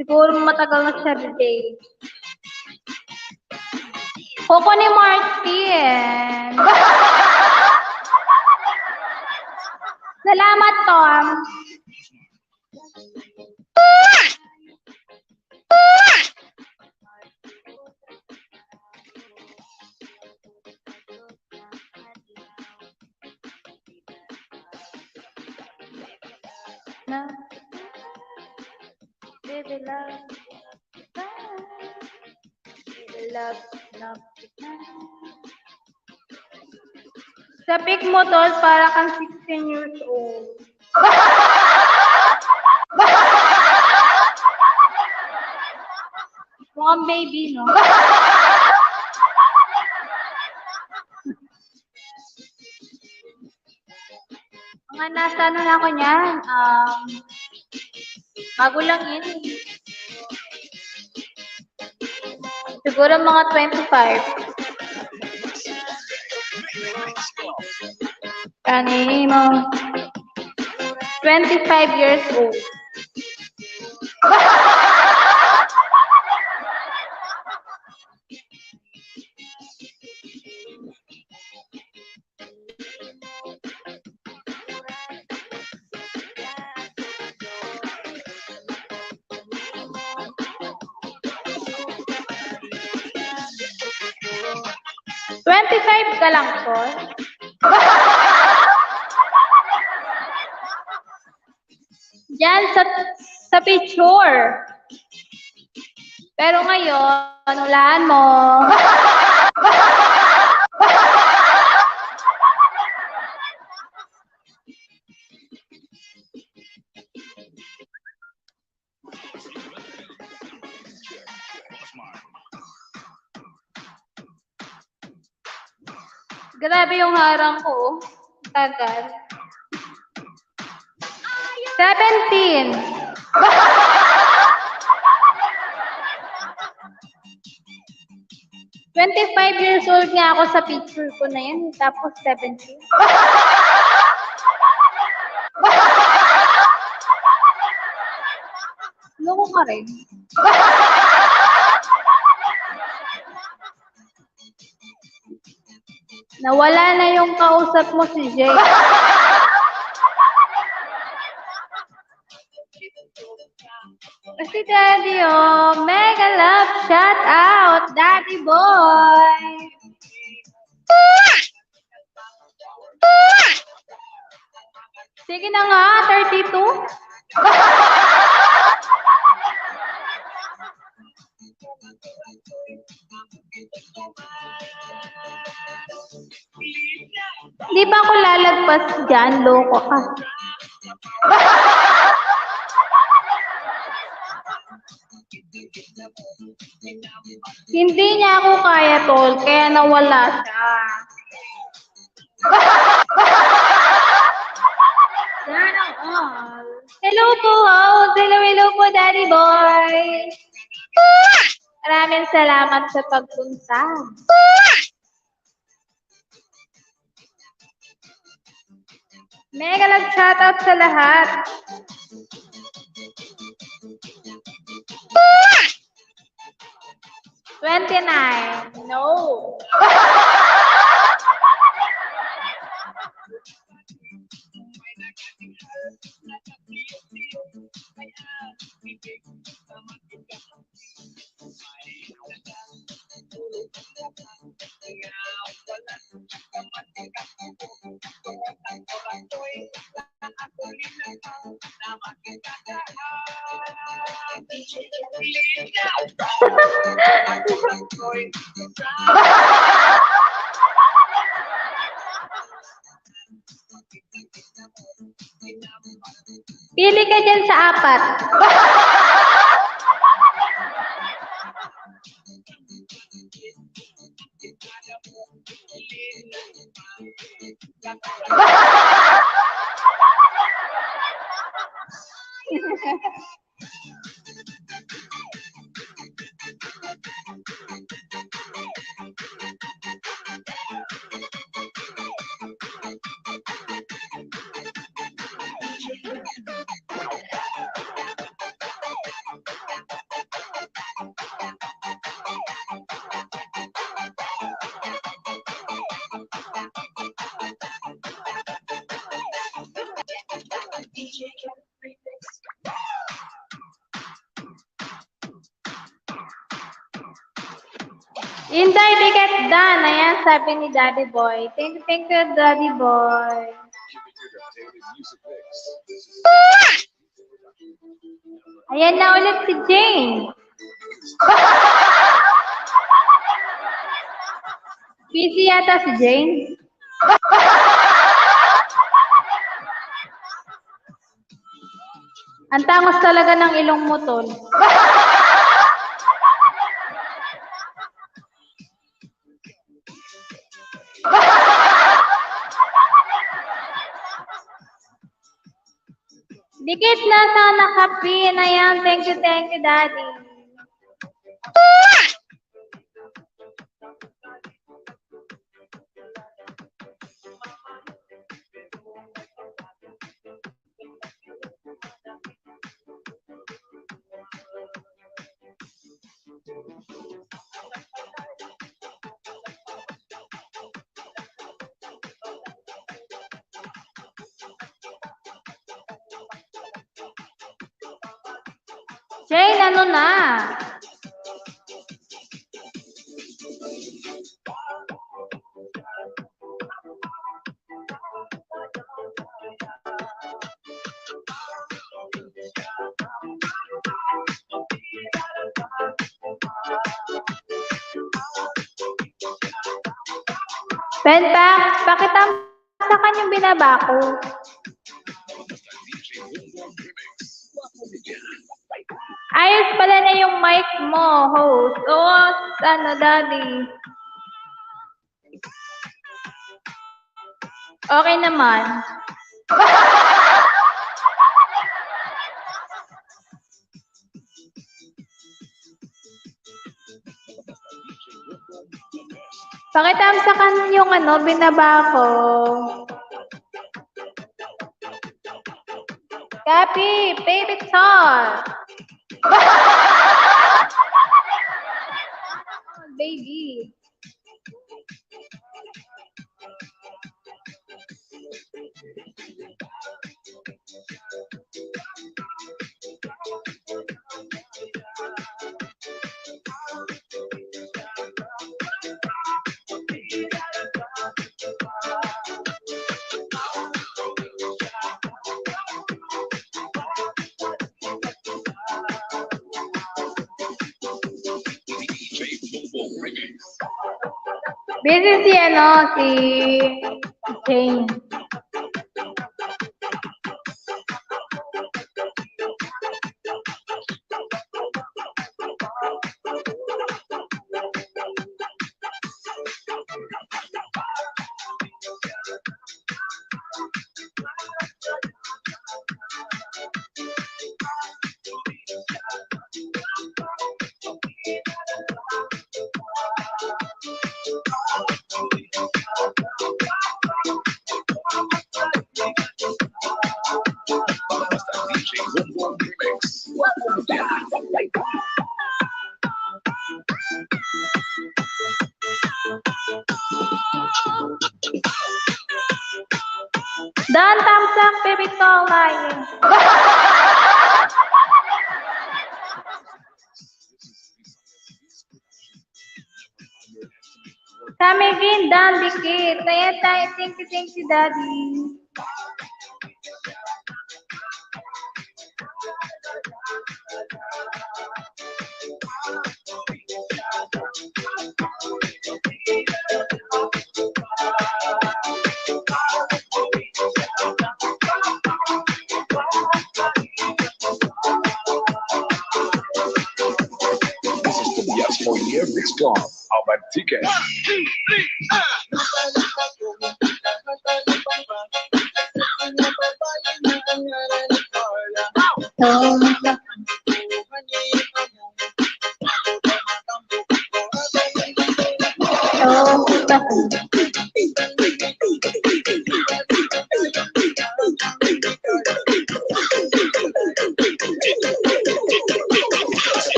Speaker 7: Siguro matagal na siya today. Coco ni Martin. Salamat, Tom. Baby love. Baby love. Sa pic mo, tol, para kang 16 years old. Mukhang baby, no? Mga nasa ano na ako niyan, bago lang yun. Siguro mga 25. Kanimo. 25 years old. Ka lang po. Diyan sa picture. Pero ngayon, ulaan mo. Grabe yung harang ko. Tagal. 17. "25 years old nga ako sa picture ko na yan, tapos 17. Loko ka rin. Nawala na yung kausap mo si Jay. Si Daddy, oh, mega love shout out, Daddy boy. Sige na nga, 32. Di ba ako lalagpas dyan? Loko ka. Hindi niya ako kaya, tol, kaya nawala siya. Sana all. Hello po, host. Hello po, Daddy boy. Maraming salamat sa pagpunta. Mega love shoutout sa lahat. $29. No. Pili ka dyan sa apat. Inday, ticket done. Ayan, sabi ni Daddy Boy. Thank you, Daddy Boy. Ayan na ulit si Jane. Busy yata si Jane. Ang tangos talaga ng ilong mo, tol. Dikit na sana kapin. Ayan, thank you, Daddy. Jane, ano na? Ben, pakitamsakan yung binaba ko. Ayos pala na yung mic mo, host. Oo, Daddy. Okay naman. Pakitamsakan yung binaba ko. Copy, baby talk. Baby. Busy si Jane. Dan tamsak baby tol lain. Kami din dan dikit. Kaya tayo thank you daddy.
Speaker 1: Year Mix Club. How about ticket?